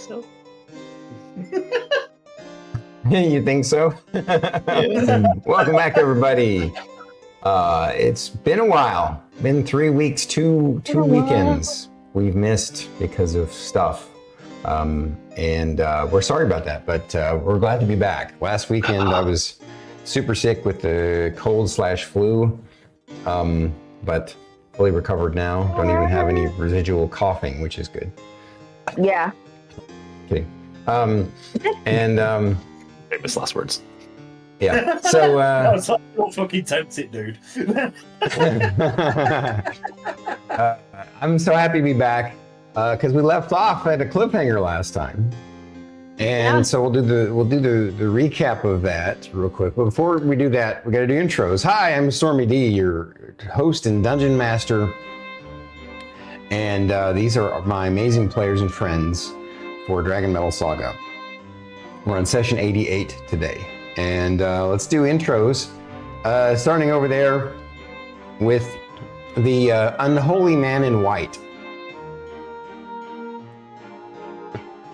so. You think so? Welcome back, everybody. It's been a while. Been 3 weeks, two weekends we've missed because of stuff. And we're sorry about that, but we're glad to be back. Last weekend I was super sick with the cold/flu, but fully recovered now. Don't even have any residual coughing, which is good. Yeah. Kidding. Famous last words. Yeah. So That's like, what fucking tempts it, dude. I'm so happy to be back because we left off at a cliffhanger last time, and so we'll do the recap of that real quick. But before we do that, we got to do intros. Hi, I'm StormyD, your host and dungeon master, and these are my amazing players and friends for DragonMetal Saga. We're on session 88 today, and let's do intros. Starting over there with the unholy man in white.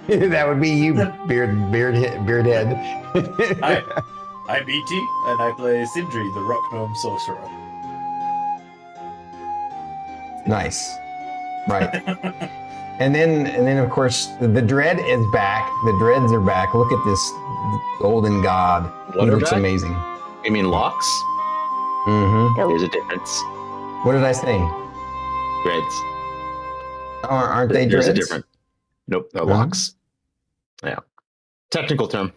That would be you, beardhead. Hi, I'm E.T. and I play Sindri, the rock gnome sorcerer. Nice. Right. And then of course the dread is back. The dreads are back. Look at this golden god. What He are looks back? amazing. You mean locks? Mm-hmm. There's a difference. What did I say? Dreads. Aren't they There's dreads? a different. Nope, no No? locks. Yeah. Technical term.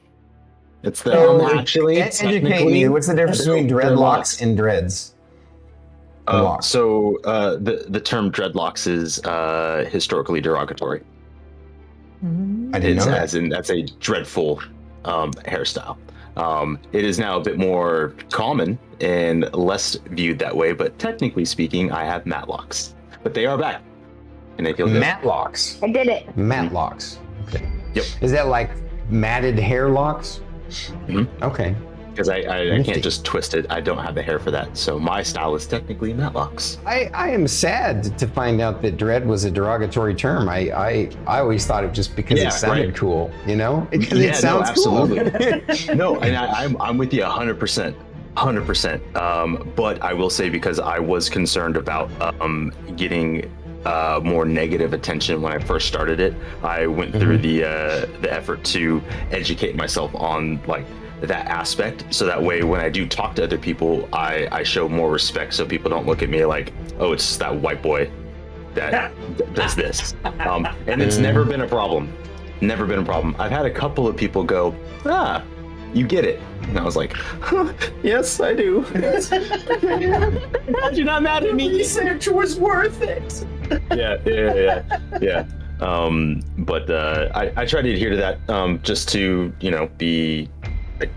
It's the So, actually educate technically- me. What's the difference between They're dreadlocks locks. and dreads? Locks. So the term dreadlocks is historically derogatory. I didn't know that. As in that's a dreadful hairstyle. It is now a bit more common and less viewed that way, but technically speaking, I have matlocks. But they are back. And they feel good. Matlocks. I did it. Matlocks. Okay. Yep. Is that like matted hair locks? Mhm. Okay. Because I Nifty. can't just twist it. I don't have the hair for that. So my style is technically matlocks. I am sad to find out that dread was a derogatory term. I always thought it just because Yeah, it sounded right. cool, you know? Because Yeah, it sounds absolutely. cool. No, and I'm with you 100%. 100%. But I will say, because I was concerned about getting more negative attention when I first started it, I went through the effort to educate myself on like that aspect, so that way when I do talk to other people, I show more respect, so people don't look at me like, oh, it's just that white boy that does this. And it's never been a problem. Never been a problem. I've had a couple of people go, you get it. And I was like, yes, I do. Glad you're not mad at me. Research was worth it. Yeah. But I try to adhere to that, just to, be like,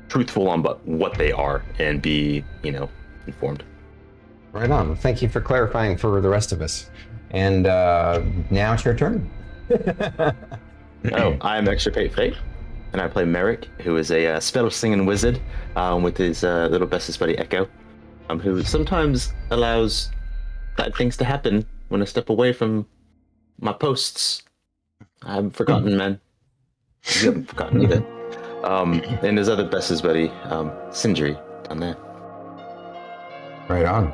truthful on what they are and be, informed. Right on. Thank you for clarifying for the rest of us. And now it's your turn. I'm extirpatefate, and I play Merrik, who is a spell-slinging wizard with his little bestest buddy Echo, who sometimes allows bad things to happen when I step away from my posts. I haven't forgotten, man. You haven't forgotten either. And his other bestest buddy, Sindri, down there. Right on.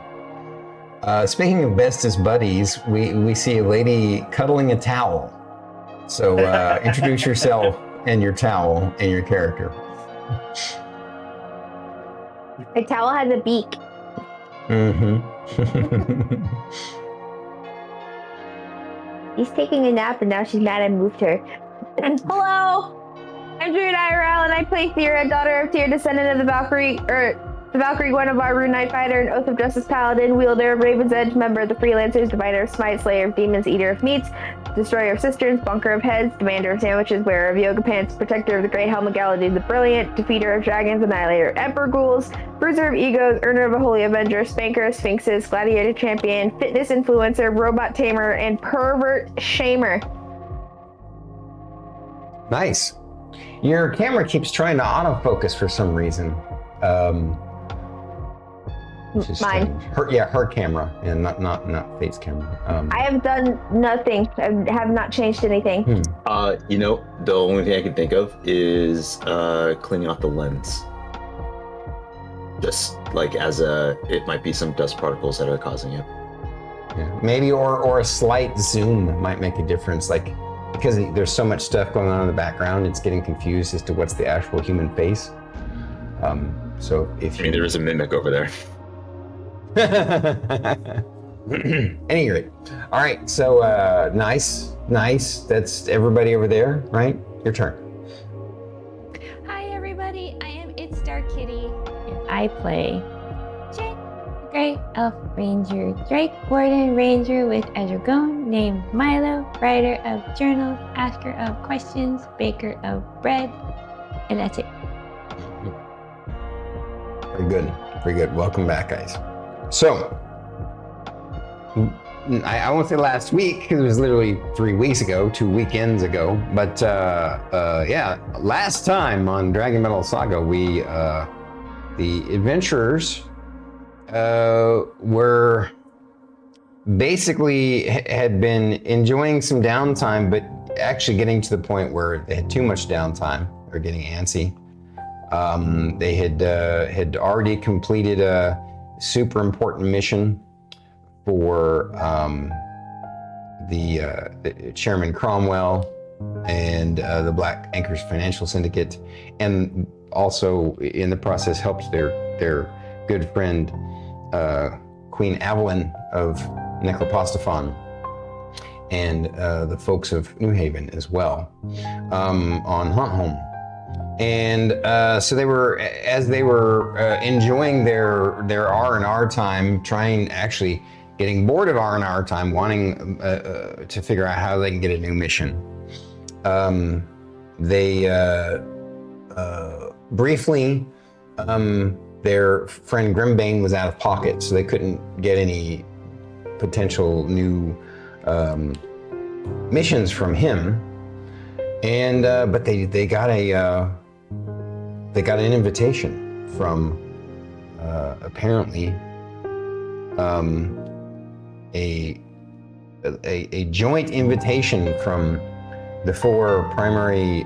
Speaking of bestest buddies, we see a lady cuddling a towel. So introduce yourself and your towel and your character. My towel has a beak. Mm-hmm. She's taking a nap and now she's mad I moved her. Hello! I'm Druid IRL and I play Thyra, daughter of Tyr, descendant of the Valkyrie, Gwen of Rune Night Fighter, and Oath of Justice Paladin, wielder of Raven's Edge, member of the Freelancers, diviner of Smite, slayer of demons, eater of meats, destroyer of cisterns, bunker of heads, demander of sandwiches, wearer of yoga pants, protector of the Grey Helm of Galadin the Brilliant, defeater of dragons, annihilator of emperor ghouls, bruiser of egos, earner of a holy avenger, spanker of sphinxes, gladiator champion, fitness influencer, robot tamer, and pervert shamer. Nice. Your camera keeps trying to autofocus for some reason. Just, Mine. her camera, and not Fate's camera. I have done nothing. I have not changed anything. The only thing I can think of is cleaning off the lens. Just like it might be some dust particles that are causing it. Yeah. Maybe or a slight zoom might make a difference. Like because there's so much stuff going on in the background, it's getting confused as to what's the actual human face. So if there is a mimic over there. Any rate. All right. So nice. That's everybody over there, right? Your turn. Hi everybody, I am itsStarKitty, and I play Shae, Great Elf Ranger, Drake Warden Ranger with a dragon named Milo, writer of journals, asker of questions, baker of bread, and that's it. Very good. Welcome back, guys. So, I won't say last week because it was literally 3 weeks ago, 2 weekends ago. But last time on DragonMetal Saga, we the adventurers were basically had been enjoying some downtime, but actually getting to the point where they had too much downtime. They're getting antsy. They had already completed a super important mission for the Chairman Cromwell and the Black Anchors Financial Syndicate, and also in the process helped their good friend Queen Evelyn of Necropostophon and the folks of New Haven as well on Hunt Home. And so they were enjoying their R&R time, getting bored of R&R time, wanting to figure out how they can get a new mission. They briefly, their friend Grimbane was out of pocket, so they couldn't get any potential new missions from him. And but they got an invitation from apparently a joint invitation from the 4 primary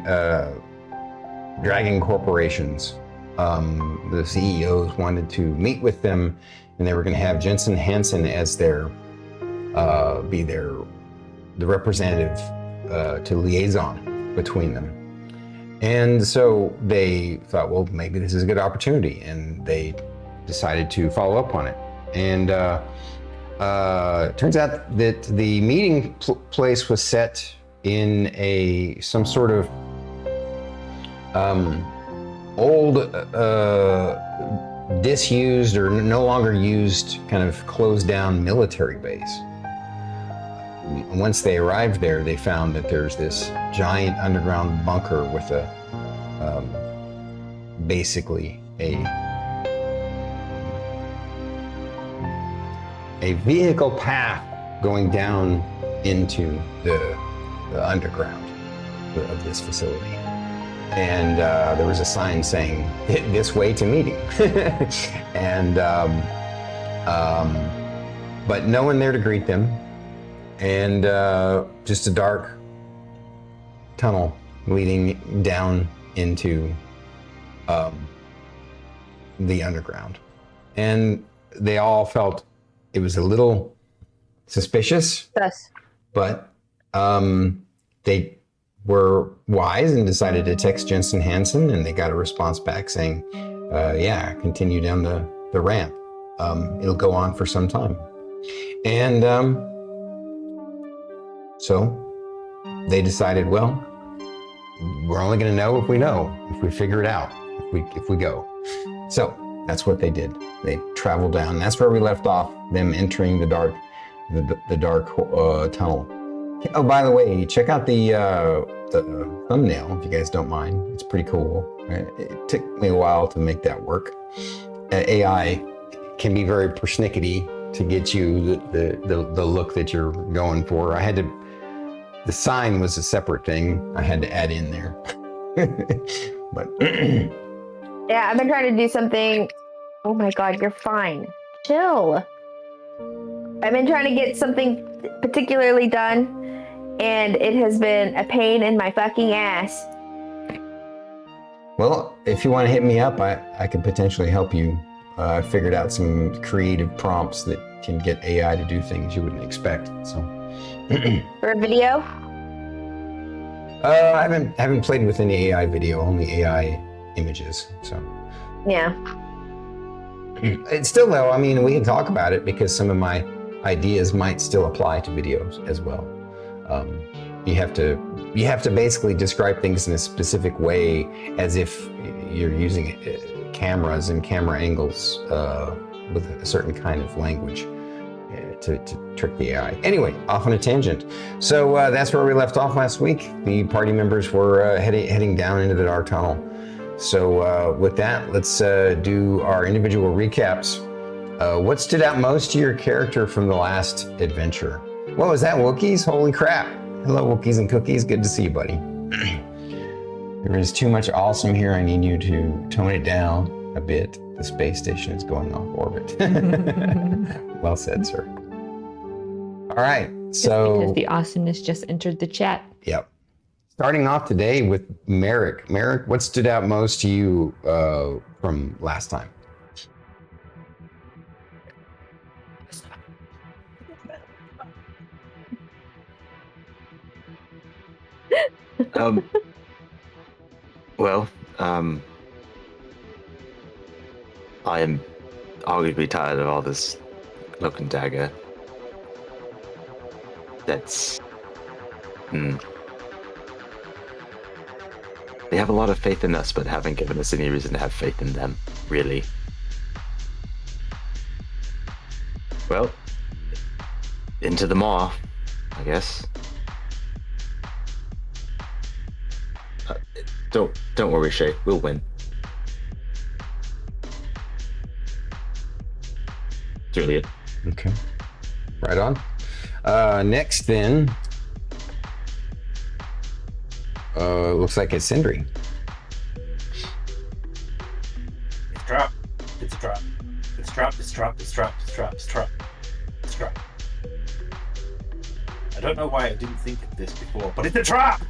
dragon corporations. The CEOs wanted to meet with them, and they were going to have Jensen Hansen as the representative to liaison between them. And so they thought, well, maybe this is a good opportunity, and they decided to follow up on it. And turns out that the meeting place was set in some sort of old, disused or no longer used kind of closed down military base. Once they arrived there, they found that there's this giant underground bunker with basically a vehicle path going down into the underground of this facility. And there was a sign saying, "This way to meeting." And but no one there to greet them. And just a dark tunnel leading down into the underground. And they all felt it was a little suspicious, Yes. but they were wise and decided to text Jensen Hansen, and they got a response back saying, yeah, continue down the ramp. It'll go on for some time. And so they decided, well, we're only going to know, if we figure it out, if we go. So that's what they did. They traveled down. That's where we left off, them entering the dark tunnel. Oh, by the way, check out the thumbnail if you guys don't mind. It's pretty cool. It took me a while to make that work. AI can be very persnickety to get you the look that you're going for. The sign was a separate thing I had to add in there. But Yeah, I've been trying to do something. Oh my God, you're fine. Chill. I've been trying to get something particularly done, and it has been a pain in my fucking ass. Well, if you want to hit me up, I could potentially help you. I figured out some creative prompts that can get AI to do things you wouldn't expect. So, For a video? I haven't played with any AI video, only AI images. So, Yeah. it's still though. I mean, we can talk about it because some of my ideas might still apply to videos as well. You have to basically describe things in a specific way, as if you're using cameras and camera angles with a certain kind of language to trick the AI. Anyway, off on a tangent. So that's where we left off last week. The party members were heading down into the dark tunnel. So with that, let's do our individual recaps. What stood out most to your character from the last adventure? What was that, Wookiees? Holy crap. Hello, Wookiees and Cookies. Good to see you, buddy. There is too much awesome here. I need you to tone it down a bit. The space station is going off orbit. Well said, sir. All right, so... Because the awesomeness just entered the chat. Yep. Starting off today with Merrik. Merrik, what stood out most to you from last time? I am arguably tired of all this cloak and dagger. That's... They have a lot of faith in us, but haven't given us any reason to have faith in them, really. Well, into the maw, I guess. Don't worry, Shae. We'll win. Juliet. Okay. Right on. Next then, looks like it's Sindri. It's trap. It's a trap. It's trap. It's trap. It's trap. It's trap. It's trap. It's trap. I don't know why I didn't think of this before, but it's a trap.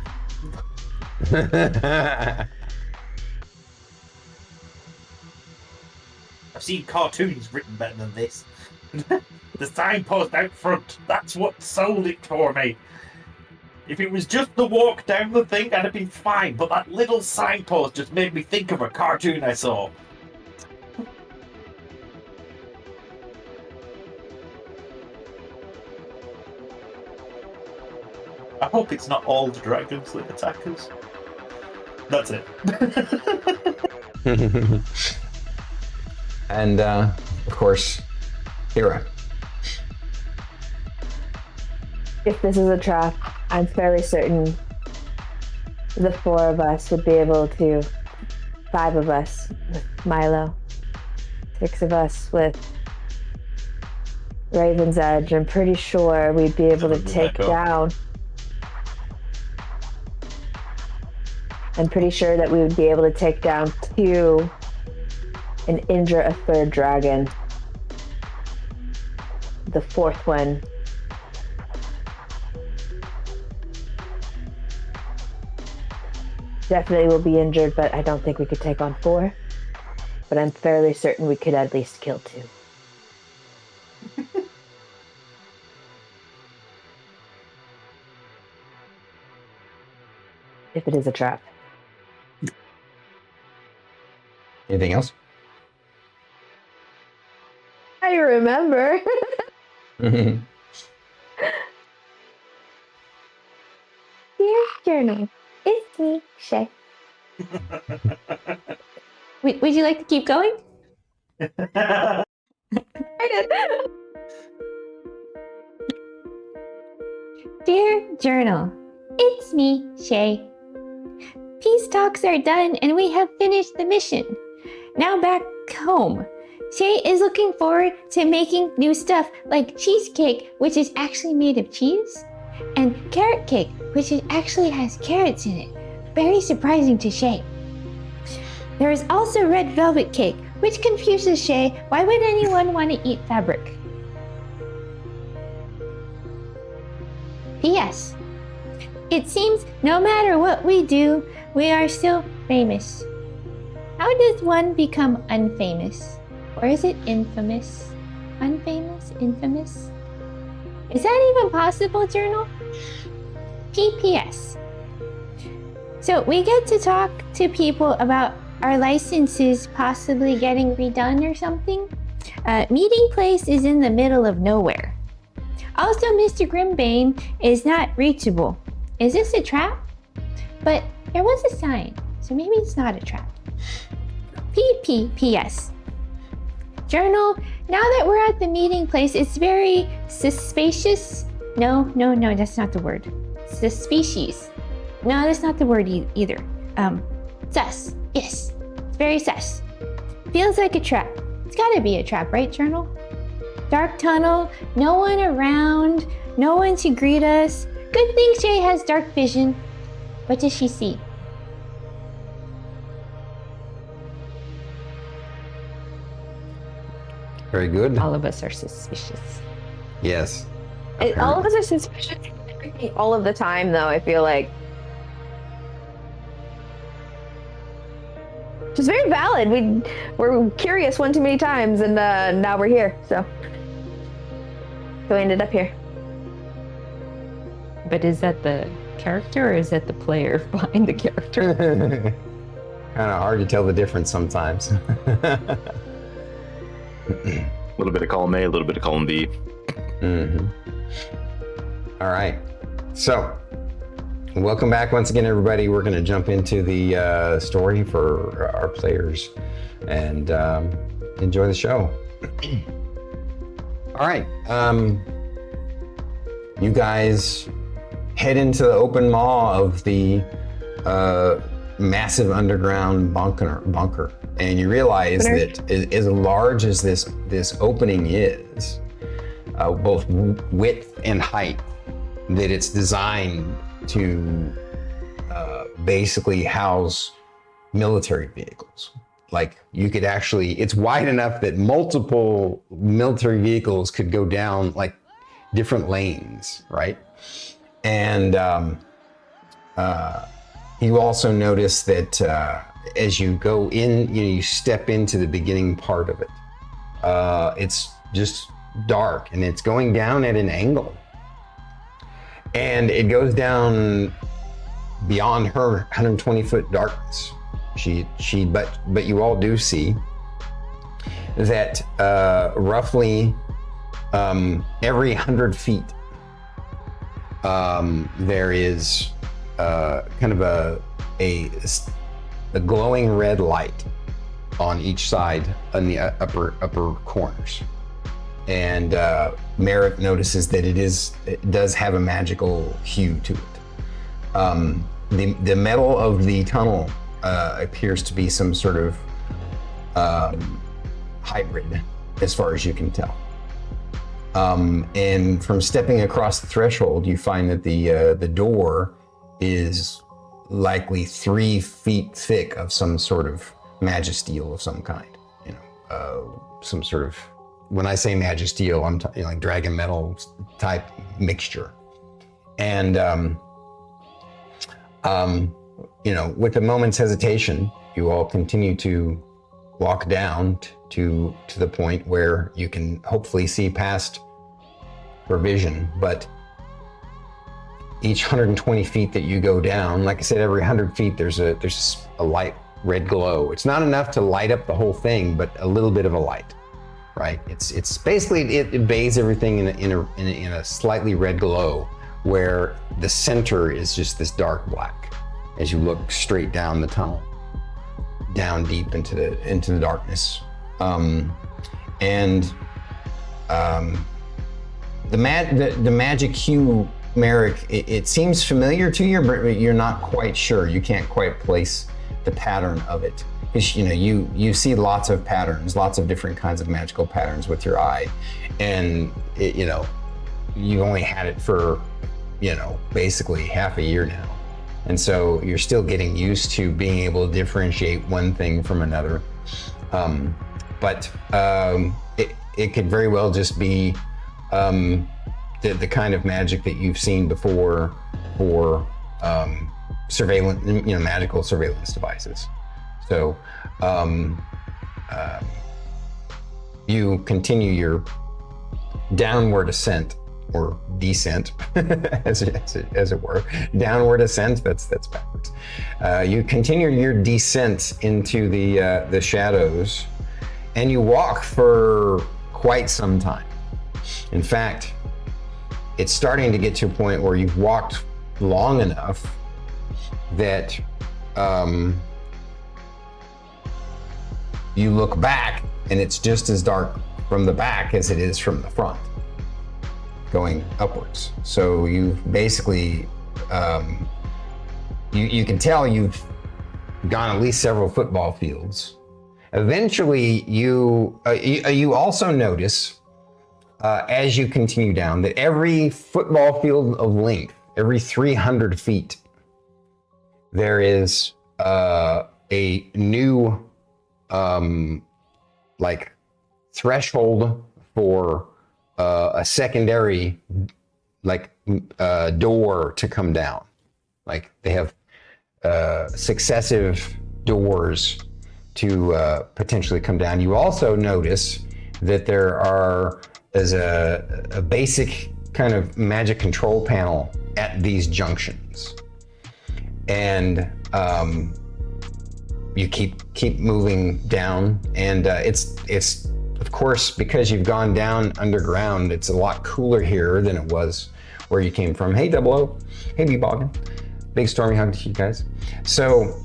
I've seen cartoons written better than this. The signpost out front, that's what sold it for me. If it was just the walk down the thing, I'd have been fine, but that little signpost just made me think of a cartoon I saw. I hope it's not all the dragons that attack us. That's it. And of course, Thyra. If this is a trap, I'm fairly certain the 4 of us would be able to, 5 of us with Milo, 6 of us with Raven's Edge. I'm pretty sure we'd be able to take down. I'm pretty sure that we would be able to take down 2 and injure a 3rd dragon. The 4th one definitely will be injured, but I don't think we could take on 4. But I'm fairly certain we could at least kill 2. If it is a trap. Anything else? I remember. Dear Journal, it's me, Shae. Would you like to keep going? I did. Dear Journal, it's me, Shae. Peace talks are done and we have finished the mission. Now back home. Shae is looking forward to making new stuff like cheesecake, which is actually made of cheese, and carrot cake, which actually has carrots in it. Very surprising to Shae. There is also red velvet cake, which confuses Shae. Why would anyone want to eat fabric? P.S. It seems no matter what we do, we are still famous. How does one become unfamous? Or is it infamous? Unfamous? Infamous? Is that even possible, Journal? PPS. So we get to talk to people about our licenses possibly getting redone or something. Meeting place is in the middle of nowhere. Also, Mr. Grimbane is not reachable. Is this a trap? But there was a sign, so maybe it's not a trap. PPPS. Journal, now that we're at the meeting place, it's very suspicious. No, that's not the word. Suspicious. No, that's not the word either. Sus. Yes, it's very sus. Feels like a trap. It's gotta be a trap, right, Journal? Dark tunnel, no one around, no one to greet us. Good thing Shae has dark vision. What does she see? Very good. All of us are suspicious. Yes. All of us are suspicious all of the time, though, I feel like. Which is very valid. We're curious one too many times, and now we're here, so we ended up here. But is that the character or is that the player behind the character? Kind of hard to tell the difference sometimes. A little bit of column A, a little bit of column B. Mm-hmm. All right. So, welcome back once again, everybody. We're going to jump into the story for our players and enjoy the show. All right. You guys head into the open maw of the massive underground bunker, and you realize that as large as this opening is, both width and height, that it's designed to basically house military vehicles. Like you could actually, it's wide enough that multiple military vehicles could go down like different lanes, right? And you also notice that as you go in, you step into the beginning part of it. It's just dark and it's going down at an angle. And it goes down beyond her 120-foot darkness. But you all do see that roughly every 100 feet there is kind of a glowing red light on each side on the upper corners. And Merrik notices that it does have a magical hue to it. The metal of the tunnel appears to be some sort of hybrid, as far as you can tell. And from stepping across the threshold, you find that the door is likely 3 feet thick of some sort of magisteel of some kind. Some sort of, when I say magisteel, I'm talking like DragonMetal type mixture. And with a moment's hesitation, you all continue to walk down to the point where you can hopefully see past her vision. But each 120 feet that you go down, like I said, every 100 feet there's a light red glow. It's not enough to light up the whole thing, but a little bit of a light, right? It's basically it bathes everything in a slightly red glow, where the center is just this dark black as you look straight down the tunnel, down deep into the darkness. The magic hue, Merrik, it seems familiar to you, but you're not quite sure. You can't quite place the pattern of it. Because you see lots of patterns, lots of different kinds of magical patterns with your eye, and you only had it for basically half a year now. And so you're still getting used to being able to differentiate one thing from another. but it could very well just be the kind of magic that you've seen before for surveillance, magical surveillance devices. So you continue your downward ascent or descent, as it were. Downward ascent. That's backwards. You continue your descent into the shadows, and you walk for quite some time. In fact, it's starting to get to a point where you've walked long enough that you look back, and it's just as dark from the back as it is from the front, going upwards. So you've basically, you can tell you've gone at least several football fields. Eventually, you also notice, as you continue down, that every football field of length, every 300 feet, there is a new threshold for a secondary door to come down. Like they have successive doors to potentially come down. You also notice that there is a basic kind of magic control panel at these junctions, and you keep moving down, and it's of course, because you've gone down underground, it's a lot cooler here than it was where you came from. Hey, Double O. Hey, B-Boggin. Big stormy hug to you guys. So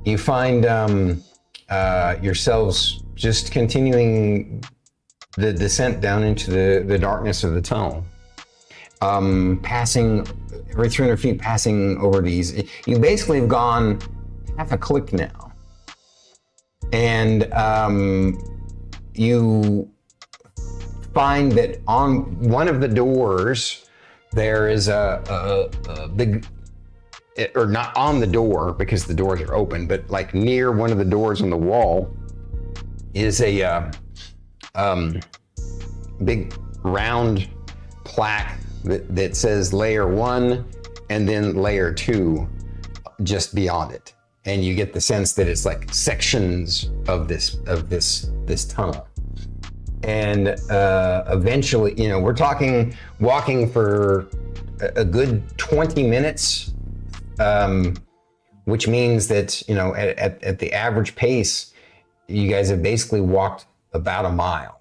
you find yourselves just continuing the descent down into the darkness of the tunnel. Passing every 300 feet, passing over these. You basically have gone half a click now. And you find that on one of the doors, there is a big, or not on the door because the doors are open, but like near one of the doors on the wall is a big round plaque that says layer 1 and then layer 2 just beyond it. And you get the sense that it's like sections of this tunnel. And eventually, we're talking walking for a good 20 minutes, which means that, at the average pace, you guys have basically walked about a mile.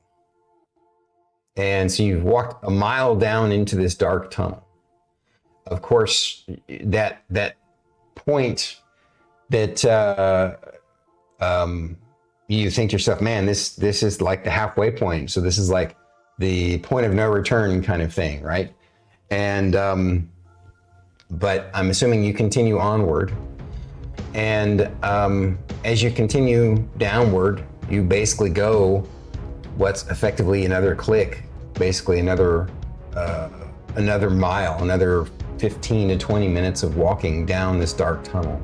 And so you've walked a mile down into this dark tunnel. Of course, that point that you think to yourself, man, this is like the halfway point. So this is like the point of no return kind of thing, right? And but I'm assuming you continue onward. And as you continue downward, you basically go what's effectively another click, basically another mile, another 15 to 20 minutes of walking down this dark tunnel.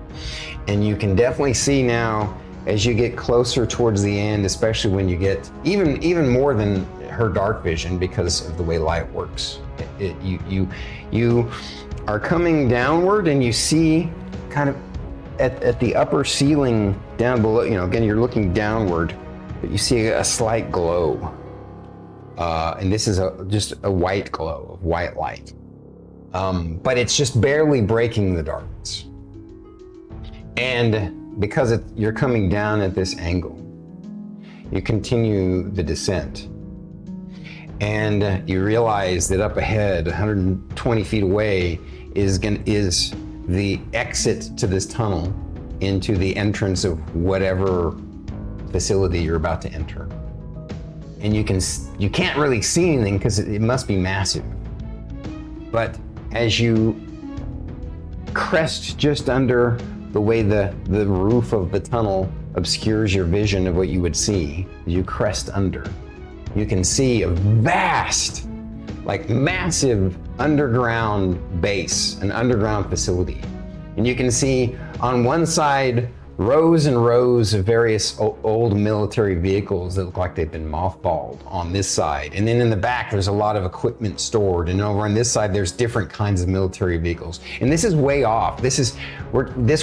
And you can definitely see now, as you get closer towards the end, especially when you get even more than her dark vision because of the way light works. You are coming downward, and you see kind of at the upper ceiling down below, again, you're looking downward, but you see a slight glow. And this is just a white glow of white light. But it's just barely breaking the darkness. And because you're coming down at this angle, you continue the descent. And you realize that up ahead, 120 feet away, is the exit to this tunnel into the entrance of whatever facility you're about to enter. And you can't really see anything because it must be massive. But as you crest just under the way the roof of the tunnel obscures your vision of what you would see, you crest under. You can see a vast, massive underground base, an underground facility. And you can see on one side rows and rows of various old military vehicles that look like they've been mothballed on this side. And then in the back, there's a lot of equipment stored. And over on this side, there's different kinds of military vehicles. And this is way off. This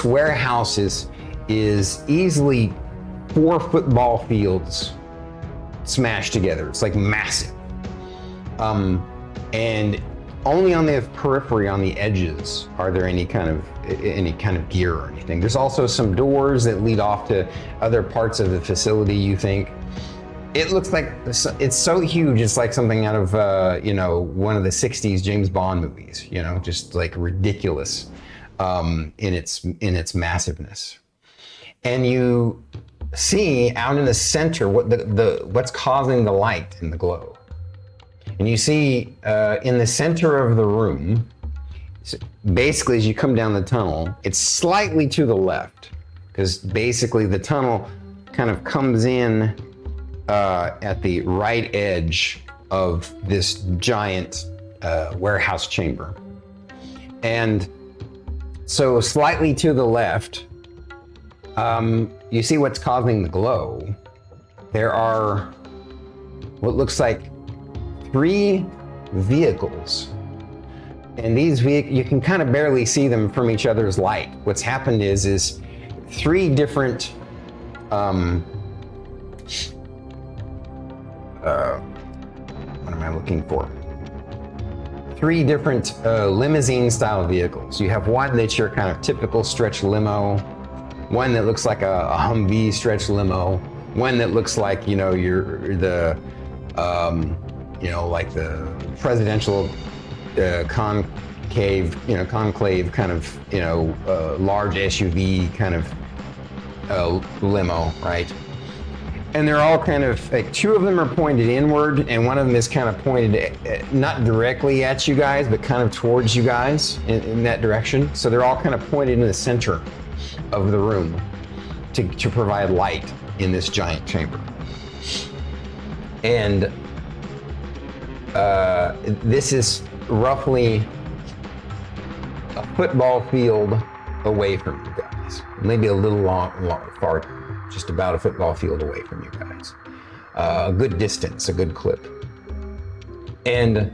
warehouse is easily 4 football fields smashed together. It's like massive. And only on the periphery, on the edges, are there any kind of gear or anything. There's also some doors that lead off to other parts of the facility, you think. It looks like it's so huge, it's like something out of, one of the 60s James Bond movies, just like ridiculous in its massiveness. And you see out in the center what's causing the light and the glow. And you see in the center of the room, basically as you come down the tunnel, it's slightly to the left, because basically the tunnel kind of comes in at the right edge of this giant warehouse chamber. And so slightly to the left, you see what's causing the glow. There are what looks like 3 vehicles. And these vehicles, you can kind of barely see them from each other's light. What's happened is 3 different, what am I looking for? 3 different limousine style vehicles. You have one that's your kind of typical stretch limo, one that looks like a Humvee stretch limo, one that looks like, like the presidential conclave kind of, large SUV kind of limo, right? And they're all kind of like 2 of them are pointed inward, and one of them is kind of pointed not directly at you guys, but kind of towards you guys in that direction. So they're all kind of pointed in the center of the room to provide light in this giant chamber. And this is roughly a football field away from you guys. Maybe a little far, just about a football field away from you guys. A good distance, a good clip. And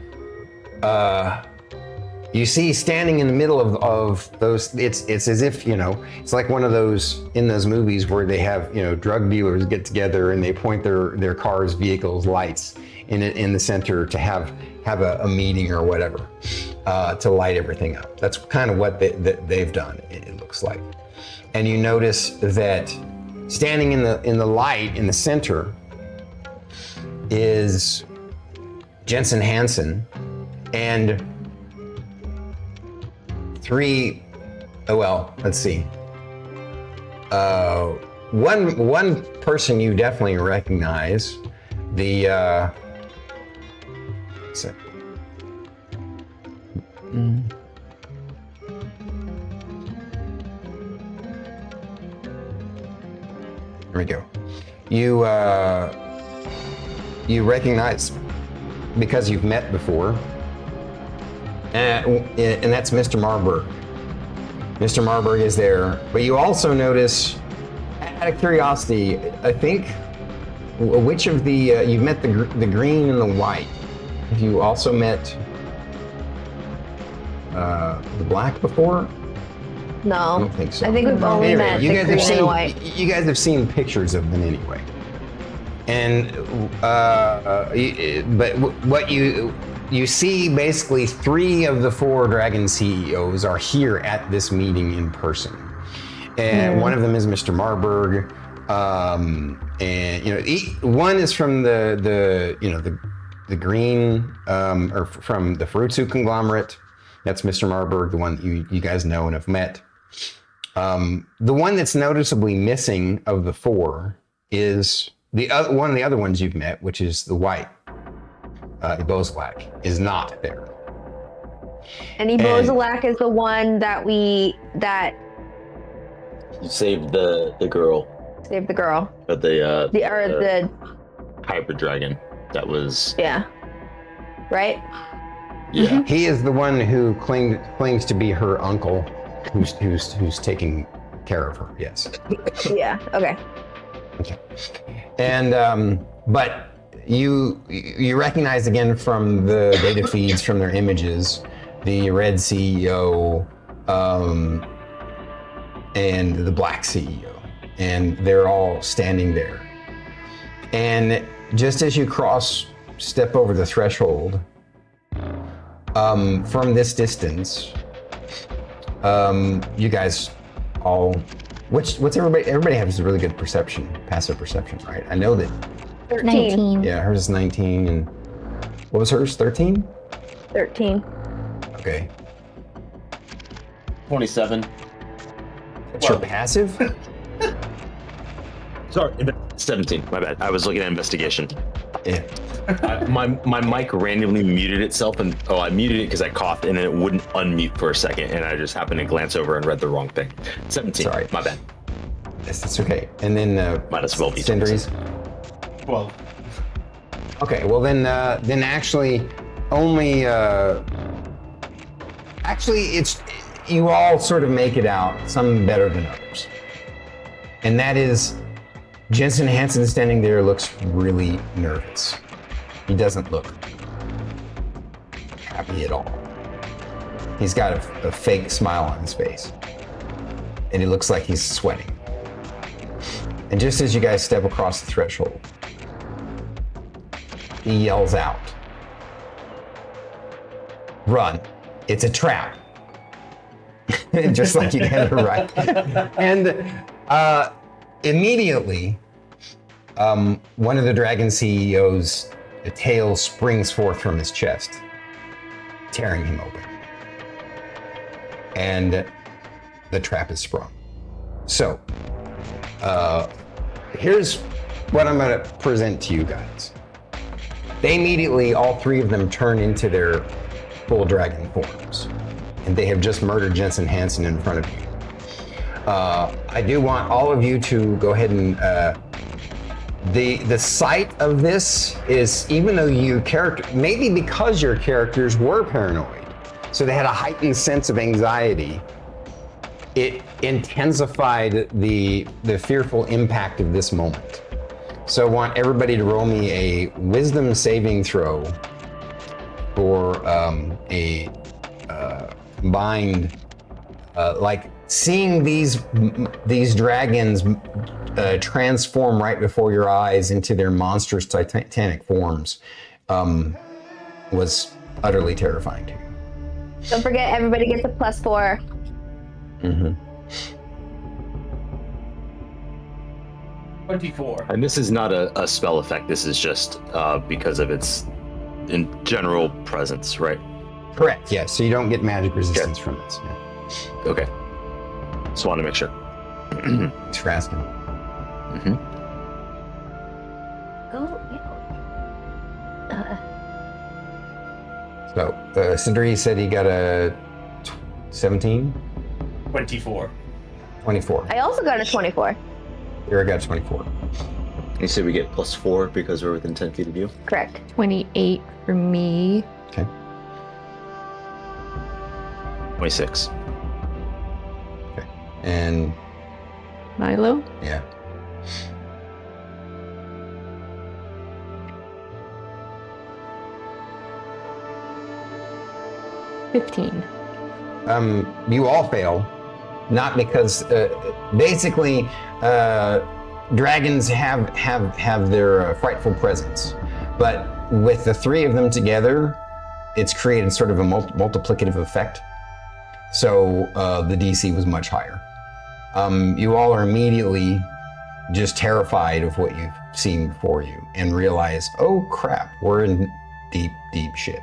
you see standing in the middle of those, it's as if, it's like one of those, in those movies where they have, drug dealers get together and they point their cars, vehicles, lights in the center to have a meeting or whatever, to light everything up. That's kind of what they've done, it looks like. And you notice that standing in the light in the center is Jensen Hansen and 3, let's see. One person you definitely recognize, the Here we go. You recognize, because you've met before, and that's Mr. Marburg. Mr. Marburg is there, but you also notice, out of curiosity, I think, which of the you've met the green and the white. Have you also met the black before? No, I don't think so. I think we've only met the green and the white. You guys have seen pictures of them anyway. And but what you see, basically 3 of the 4 Dragon CEOs are here at this meeting in person. And one of them is Mr. Marburg. And one is from the green, or from the Furutsu conglomerate. That's Mr. Marburg, the one that you guys know and have met. The one that's noticeably missing of the 4 is one of the other ones you've met, which is the white. Ibozalak is not there. And Ibozalak is the one that You saved the girl. saved the girl. But the Hyper dragon. That was right? Yeah. He is the one who claims to be her uncle, who's taking care of her. Yes. Yeah. Okay. Okay. And but you recognize again from the data feeds from their images the red CEO and the black CEO, and they're all standing there. And just as you step over the threshold, from this distance, you guys all, what's everybody has a really good perception, passive perception, right? I know that. 13. 19. Yeah, hers is 19, and what was hers? 13? 13. Okay. 27. That's your passive? Sorry, 17. My bad. I was looking at investigation. Yeah. My mic randomly muted itself, and I muted it because I coughed, and then it wouldn't unmute for a second, and I just happened to glance over and read the wrong thing. 17. Sorry. My bad. Yes, that's okay. And then Might as well be Sindri's. 12. Okay, well then actually only it's you all sort of make it out, some better than others. And that is Jensen Hansen standing there looks really nervous. He doesn't look happy at all. He's got a fake smile on his face. And it looks like he's sweating. And just as you guys step across the threshold, he yells out, "Run, it's a trap." Just like you had to write. And immediately, one of the dragon CEO's tail springs forth from his chest, tearing him open. And the trap is sprung. So, here's what I'm going to present to you guys. They immediately, all three of them, turn into their full dragon forms. And they have just murdered Jensen Hansen in front of you. I do want all of you to go ahead and, the sight of this is, even though maybe because your characters were paranoid, so they had a heightened sense of anxiety, it intensified the fearful impact of this moment. So I want everybody to roll me a wisdom saving throw for a combined, like seeing these dragons transform right before your eyes into their monstrous titanic forms was utterly terrifying to you. Don't forget, everybody gets a +4. Mm-hmm. 24. And this is not a spell effect. This is just because of its in general presence, right? Correct, yes. So you don't get magic resistance from this. Yeah. Okay. Just want to make sure. Thanks for asking. Mm-hmm. Go. So, Sindri said he got a 17? 24. 24. I also got a 24. Here I got 24. You said we get +4 because we're within 10 feet of you? Correct. 28 for me. Okay. 26. And Milo? yeah. $15. You all fail, not because basically dragons have their frightful presence, but with the three of them together, it's created sort of a multiplicative effect. So the DC was much higher. You all are immediately just terrified of what you've seen before you and realize, oh crap, we're in deep, deep shit.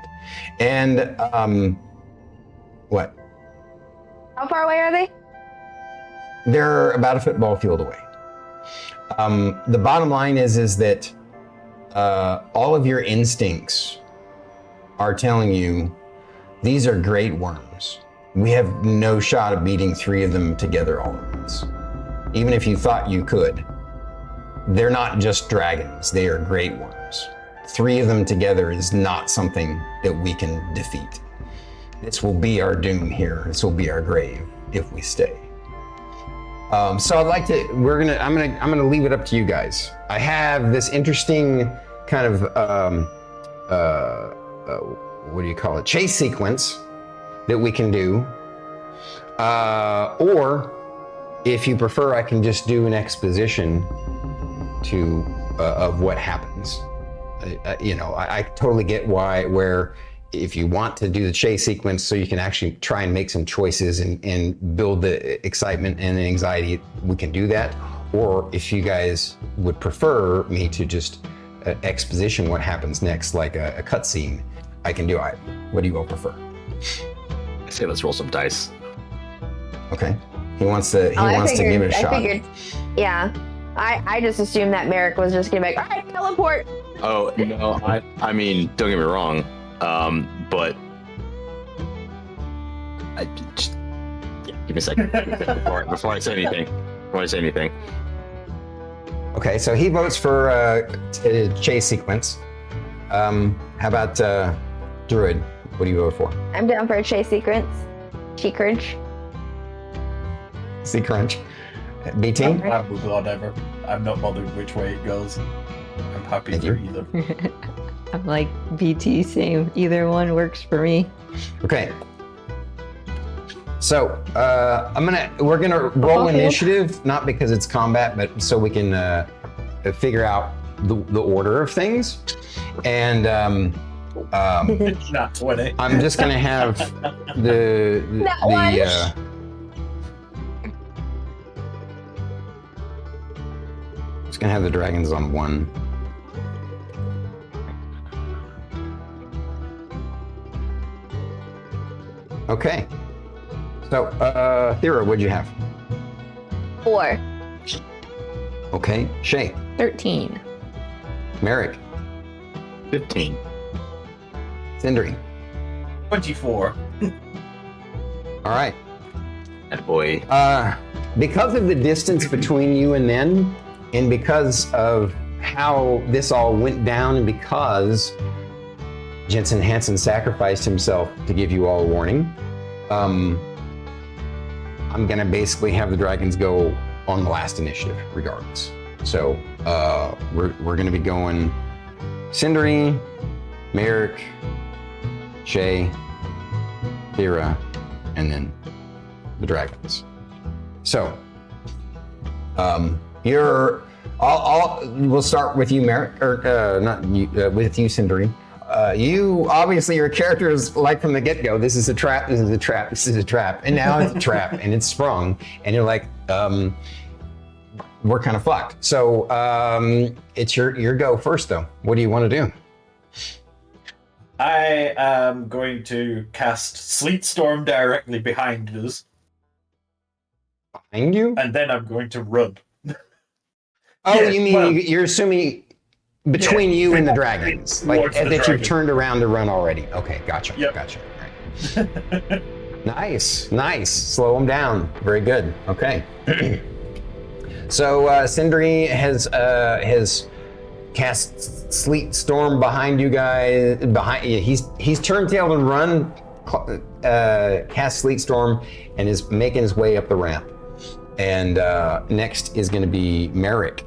And what? How far away are they? They're about a football field away. The bottom line is that all of your instincts are telling you these are great worms. We have no shot of beating three of them together all at once. Even if you thought you could, they're not just dragons, they are great worms. Three of them together is not something that we can defeat. This will be our doom here. This will be our grave if we stay. So I'd like to. I'm gonna leave it up to you guys. I have this interesting kind of what do you call it? Chase sequence that we can do, or if you prefer, I can just do an exposition of what happens. I totally get where if you want to do the chase sequence so you can actually try and make some choices and build the excitement and the anxiety, we can do that. Or if you guys would prefer me to just exposition what happens next, like a cutscene, I can do it. What do you all prefer? I say let's roll some dice. Okay. He wants to give it a shot. Yeah. I just assumed that Merrik was just gonna be like, all right, teleport. Oh no, I mean, don't get me wrong, but give me a second before I say anything. Okay, so he votes for a chase sequence. How about Druid? What do you vote for? I'm down for a chase sequence. Crunch. C-Crunch. BT? I'm with whatever. I'm not bothered which way it goes. I'm happy for either. I'm like BT, same. Either one works for me. Okay. So we're gonna roll initiative, not because it's combat, but so we can figure out the order of things. And Not 20. I'm just gonna have just gonna have the dragons on 1. Okay. So, Thyra, what'd you have? 4. Okay. Shae. 13. Merrik. 15. Sindri. 24. All right. And boy. Because of the distance between you and them, and because of how this all went down, and because Jensen Hansen sacrificed himself to give you all a warning, I'm gonna basically have the dragons go on the last initiative regardless. So we're gonna be going Sindri, Merrik, Shae, Thyra, and then the dragons. So we'll start with you, Merrik, or not you, with you, Sindri. You obviously, your character is like from the get-go, this is a trap, this is a trap, this is a trap, and now it's a trap, and it's sprung, and you're like, we're kind of fucked. So it's your go first, though. What do you want to do? I am going to cast Sleet Storm directly behind us. Behind you? And then I'm going to run. Oh, you mean you're assuming between you and the dragons, like that you've turned around to run already. Okay, gotcha. Yep. Gotcha. Right. Nice. Slow them down. Very good. Okay. So Sindri has cast Sleet Storm behind you guys. He's turntailed and run. Cast Sleet Storm and is making his way up the ramp. And next is going to be Merrik.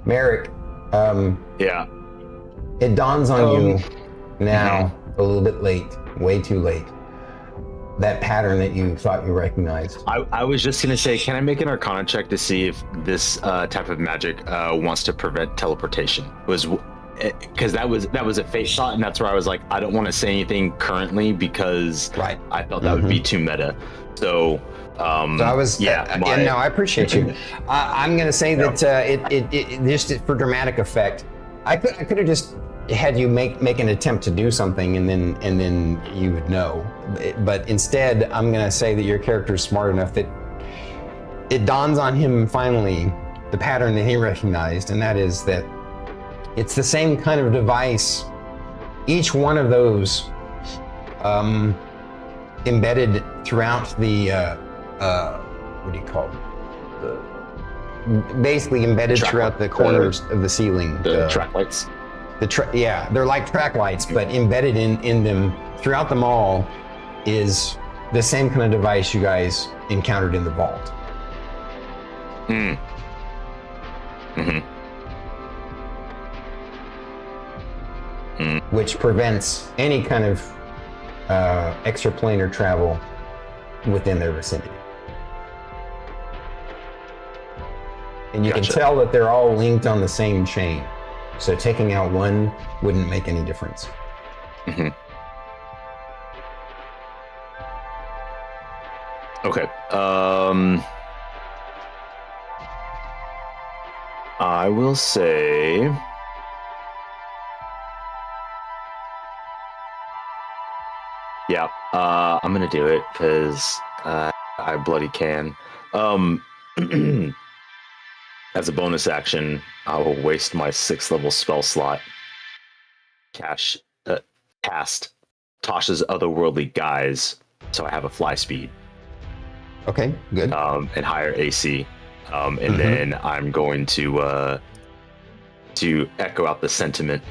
Merrik, Yeah. it dawns on you now, a little bit late, way too late. That pattern that you thought you recognized. I was just gonna say, can I make an Arcana check to see if this type of magic wants to prevent teleportation? Because that was a fate shot, and that's where I was like, I don't want to say anything currently because I felt that would be too meta. So I was, no, I appreciate you. I'm going to say that it just for dramatic effect, I could have just had you make an attempt to do something, and then you would know. But instead, I'm going to say that your character is smart enough that it dawns on him finally the pattern that he recognized, and that is that it's the same kind of device. Each one of those embedded throughout the what do you call it? Basically embedded throughout the corners of the ceiling. The track lights. They're like track lights, but embedded in them throughout them all is the same kind of device you guys encountered in the vault. Which prevents any kind of extraplanar travel within their vicinity. And you Gotcha. can tell that they're all linked on the same chain. So taking out one wouldn't make any difference. Okay. I will say. Yeah, I'm gonna do it because I bloody can. As a bonus action, I will waste my 6th level spell slot. Cast Tasha's otherworldly guise, so I have a fly speed. Okay, good. And higher AC. And then I'm going to echo out the sentiment,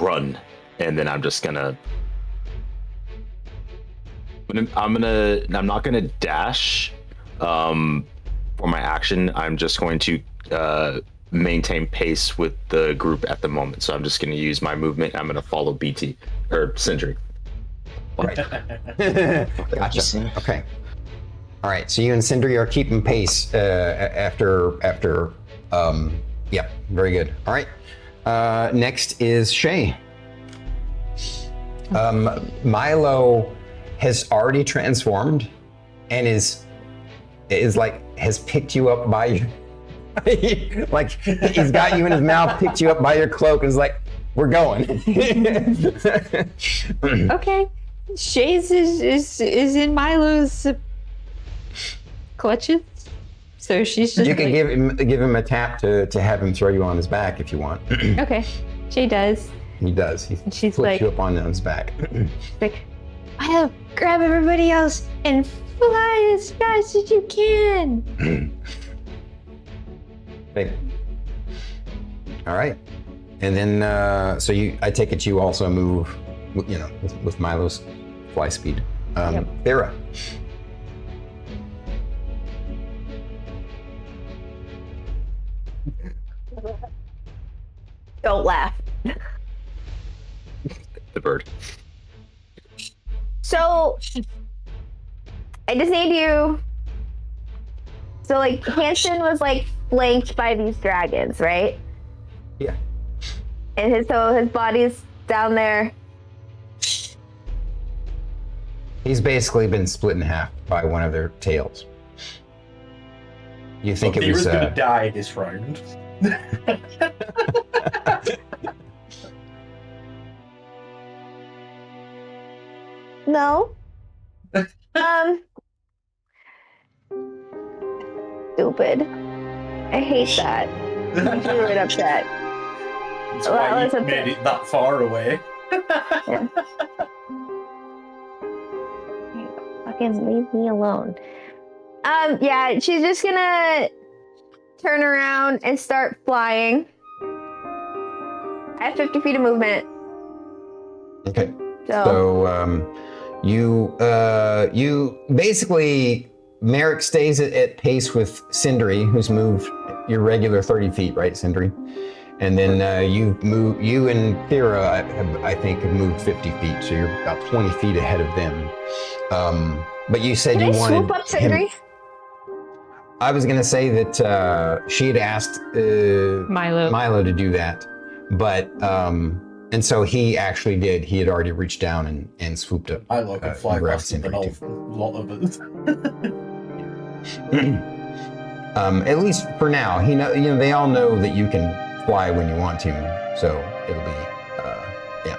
run, and then I'm just gonna. I'm not gonna dash. For my action, I'm just going to maintain pace with the group at the moment. So I'm just going to use my movement. I'm going to follow BT or Sindri. Right. Gotcha. Okay. All right. So you and Sindri are keeping pace after. Yep. Very good. All right. Next is Shae. Milo has already transformed and is has picked you up by your like he's got you in his mouth, picked you up by your cloak, and is like, we're going. Okay. Shae's is in Milo's clutches. So she's just You can like, give him a tap to have him throw you on his back if you want. okay. Shae does. He does. He She's flips like- you up on his back. Like, Milo, grab everybody else and fly as fast as you can. Hey. All right. And then, so I take it you also move, with Milo's fly speed. Yep. Thyra. Don't laugh. The bird. So, I just need you. So, like, Hanson was like flanked by these dragons, right? Yeah. And his body's down there. He's basically been split in half by one of their tails. You think So it was? Thyra's gonna die this round. No. Stupid. I hate that. I'm really upset. That's Well, why it's you okay. made it that far away. Fucking leave me alone. Yeah, she's just gonna turn around and start flying. I have 50 feet of movement. Okay. So, So you basically Merrik stays at pace with Sindri, who's moved your regular 30 feet, right, Sindri? And then you and Thyra, I think, have moved 50 feet, so you're about 20 feet ahead of them. But you said can you I wanted swoop up him. Sindri? I was gonna say that she had asked Milo to do that, but and so he actually did. He had already reached down and swooped up. I can fly and grabbed faster than Sindri, a too. lot of us. At least for now, they all know that you can fly when you want to, so it'll be, yeah.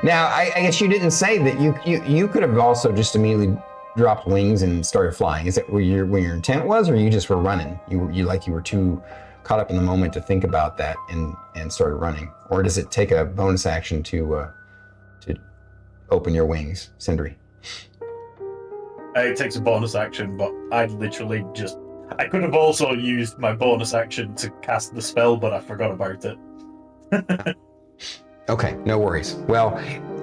Now, I guess you didn't say that you could have also just immediately dropped wings and started flying. Is that where your intent was, or you just were running? You were too caught up in the moment to think about that and started running, or does it take a bonus action to open your wings, Sindri? It takes a bonus action, but I literally I could have also used my bonus action to cast the spell, but I forgot about it. Okay, no worries. Well,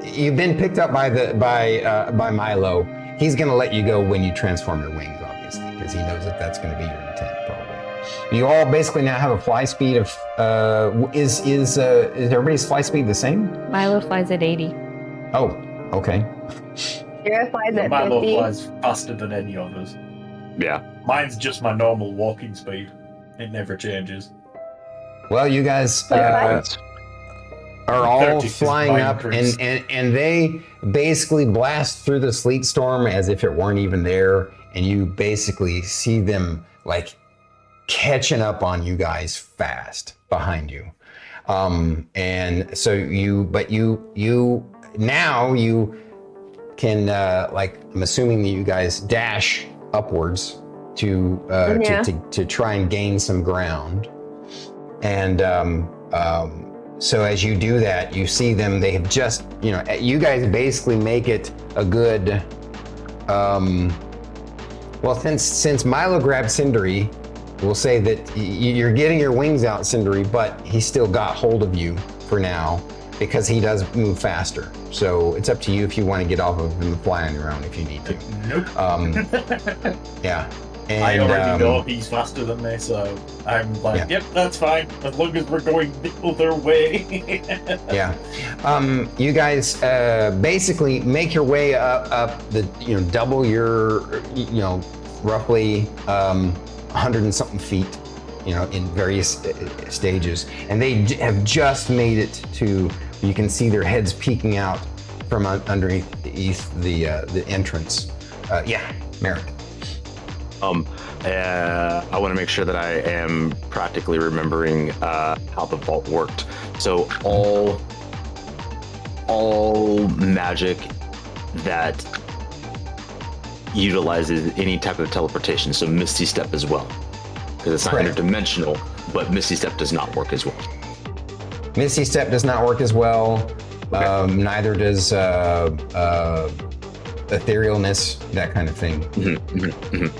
you've been picked up by Milo. He's going to let you go when you transform your wings, obviously, because he knows that that's going to be your intent, probably. You all basically now have a fly speed of. Is everybody's fly speed the same? Milo flies at 80. Oh, okay. Thyra flies at Milo 50. flies faster than any of us. Yeah. Mine's just my normal walking speed. It never changes. Well, you guys are all 30 is flying my up, increase. and they basically blast through the sleet storm as if it weren't even there, and you basically see them like catching up on you guys fast behind you. And so you can like, I'm assuming that you guys dash upwards to try and gain some ground. And so as you do that, you see them, they have just, you guys basically make it a good, well, since Milo grabbed Sindri, we'll say that you're getting your wings out, Sindri, but he still got hold of you for now because he does move faster. So it's up to you if you want to get off of him and fly on your own if you need to. Nope. Yeah. And, I already know he's faster than me, so I'm like, yep, that's fine, as long as we're going the other way. Yeah. You guys basically make your way up the, double your, roughly 100 and something feet, in various stages. And they have just made it to, you can see their heads peeking out from underneath the entrance. Yeah, Merrik. I want to make sure that I am practically remembering how the vault worked. So all magic that utilizes any type of teleportation, so Misty Step as well, because it's not Correct. interdimensional, but Misty Step does not work as well. Misty Step does not work as well. Okay. Neither does etherealness, that kind of thing. Mm-hmm, mm-hmm, mm-hmm.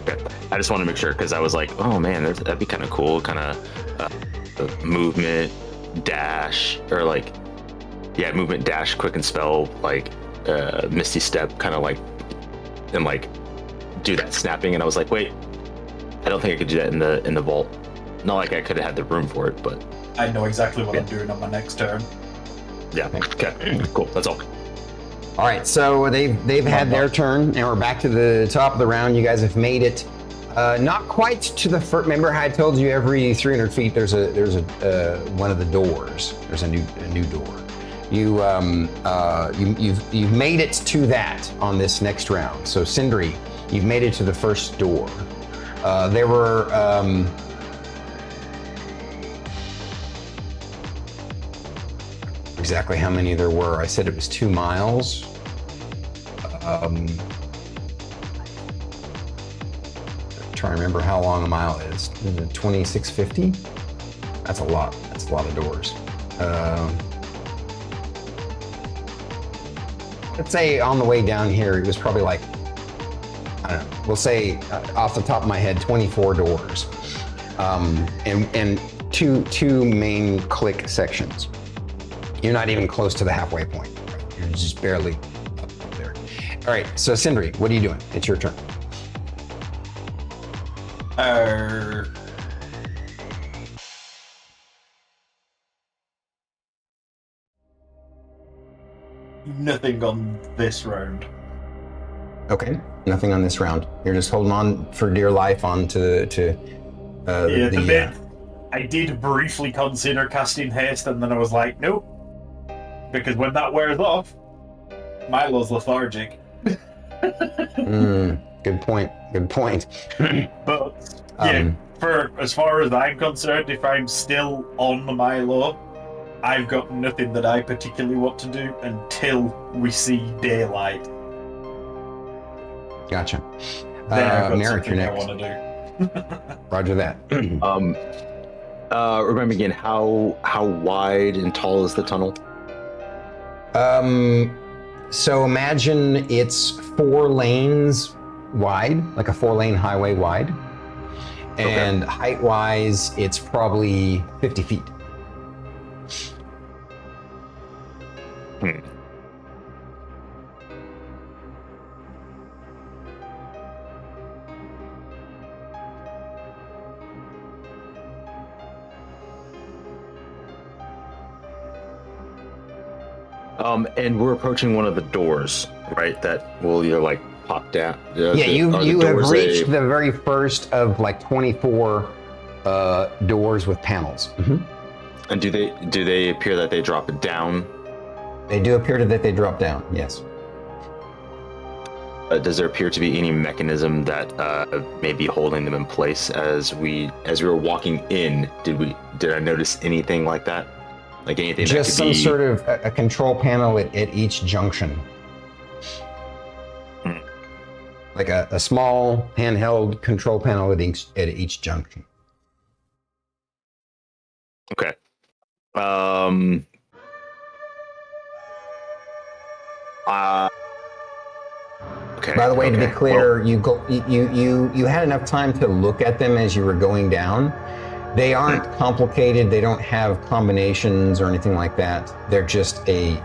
Okay. I just want to make sure, because I was like, oh man, that'd be kind of cool, kind of movement, dash, or like, yeah, movement, dash, quick and spell, like Misty Step, kind of like, and like do that snapping. And I was like, wait, I don't think I could do that in the vault. Not like I could have had the room for it, but I know exactly what I'm doing on my next turn. yeah. Okay, cool. That's all. All right, so they've had their turn, and we're back to the top of the round. You guys have made it, not quite to the first. Remember how I told you every 300 feet there's a one of the doors. There's a new door. You've made it to that on this next round. So Sindri, you've made it to the first door. There were exactly how many there were. I said it was 2 miles. Trying to remember how long a mile is. Is it 2650? That's a lot. That's a lot of doors. Let's say on the way down here, it was probably like, I don't know, we'll say off the top of my head, 24 doors. And two main click sections. You're not even close to the halfway point. Right? You're just barely up there. All right, so Sindri, what are you doing? It's your turn. Nothing on this round. Okay, nothing on this round. You're just holding on for dear life on to The bit I did briefly consider casting haste, and then I was like, nope. Because when that wears off, Milo's lethargic. Good point. Good point. But yeah, for as far as I'm concerned, if I'm still on the Milo, I've got nothing that I particularly want to do until we see daylight. Gotcha. Then I've got Merrik, you're something I next. want to do. Roger that. Remember again, how wide and tall is the tunnel? So imagine it's 4 lanes wide, like a 4-lane highway wide. And height-wise, it's probably 50 feet. And we're approaching one of the doors, right? That will either like pop down. Yeah, you have reached the very first of like 24 doors with panels. And do they appear that they drop it down? They do appear that they drop down. Yes. Does there appear to be any mechanism that may be holding them in place as we were walking in? Did I notice anything like that? Like anything? Just that could some sort of a control panel at each junction. Like a small handheld control panel at each junction. Okay. Okay. By the way, to be clear, you had enough time to look at them as you were going down. They aren't complicated. They don't have combinations or anything like that. They're just a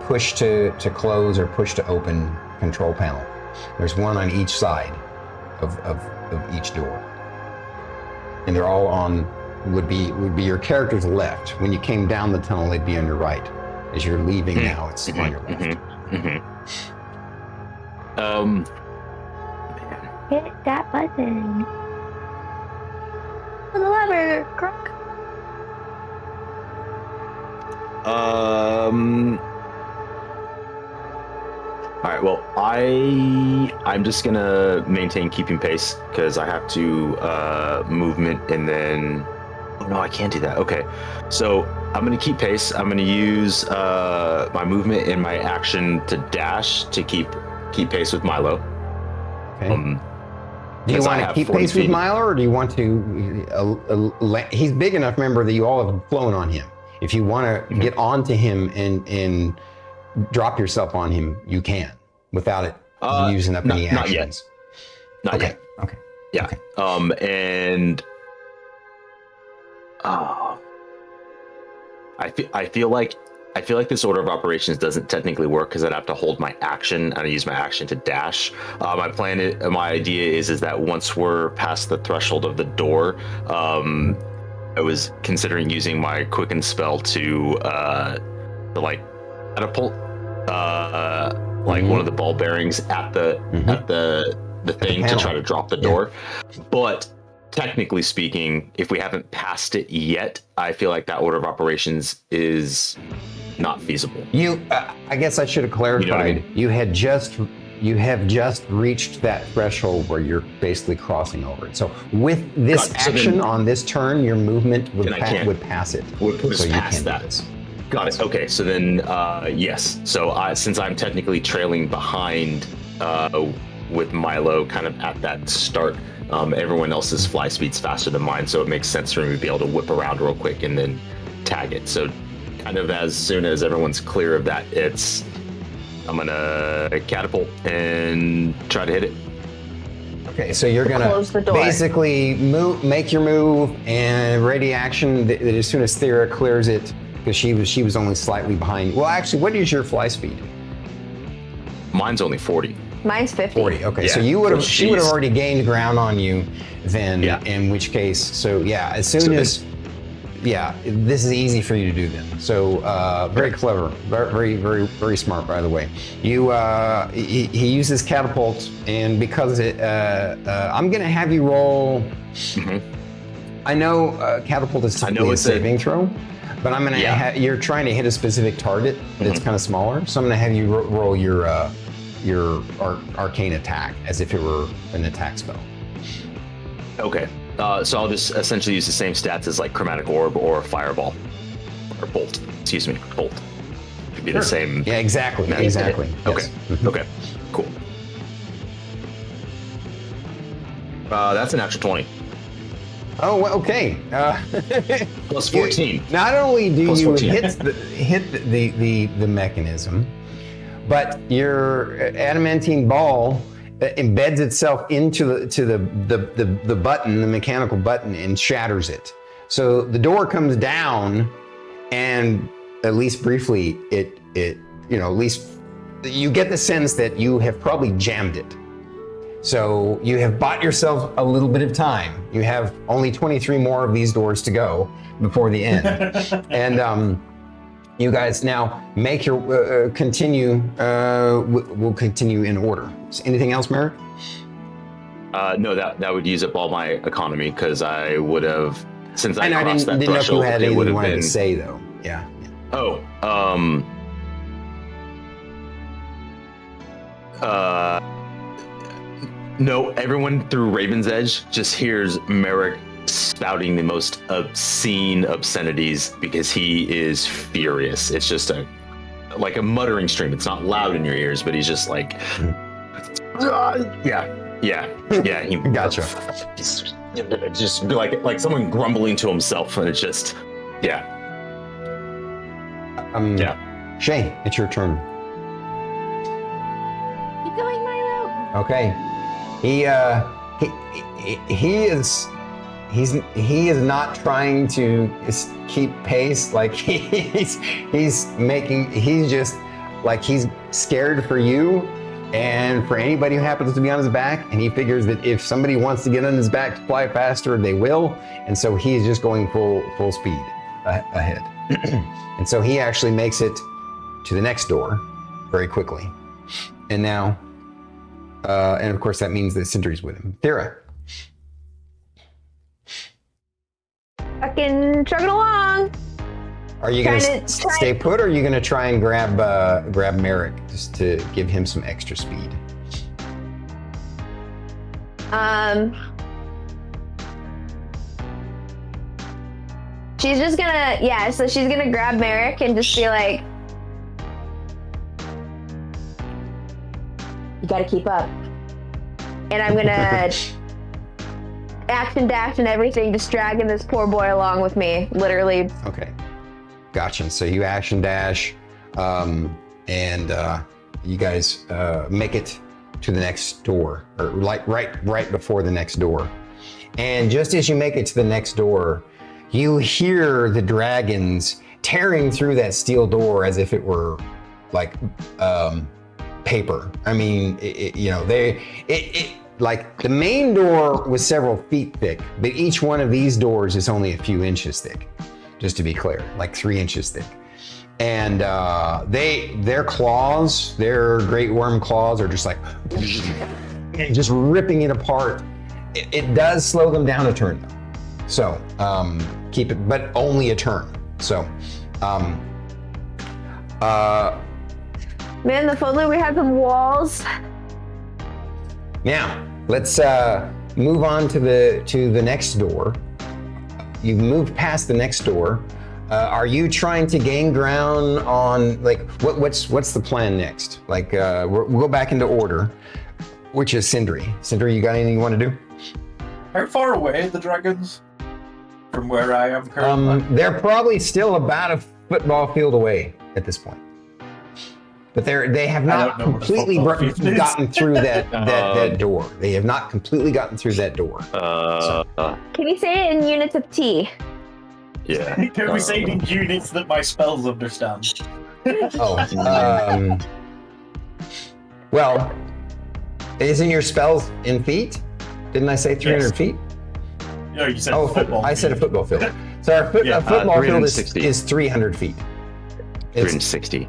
push to close or push to open control panel. There's one on each side of each door, and they're all on would be your character's left. When you came down the tunnel, they'd be on your right. As you're leaving now, it's on your left. Hit that button. Pull the lever, crook. All right. Well, I'm just gonna maintain keeping pace because I have to movement and then. Oh no, I can't do that. Okay, so I'm gonna keep pace. I'm gonna use my movement and my action to dash to keep pace with Milo. Okay. Do you want to keep pace with Milo, or do you want to? He's big enough, remember, that you all have flown on him. If you want to get onto him and drop yourself on him, you can without it using up any actions. Not yet. Okay. Yeah. Okay. And I feel like this order of operations doesn't technically work because I'd have to hold my action and I use my action to dash. My idea is that once we're past the threshold of the door, I was considering using my quicken spell to like catapult one of the ball bearings at the thing to try to drop the door. But technically speaking, if we haven't passed it yet, I feel like that order of operations is not feasible. I guess I should have clarified. You know what I mean? You have just reached that threshold where you're basically crossing over it. So with this action on this turn, your movement would pass it. Would put us past that. Got it. Okay, so then yes. So since I'm technically trailing behind with Milo kind of at that start, everyone else's fly speed's faster than mine, so it makes sense for me to be able to whip around real quick and then tag it. So kind of as soon as everyone's clear of that, I'm gonna catapult and try to hit it. Okay, so you're gonna basically make your move and ready action as soon as Thyra clears it, because she was only slightly behind. Well, actually, what is your fly speed? Mine's only 40. Mine's 50. 40. Okay, yeah. So she would have already gained ground on you then. Yeah. In which case, as soon as this is easy for you to do then. So very clever, very, very, very smart, by the way. He uses catapult, and because I'm gonna have you roll. I know catapult is simply a saving throw, but I'm gonna you're trying to hit a specific target that's kind of smaller, so I'm gonna have you roll your arcane attack as if it were an attack spell. Okay. So I'll just essentially use the same stats as like Chromatic Orb or Fireball. Or Bolt. Excuse me. Bolt. Could be the same. Yeah, exactly. Exactly. Okay. Yes. Okay. Cool. That's an actual 20. Oh, well, okay. Plus 14. Not only do you hit the mechanism, but your adamantine ball embeds itself into the button, the mechanical button, and shatters it. So the door comes down, and at least briefly, at least you get the sense that you have probably jammed it. So you have bought yourself a little bit of time. You have only 23 more of these doors to go before the end. And You guys now make your continue. We'll continue in order. Anything else, Merrik? No, that would use up all my economy because I would have, since I And crossed that didn't know if you threshold, had it anything would you have wanted been. to say though. Yeah. Oh, no, everyone through Raven's Edge just hears Merrik spouting the most obscene obscenities because he is furious. It's just like a muttering stream. It's not loud in your ears, but he's just like, yeah. He Gotcha. Just like someone grumbling to himself, and it's just, yeah. Shae, it's your turn. Keep going, Milo. Okay. He is not trying to keep pace. Like he's just like he's scared for you and for anybody who happens to be on his back, and he figures that if somebody wants to get on his back to fly faster, they will, and so he's just going full speed ahead. And so he actually makes it to the next door very quickly. And now and of course that means that Sindri's with him. Thyra. Fucking chugging along. Are you gonna stay put, or are you gonna try and grab Merrik just to give him some extra speed? She's just gonna, so she's gonna grab Merrik and just be like, you gotta keep up. And I'm gonna action dash and everything, just dragging this poor boy along with me, literally. Okay, gotcha. So you action dash, and you guys make it to the next door, or like right before the next door. And just as you make it to the next door, you hear the dragons tearing through that steel door as if it were like paper. I mean, like the main door was several feet thick, but each one of these doors is only a few inches thick, just to be clear, like 3 inches thick. And their claws, their great worm claws, are just like just ripping it apart. It does slow them down a turn though, so keep it, but only a turn. So man, if only we had some walls. Now, let's move on to the next door. You've moved past the next door. Are you trying to gain ground on, like, what's the plan next? Like, we'll go back into order, which is Sindri. Sindri, you got anything you want to do? How far away are the dragons from where I am currently? They're probably still about a football field away at this point. But they have not completely gotten through that door. They have not completely gotten through that door. Can you say it in units of T? Yeah. Can we say it in units that my spells understand? Well, isn't your spells in feet? Didn't I say 300 Yes. feet? No, you said football. I said a football field. So our football field is 300 feet. It's 360.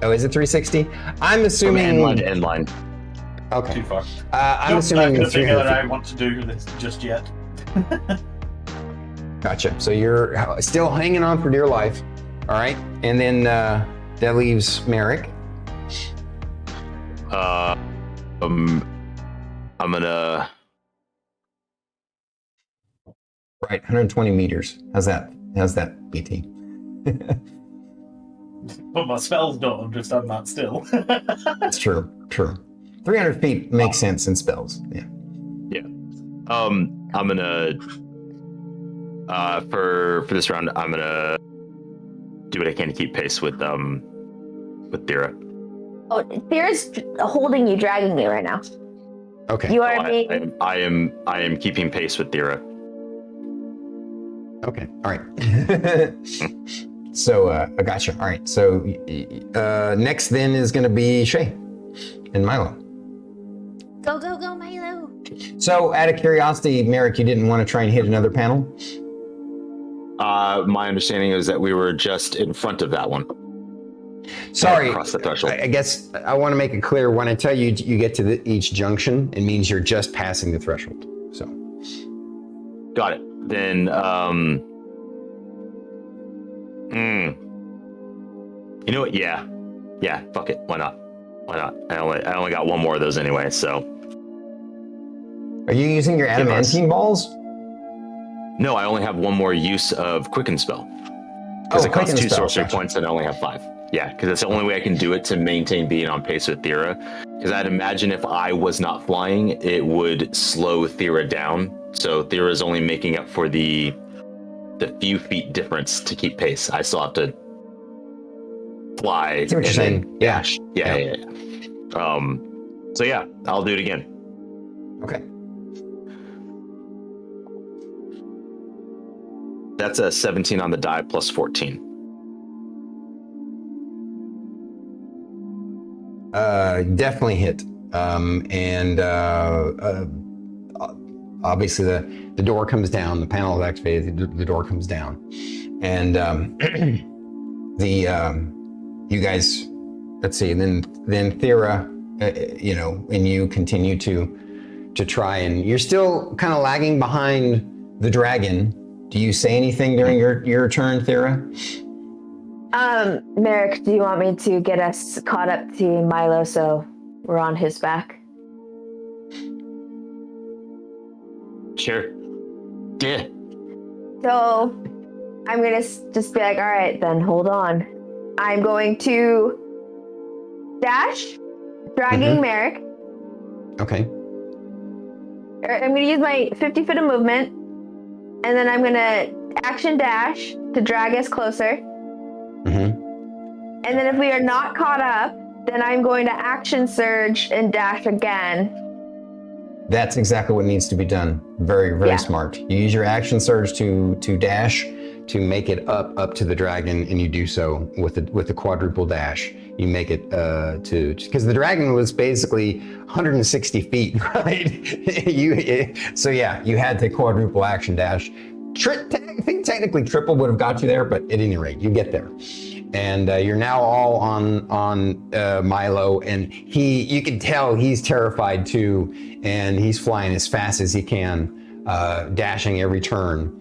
Oh, is it 360? I'm assuming From end line to end line. Okay. Too far. I'm assuming the it's thing 300 that I feet. want to do this just yet. Gotcha. So you're still hanging on for dear life. All right. And then that leaves Merrik. I'm gonna. Right, 120 meters. How's that, BT? But my spells don't understand that still. That's true. 300 feet makes sense in spells. Yeah. I'm gonna for this round, I'm gonna do what I can to keep pace with Thyra. Oh, Thyra's holding you, dragging me right now. Okay. You are being... I am keeping pace with Thyra. Okay. All right. So I gotcha. All right. So next then is going to be Shae and Milo. Go, go, go, Milo. So out of curiosity, Merrik, you didn't want to try and hit another panel? My understanding is that we were just in front of that one. Sorry, Across the threshold. I guess I want to make it clear. When I tell you you get to each junction, it means you're just passing the threshold. So. Got it. Then, you know what? Yeah, fuck it. Why not? I only got one more of those anyway. So. Are you using your adamantine balls? No, I only have one more use of Quicken Spell. Because it costs 2 sorcery points and I only have 5. Yeah, because that's the only way I can do it to maintain being on pace with Thyra. Because I'd imagine if I was not flying, it would slow Thyra down. So Thyra is only making up for the few feet difference to keep pace. I still have to fly. I see what you're saying. Dash. Yeah. So yeah, I'll do it again. Okay. That's a 17 on the die plus 14. Definitely hit. Obviously the door comes down, the panel is activated, the door comes down. And you guys, let's see, then Thyra, and you continue to try, and you're still kind of lagging behind the dragon. Do you say anything during your turn, Thyra? Merrik, do you want me to get us caught up to Milo so we're on his back? Sure. Yeah. So I'm gonna just be like, all right, then hold on. I'm going to dash, dragging Merrik. Okay. I'm gonna use my 50 foot of movement, and then I'm gonna action dash to drag us closer. And then if we are not caught up, then I'm going to action surge and dash again. That's exactly what needs to be done. Very, very smart. You use your action surge to dash to make it up to the dragon, and you do so with the quadruple dash. You make it because the dragon was basically 160 feet, right? You had to quadruple action dash. I think technically triple would have got you there, but at any rate, you get there. And you're now all on Milo, and you can tell he's terrified too, and he's flying as fast as he can, dashing every turn.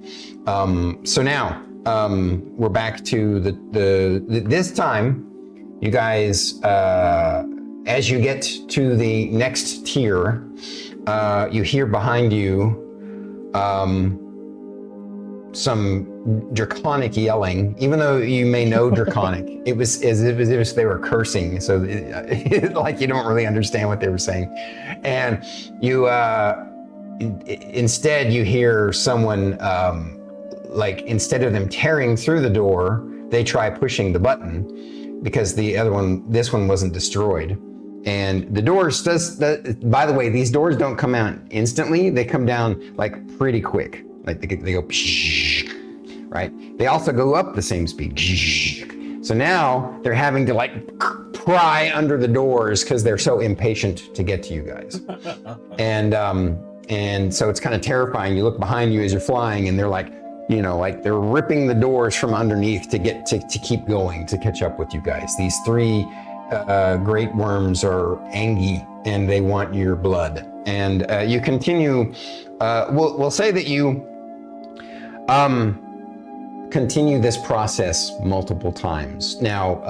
So now we're back to this time. You guys, as you get to the next tier, you hear behind you some draconic yelling. Even though you may know draconic, it was as if they were cursing. So like you don't really understand what they were saying. And you instead you hear someone instead of them tearing through the door, they try pushing the button because this one wasn't destroyed. And the doors by the way, these doors don't come out instantly. They come down like pretty quick. Like they go, right? They also go up the same speed. So now they're having to pry under the doors because they're so impatient to get to you guys. And so it's kind of terrifying. You look behind you as you're flying, and they're they're ripping the doors from underneath to keep going, to catch up with you guys. These 3 great worms are angry, and they want your blood. And you continue. We'll say that you continue this process multiple times. Now,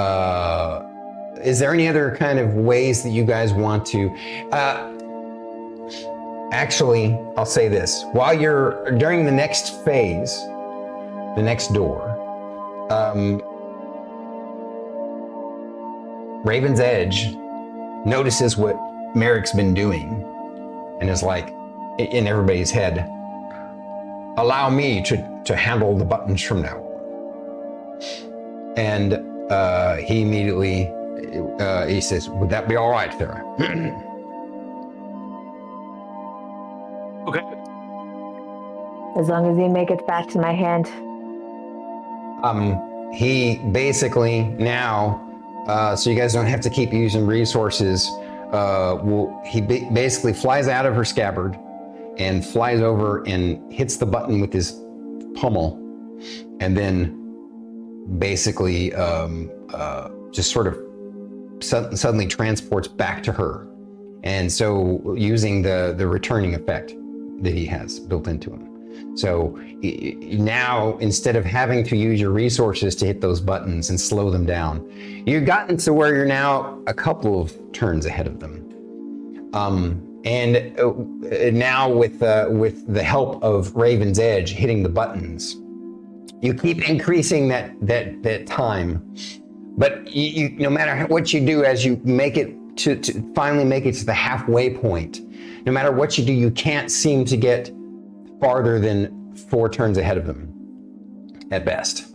is there any other kind of ways that you guys want to? Actually, I'll say this: while you're during the next phase, the next door, Raven's Edge notices what Merrik's been doing, and is like, in everybody's head, allow me to handle the buttons from now. And he immediately he says, would that be all right, Thyra? Okay. As long as you make it back to my hand. He basically now, so you guys don't have to keep using resources, he basically flies out of her scabbard and flies over and hits the button with his pommel, and then basically just sort of suddenly transports back to her. And so using the returning effect that he has built into him. So now, instead of having to use your resources to hit those buttons and slow them down, you've gotten to where you're now a couple of turns ahead of them. And now with the help of Raven's Edge hitting the buttons, you keep increasing that time. But you no matter what you do, as you make it to finally make it to the halfway point, no matter what you do, you can't seem to get farther than 4 turns ahead of them, at best.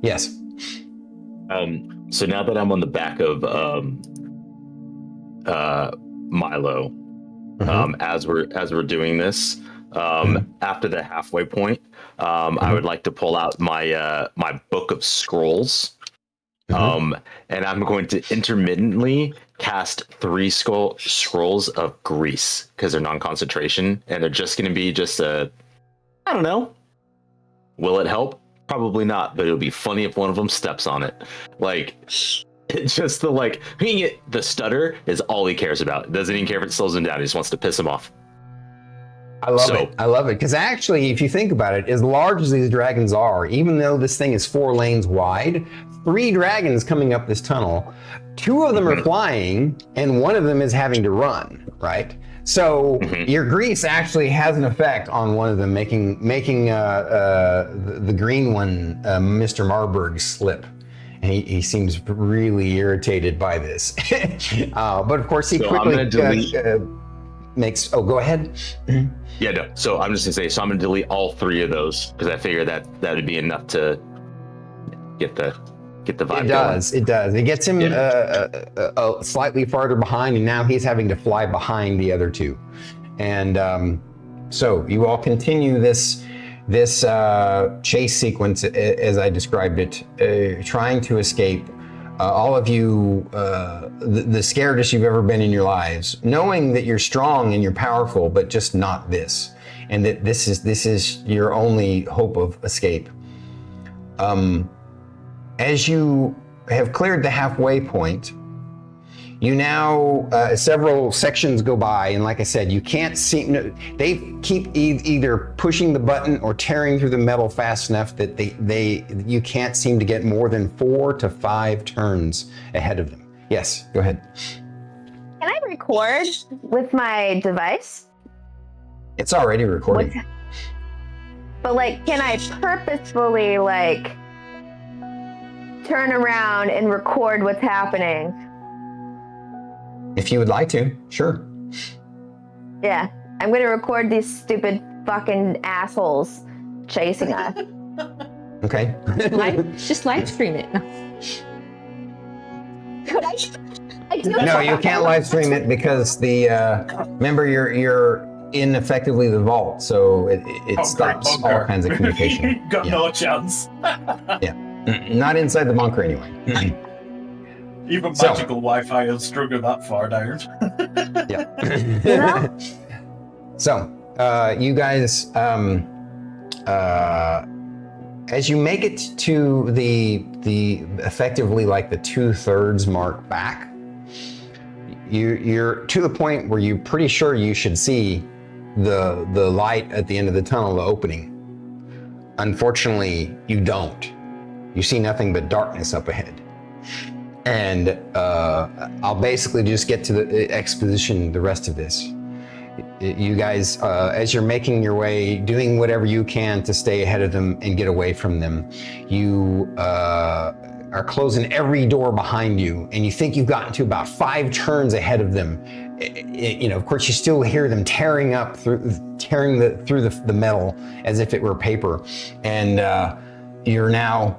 Yes. So now that I'm on the back of Milo, as we're doing this, after the halfway point, I would like to pull out my my book of scrolls, and I'm going to intermittently cast 3 scrolls of grease because they're non-concentration, and they're just going to be just I don't know. Will it help? Probably not, but it'll be funny if one of them steps on it. Like, it's just the stutter is all he cares about. Doesn't even care if it slows him down. He just wants to piss him off. I love it. I love it. Because actually, if you think about it, as large as these dragons are, even though this thing is 4 lanes wide, 3 dragons coming up this tunnel, 2 of them are flying, and 1 of them is having to run, right? So your grease actually has an effect on one of them, making the green one, Mr. Marburg, slip. And he seems really irritated by this. But of course, he quickly makes. Oh, go ahead. Yeah, no. So I'm just gonna say. So I'm gonna delete all 3 of those because I figure that would be enough to get the vibe. It does. It gets him slightly farther behind, and now he's having to fly behind the other 2. And so you all continue this chase sequence as I described it, trying to escape. All of you, the scaredest you've ever been in your lives, knowing that you're strong and you're powerful, but just not this, and that this is your only hope of escape. As you have cleared the halfway point, you now, several sections go by, and like I said, you can't see, they keep either pushing the button or tearing through the metal fast enough that you can't seem to get more than 4 to 5 turns ahead of them. Yes, go ahead. Can I record with my device? It's already recording. But can I purposefully turn around and record what's happening? If you would like to, sure. Yeah, I'm gonna record these stupid fucking assholes chasing us. Okay. Just live stream it. Could I do No, you can't live stream it because remember you're in effectively the vault, so it stops all kinds of communication. Got no chance. Yeah. Not inside the bunker anyway. Even magical Wi-Fi is strung that far down. Yeah. So, you guys, as you make it to the effectively the 2/3 mark back, you're to the point where you're pretty sure you should see the light at the end of the tunnel, the opening. Unfortunately, you don't. You see nothing but darkness up ahead. And I'll basically just get to the exposition, the rest of this. You guys, as you're making your way, doing whatever you can to stay ahead of them and get away from them, you are closing every door behind you, and you think you've gotten to about 5 turns ahead of them. Of course, you still hear them tearing through the metal as if it were paper, and you're now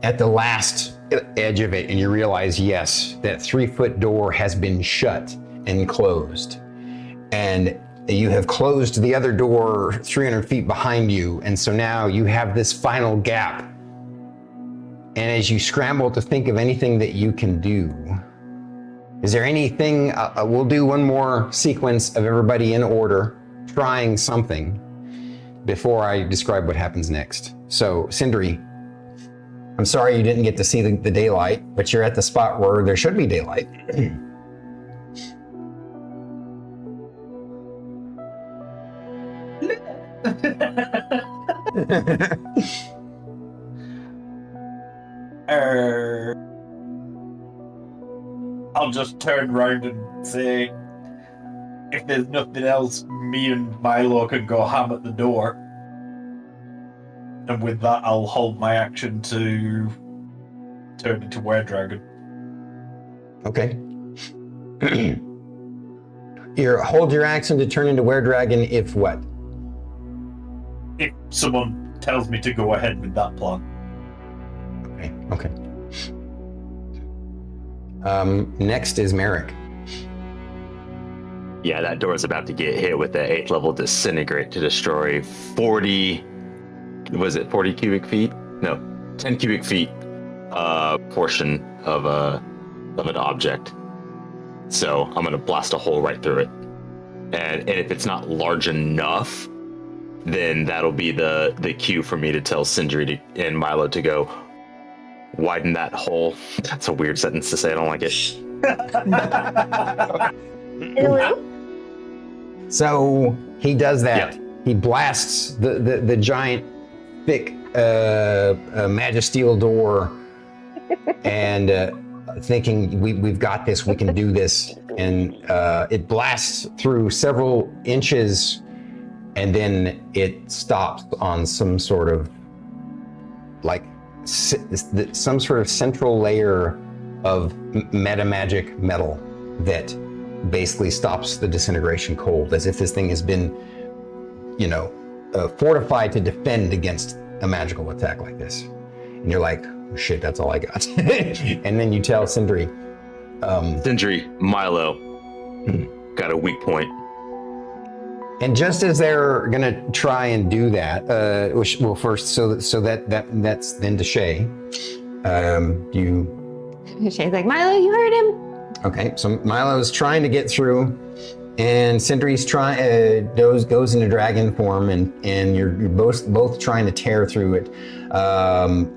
at the last edge of it, and you realize, yes, that 3-foot door has been shut and closed, and you have closed the other door 300 feet behind you, and so now you have this final gap. And as you scramble to think of anything that you can do, is there anything? We'll do one more sequence of everybody in order trying something before I describe what happens next. So, Sindri, I'm sorry you didn't get to see the daylight, but you're at the spot where there should be daylight. I'll just turn around and say, if there's nothing else, me and Milo can go ham at the door. And with that, I'll hold my action to turn into Were-Dragon. Okay. Hold your action to turn into Were-Dragon if what? If someone tells me to go ahead with that plan. Okay. Next is Merrik. Yeah, that door is about to get hit with the 8th level disintegrate to destroy 40. Was it 40 cubic feet? No, 10 cubic feet portion of an object. So I'm gonna blast a hole right through it. And if it's not large enough, then that'll be the cue for me to tell Sindri and Milo to go widen that hole. That's a weird sentence to say. I don't like it. So he does that. Yep. He blasts the giant, thick Magisteel door, and thinking we've got this, we can do this, and it blasts through several inches, and then it stops on some sort of some sort of central layer of metamagic metal that basically stops the disintegration cold, as if this thing has been, fortified to defend against a magical attack like this. And you're like, oh, shit, that's all I got. And then you tell Sindri. Sindri, Milo, got a weak point. And just as they're gonna try and do that, well, first, so that's then to Shae. Shae's like, Milo, you heard him. Okay, so Milo's trying to get through, and Sindri's goes into dragon form, and you're both trying to tear through it,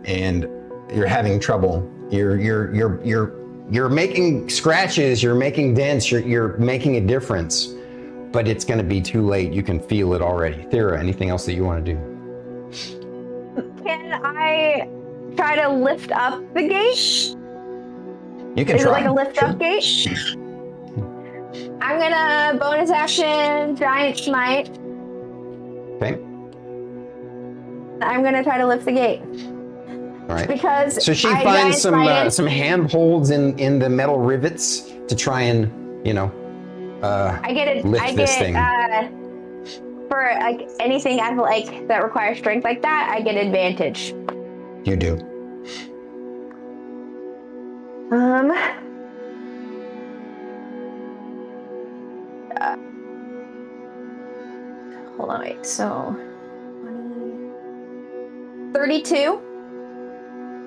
and you're having trouble. You're making scratches, you're making dents, you're making a difference, but it's going to be too late. You can feel it already. Thyra, anything else that you want to do? Can I try to lift up the gate? You can Is try. it like a lift up gate? I'm gonna bonus action giant smite. Okay. I'm gonna try to lift the gate. All right. Because So she I finds giant some handholds in the metal rivets to try and I get lift this thing. For like anything that requires strength like that, I get advantage. You do. Hold on, wait. So 32.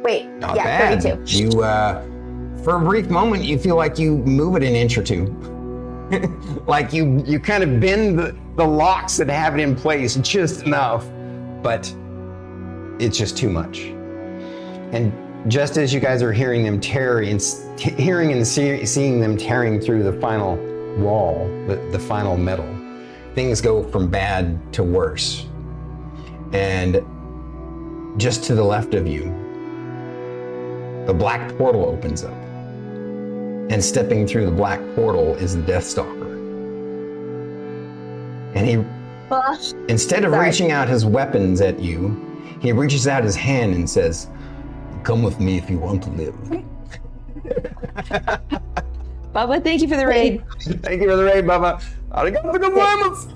Wait, Not yeah, bad. 32. You, for a brief moment, you feel like you move it an inch or two. Like you kind of bend the locks that have it in place just enough, but it's just too much. And just as you guys are hearing them tear and seeing them tearing through the final wall, the final metal, things go from bad to worse. And just to the left of you, the black portal opens up. And stepping through the black portal is the Deathstalker. And he, instead of reaching out his weapons at you, he reaches out his hand and says, "Come with me if you want to live." Bubba, thank you for the raid. Thank you for the raid, Bubba. Arigato gozaimasu.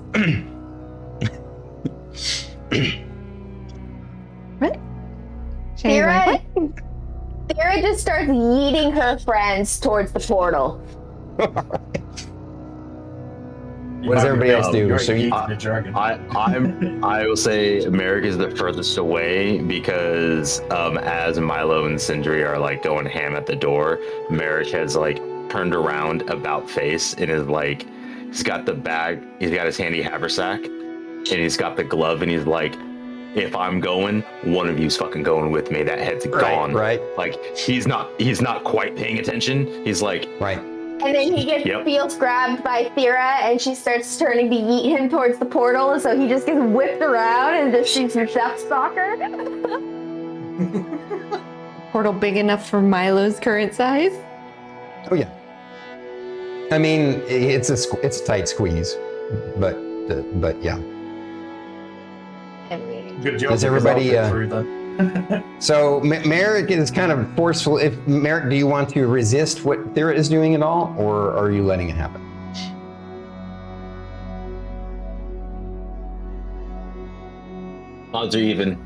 What? Shae's like, what? Thyra just starts yeeting her friends towards the portal. What does everybody else do? So I will say Merrik is the furthest away because as Milo and Sindri are like going ham at the door, Merrik has like turned around about face and is like, he's got the bag, he's got his handy haversack, and he's got the glove, and he's like, if I'm going, one of you's fucking going with me. That head's gone. Right. Like he's not quite paying attention. He's like, Right. And then he feels grabbed by Thyra, and she starts turning to yeet him towards the portal, so he just gets whipped around and just shoots your Deathstalker. Portal big enough for Milo's current size? Oh yeah. I mean, it's a tight squeeze, but yeah. Good job. Does everybody? Through then. So Merrik is kind of forceful. If Merrik, do you want to resist what Thyra is doing at all, or are you letting it happen? odds are even.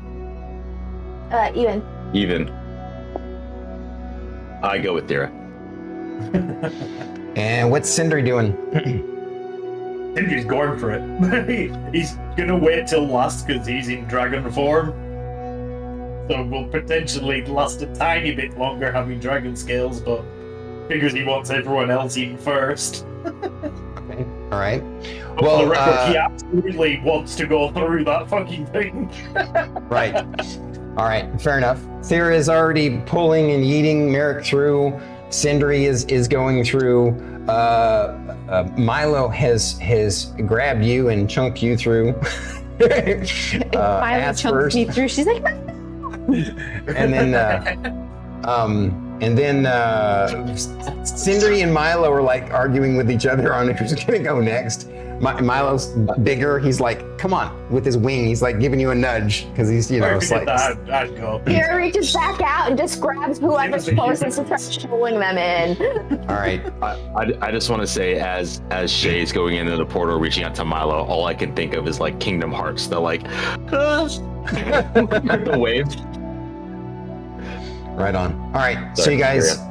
Even. Even. I go with Thyra. And what's Sindri doing? Sindri's going for it. He's gonna wait till last because he's in dragon form. So will potentially last a tiny bit longer having dragon scales, but figures he wants everyone else in first. Okay. All right. But Well, for the record, he absolutely wants to go through that fucking thing. Right. All right. Fair enough. Thyra is already pulling and yeeting Merrik through. Sindri is going through. Milo has grabbed you and chunked you through. Milo ass chunks first. me through. She's like, And then Sindri and Milo are like arguing with each other on who's gonna go next. Milo's bigger. He's like, come on, with his wing. He's like giving you a nudge because he's, you know, If it's he like. did that, I'd go. Thyra reaches back out and just grabs whoever's closest and starts pulling them in. All right. I just want to say, as Shae's going into the portal, reaching out to Milo, all I can think of is like Kingdom Hearts. They're like, the wave. Right on. All right. So Sorry, you guys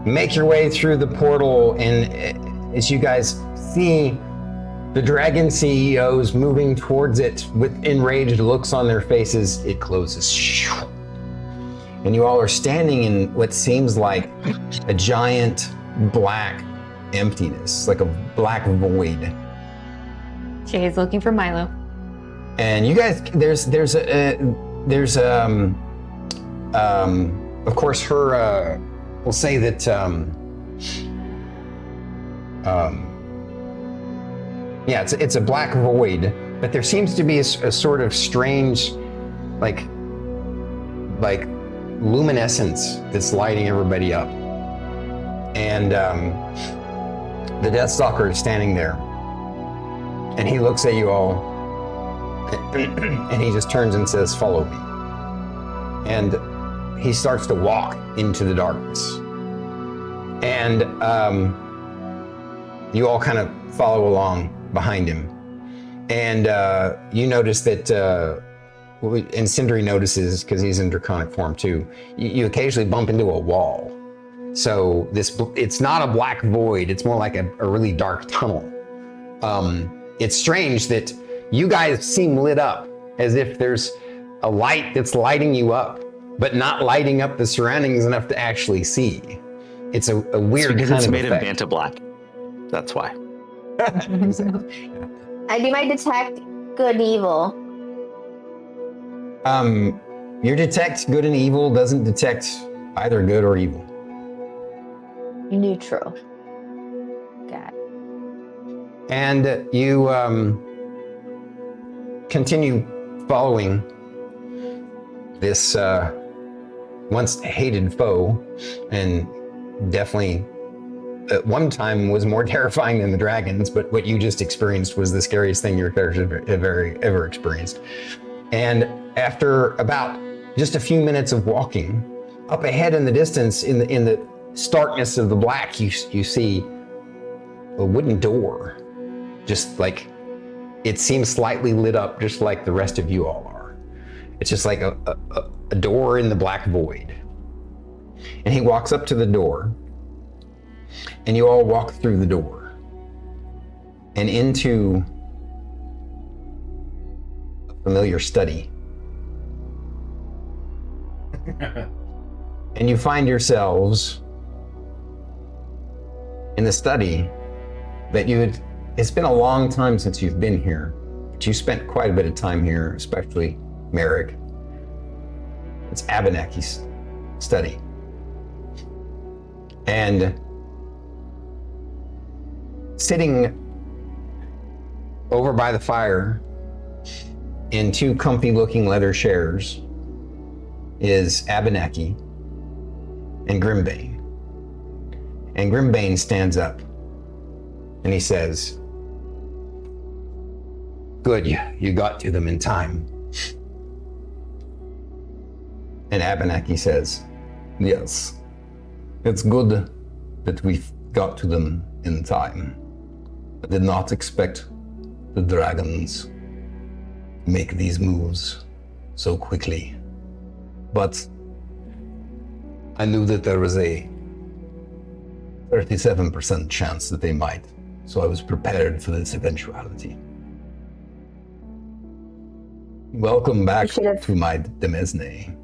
make your way through the portal, and as you guys see the dragon CEOs moving towards it with enraged looks on their faces, it closes. And you all are standing in what seems like a giant black emptiness, like a black void. Shae is looking for Milo. And you guys, there's of course her, we'll say that, yeah, it's a black void, but there seems to be a sort of strange, like luminescence that's lighting everybody up. And the Deathstalker is standing there, and he looks at you all, and he just turns and says, "Follow me." And he starts to walk into the darkness. And you all kind of follow along behind him. And you notice that, and Sindri notices, because he's in draconic form too, you occasionally bump into a wall. So it's not a black void, it's more like a really dark tunnel. It's strange that you guys seem lit up, as if there's a light that's lighting you up, but not lighting up the surroundings enough to actually see. It's a weird because kind it's of made effect. of Vanta Black. That's why. Exactly. I do my detect good and evil. Your detect good and evil doesn't detect either good or evil. Neutral. Got it. And you continue following this once hated foe, and definitely at one time was more terrifying than the dragons, but what you just experienced was the scariest thing your character have ever experienced. And after about just a few minutes of walking, up ahead in the distance, in the starkness of the black, you see a wooden door, just like, it seems slightly lit up, just like the rest of you all are. It's just like a door in the black void. And he walks up to the door, and you all walk through the door and into a familiar study. And you find yourselves in the study that it's been a long time since you've been here, but you spent quite a bit of time here, especially Merrik. It's Abenaki's study. And sitting over by the fire in two comfy-looking leather chairs is Abenaki and Grimbane. And Grimbane stands up and he says, "Good, you got to them in time." And Abenaki says, "Yes, it's good that we got to them in time. I did not expect the dragons make these moves so quickly, but I knew that there was a 37% chance that they might, so I was prepared for this eventuality. Welcome back to my Demesne."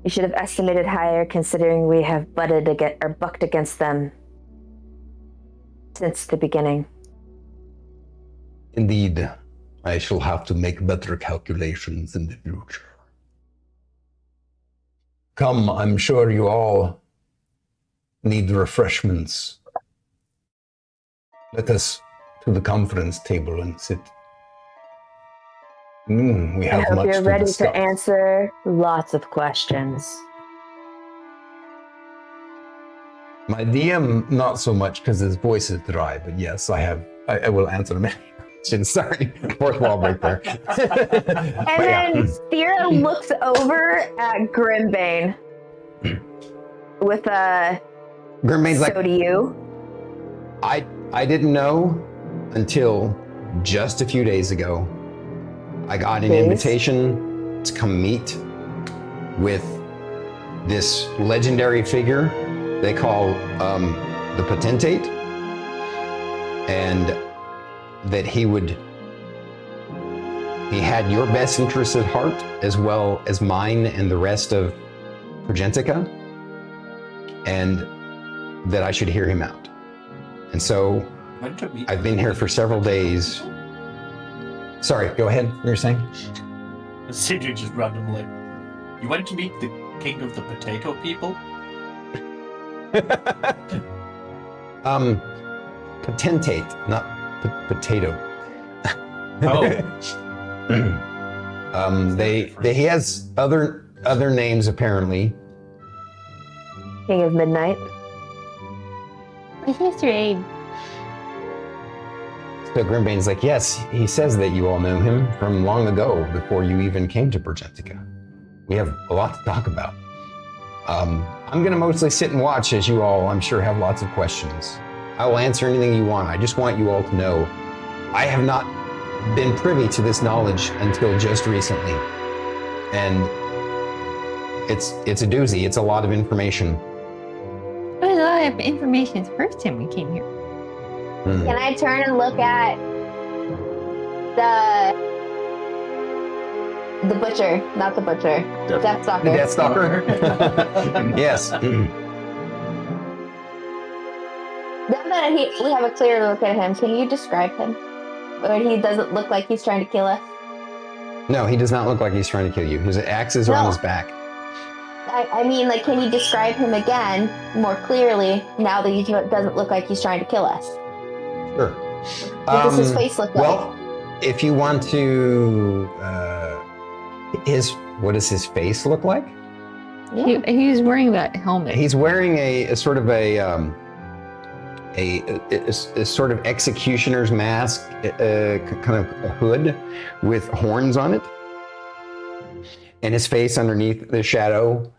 You should have estimated higher, considering we have bucked against them since the beginning. Indeed, I shall have to make better calculations in the future. Come, I'm sure you all need refreshments. Let us to the conference table and sit. We have I hope much you're to ready discuss. to answer lots of questions. My DM, not so much because his voice is dry, but yes, I will answer many questions. Sorry, fourth wall break there. And then Thyra looks over at Grimbane with a, Grimbane's so do you? I didn't know until just a few days ago. I got an invitation to come meet with this legendary figure they call the Potentate, and that he had your best interests at heart as well as mine and the rest of Progentica, and that I should hear him out. And so I've been here for several days. Sorry, go ahead. You were saying? Sindri just randomly. You went to meet the king of the potato people? Potentate, not potato. Oh. He has other names apparently. King of Midnight. Where's Mr. Abe? So Grimbane's like, yes, he says that you all know him from long ago, before you even came to Progentica. We have a lot to talk about. I'm gonna mostly sit and watch as you all, I'm sure, have lots of questions. I will answer anything you want. I just want you all to know I have not been privy to this knowledge until just recently. And it's a doozy. It's a lot of information. It was a lot of information the first time we came here. Can I turn and look at the butcher, not the butcher, Deathstalker. The Deathstalker? Yes. Now that we have a clear look at him, can you describe him? Or he doesn't look like he's trying to kill us? No, he does not look like he's trying to kill you. His axe is on his back. I mean, like, can you describe him again more clearly now that he doesn't look like he's trying to kill us? Sure. What does his face look like? Well, if you want to, what does his face look like? Yeah. He was wearing that helmet. He's wearing a sort of a sort of executioner's mask, kind of a hood with horns on it, and his face underneath the shadow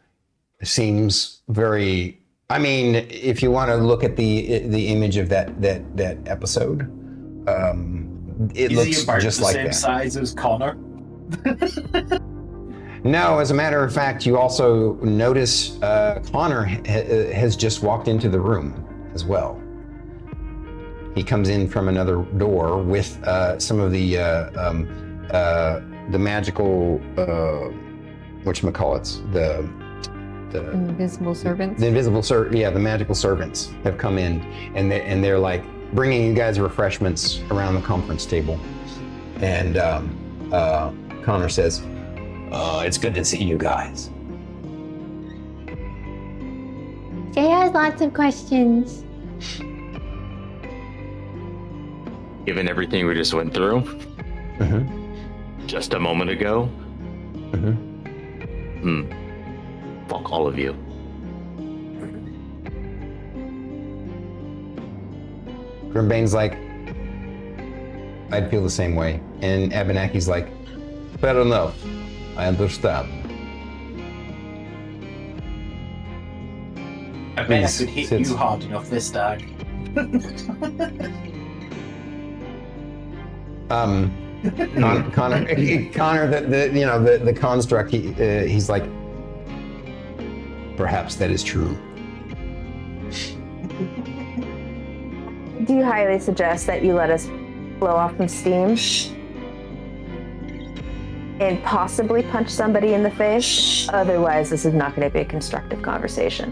seems very. I mean, if you want to look at the image of that episode, it looks just like that. Is he about the same size as Connor? No, as a matter of fact, you also notice Connor has just walked into the room as well. He comes in from another door with some of the magical whatchamacallits, the invisible servants. The invisible the magical servants have come in, and they're like bringing you guys refreshments around the conference table, and kind Connor says, it's good to see you guys. Jay has lots of questions. Given everything we just went through just a moment ago, fuck all of you. Grimbane's like, I'd feel the same way. And Abenaki's like, fair enough. I understand. I bet I Please, could hit sit. you hard enough this time. Connor, the construct, he's like, perhaps that is true. Do you highly suggest that you let us blow off some steam and possibly punch somebody in the face? Otherwise, this is not going to be a constructive conversation.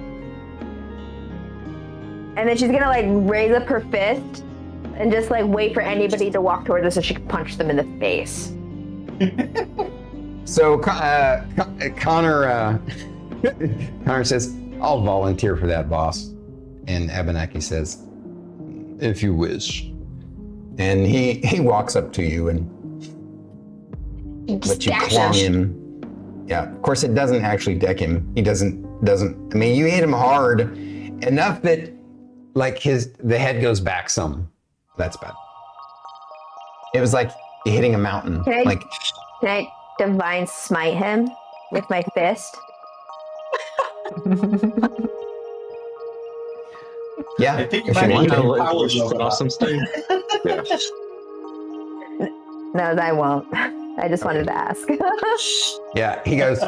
And then she's going to like raise up her fist and just like wait for anybody to walk towards her so she can punch them in the face. So Connor says, I'll volunteer for that, boss. And Abenaki says, if you wish. And he walks up to you and but you clong him. Yeah, of course it doesn't actually deck him. He doesn't, I mean, you hit him hard enough that like the head goes back some. That's bad. It was like hitting a mountain. Can I divine smite him with my fist? Yeah, I think if you want to. Set off some steam. Yeah. No, I won't. I just wanted to ask. Yeah, he goes,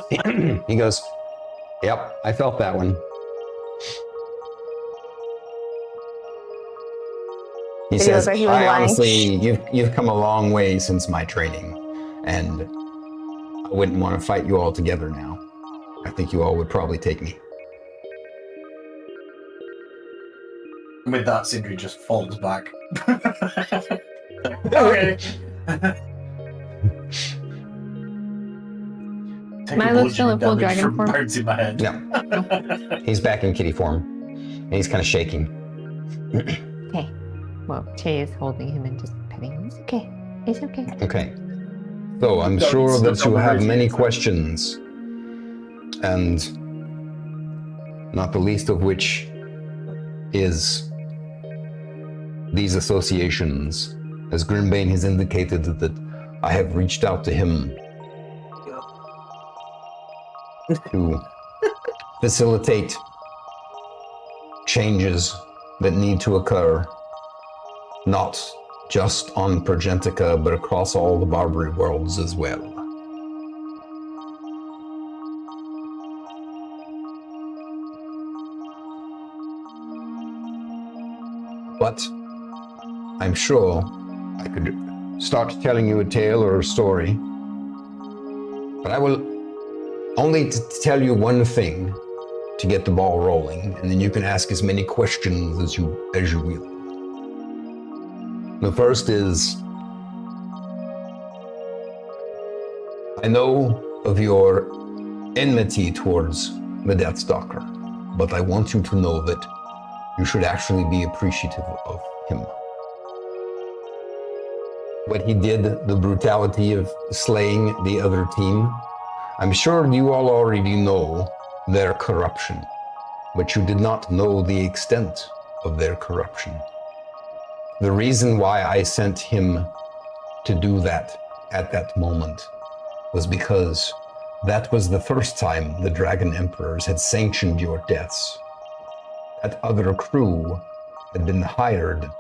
yep, I felt that one. He Did he says, look like he was I lying? honestly, you've come a long way since my training, and I wouldn't want to fight you all together now. I think you all would probably take me. With that, Sindri just falls back. Okay. Milo's still in full dragon form? Bouncing my head. No, he's back in kitty form, and he's kind of shaking. Okay. Well, Jay is holding him and just petting him. It's okay. It's okay. Okay. So I'm sure that you have many questions, and not the least of which is these associations. As Grimbane has indicated that I have reached out to him to facilitate changes that need to occur, not just on Pergentica, but across all the Barbary worlds as well. But I'm sure I could start telling you a tale or a story, but I will only tell you one thing to get the ball rolling, and then you can ask as many questions as you will. The first is, I know of your enmity towards the Deathstalker, but I want you to know that you should actually be appreciative of him. What he did, the brutality of slaying the other team, I'm sure you all already know their corruption, but you did not know the extent of their corruption. The reason why I sent him to do that at that moment was because that was the first time the Dragon Emperors had sanctioned your deaths. That other crew had been hired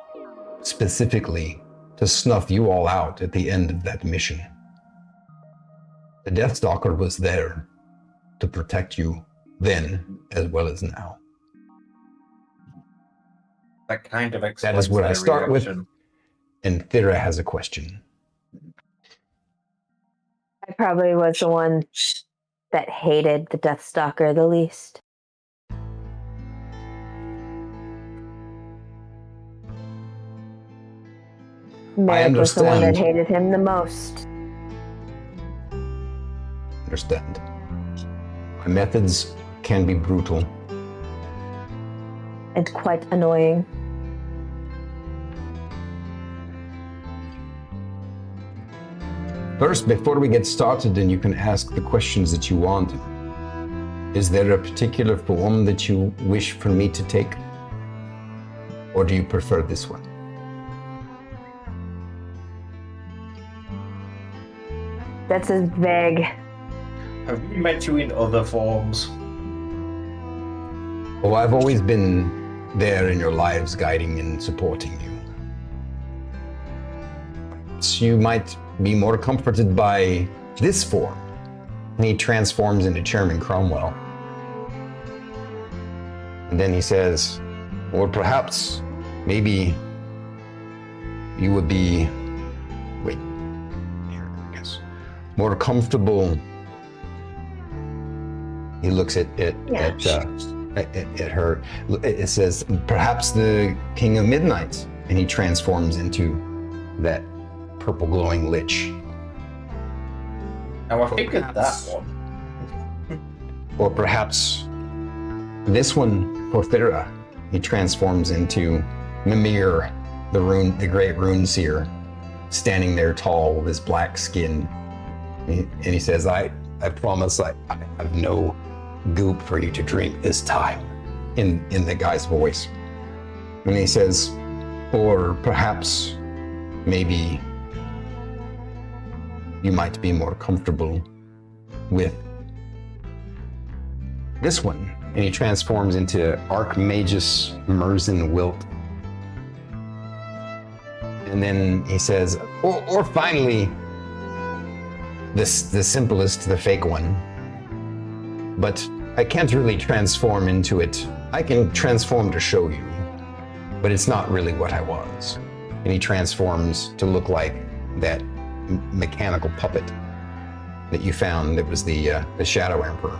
specifically to snuff you all out at the end of that mission. The Deathstalker was there to protect you then as well as now. That kind of explains That is what I their start with. reaction. And Thyra has a question. I probably was the one that hated the Deathstalker the least. Merrik was the one that understand. hated him the most. understand. My methods can be brutal. It's quite annoying. First, before we get started, and you can ask the questions that you want, is there a particular form that you wish for me to take? Or do you prefer this one? That's as vague. Have we met you in other forms? Oh, I've always been there in your lives, guiding and supporting you. So you might be more comforted by this form. And he transforms into Chairman Cromwell. And then he says, or perhaps, maybe you would be, more comfortable. He looks at her. It says, perhaps the King of Midnight, and he transforms into that purple glowing lich. Now I figured that one. Or perhaps this one for Thyra. He transforms into Mimir, the great rune seer, standing there tall with his black skin. And he says, I promise I have no goop for you to drink this time, in the guy's voice. And he says, or perhaps, maybe you might be more comfortable with this one. And he transforms into Archmagus Merzen Wilt. And then he says, or finally, the simplest, the fake one. But I can't really transform into it. I can transform to show you, but it's not really what I was. And he transforms to look like that mechanical puppet that you found that was the Shadow Emperor.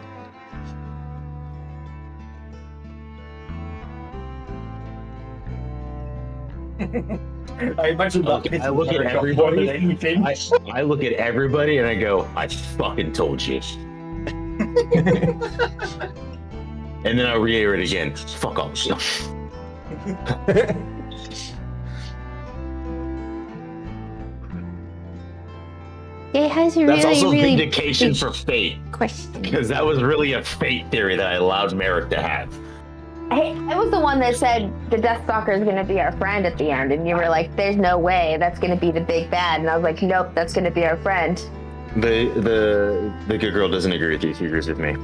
I imagine that. I look at everybody. I look at everybody and I go, I fucking told you. And then I reiterate again, fuck off. It has a That's really, also really vindication big for fate, question. because that was really a fate theory that I allowed Merrik to have. Hey, I was the one that said the Deathstalker is going to be our friend at the end, and you were like, "There's no way that's going to be the big bad," and I was like, "Nope, that's going to be our friend." The good girl doesn't agree with you. She agrees with me.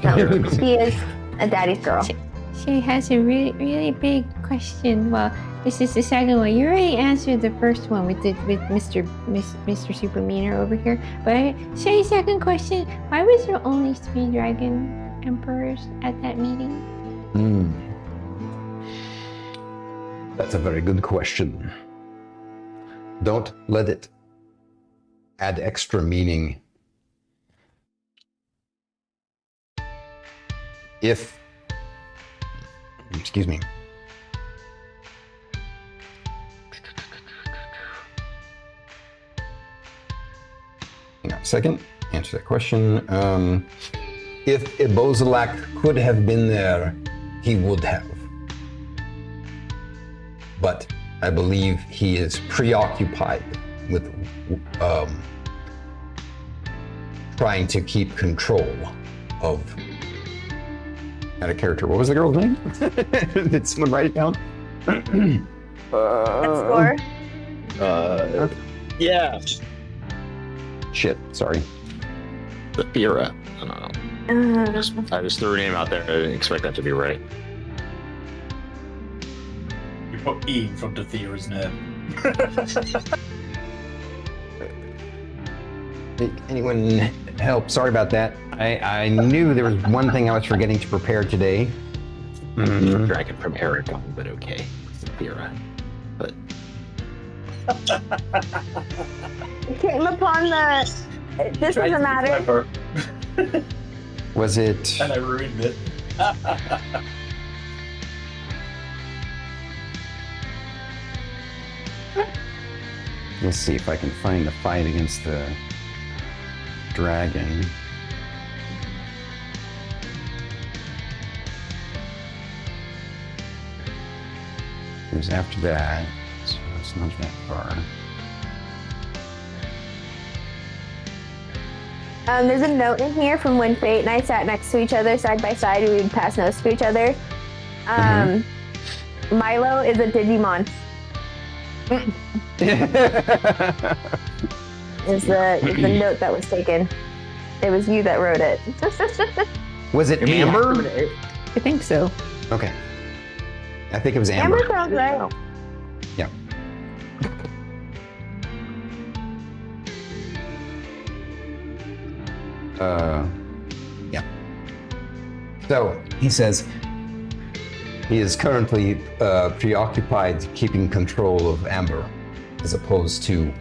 No, she is a daddy's girl. She has a really, really big question. Well, this is the second one. You already answered the first one with Mr. Super Meaner over here. But Shae's second question: why was there only 3 dragon emperors at that meeting? That's a very good question. Don't let it add extra meaning. Excuse me. Hang on a second. Answer that question. If Ebozalak could have been there, he would have. But I believe he is preoccupied with trying to keep control of. Out of character. What was the girl's name? Did someone write it down? Score. Yeah. Shit. Sorry. The Thyra. I don't know. I just threw a name out there. I didn't expect that to be right. You put E in front of Thyra's name. Anyone help? Sorry about that. I knew there was one thing I was forgetting to prepare today. Dragon from Aragon, but okay. It's the Thyra. But It came upon the. This doesn't matter. Was it? And I ruined it. Let's see if I can find the fight against the dragon. It was after that, so it's not that far. There's a note in here from when Fate and I sat next to each other, side by side. We would pass notes to each other. Milo is a Digimon. Is the note that was taken. It was you that wrote it. Was it Amber? I think so. Okay. I think it was Amber. Amber sounds right. Yeah. Yeah. So he says he is currently preoccupied keeping control of Amber, as opposed to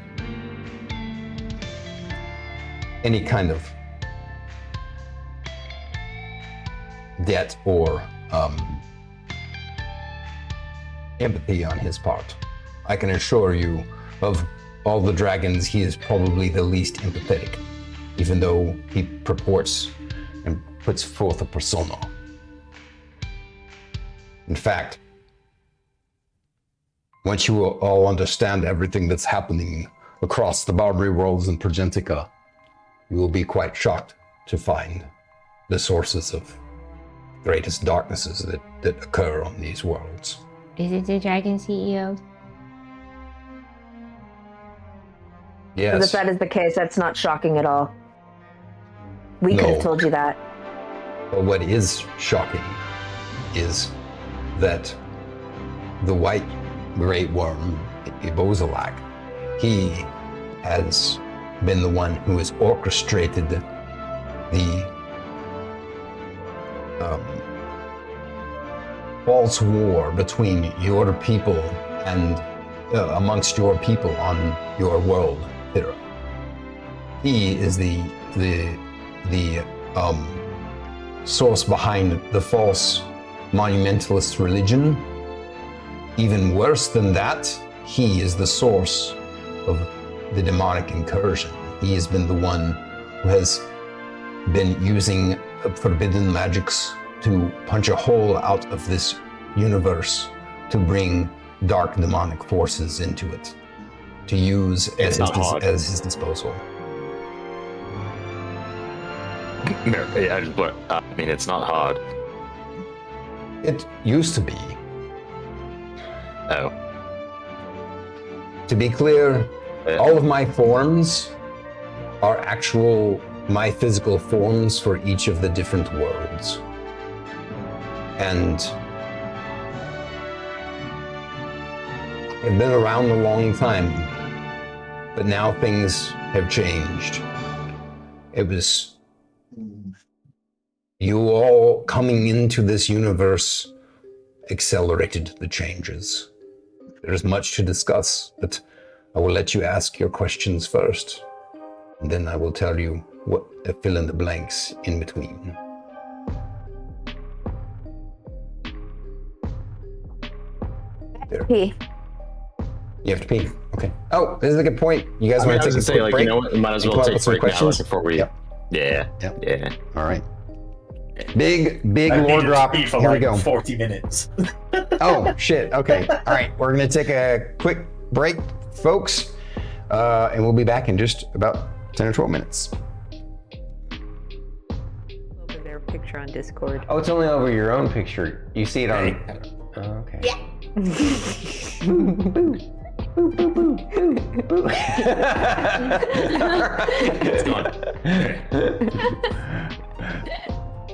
any kind of debt or empathy on his part. I can assure you, of all the dragons, he is probably the least empathetic, even though he purports and puts forth a persona. In fact, once you will all understand everything that's happening across the Barbary worlds in Progentica, you will be quite shocked to find the sources of greatest darknesses that occur on these worlds. Is it the Dragon CEO? Yes. If that is the case, that's not shocking at all. We could have told you that. But what is shocking is that the white great worm, Ibozalak, he has been the one who has orchestrated the false war between your people and amongst your people on your world, Thyra. He is the source behind the false monumentalist religion. Even worse than that, he is the source of the demonic incursion. He has been the one who has been using forbidden magics to punch a hole out of this universe to bring dark demonic forces into it, to use as his disposal. I mean, it's not hard. It used to be. Oh. To be clear, all of my forms are my physical forms for each of the different worlds. And I've been around a long time, but now things have changed. It was you all coming into this universe accelerated the changes. There's much to discuss, but I will let you ask your questions first, and then I will tell you what fill in the blanks in between. Pee. You have to pee. Okay. Oh, this is a good point. You guys want to take a quick break? You know what? We might as well take a break now before we. Yep. Yeah. All right. Big lore drop. For Here we like go. 40 minutes. Oh shit. Okay. All right. We're gonna take a quick break, folks, and we'll be back in just about 10 or 12 minutes. Over their picture on Discord. Oh, it's only over your own picture. You see it on. Oh, okay. Yeah. It's gone.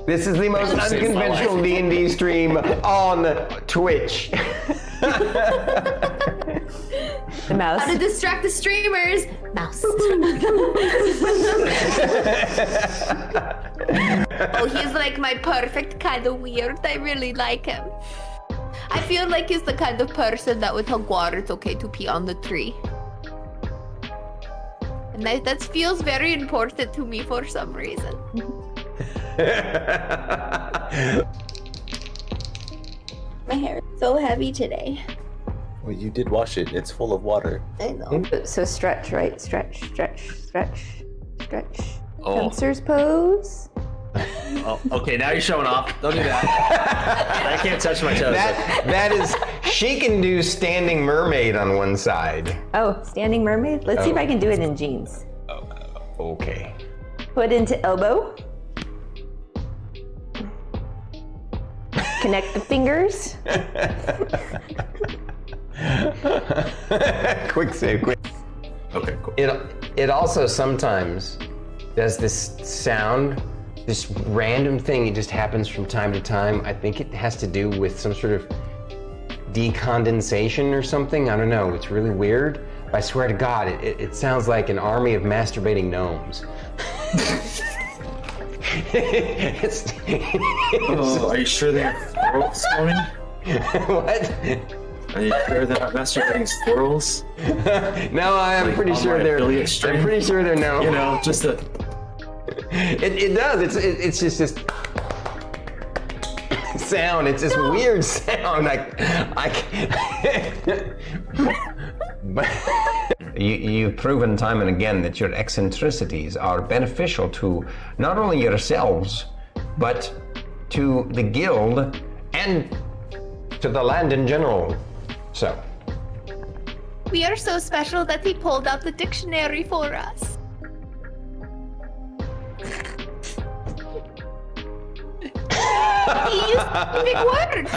This is the most unconventional D&D stream on Twitch. The mouse. How to distract the streamers? Mouse. Oh, he's like my perfect kind of weird. I really like him. I feel like he's the kind of person that would tell Guar it's okay to pee on the tree. And that feels very important to me for some reason. My hair is so heavy today. Well, you did wash it. It's full of water. I know. So stretch, right? Stretch. Oh. Fencer's pose. Oh, okay, now you're showing off. Don't do that. I can't touch my toes. That is, she can do standing mermaid on one side. Oh, standing mermaid? Let's see if I can do it in jeans. Okay. Foot into elbow. Connect the fingers. Quick save, quick. Okay, cool. It also sometimes does this sound, this random thing. It just happens from time to time. I think it has to do with some sort of decondensation or something. I don't know. It's really weird. But I swear to God, it sounds like an army of masturbating gnomes. Are you sure they're squirrels, Stormy? What? Are you sure they're not masturbating squirrels? No, I'm Like pretty on sure my they're. affiliate I'm stream? pretty sure they're gnomes. You know, just a. It does. It's just this sound. It's this weird sound. But you've proven time and again that your eccentricities are beneficial to not only yourselves, but to the guild and to the land in general. So. We are so special that he pulled out the dictionary for us. He used big words.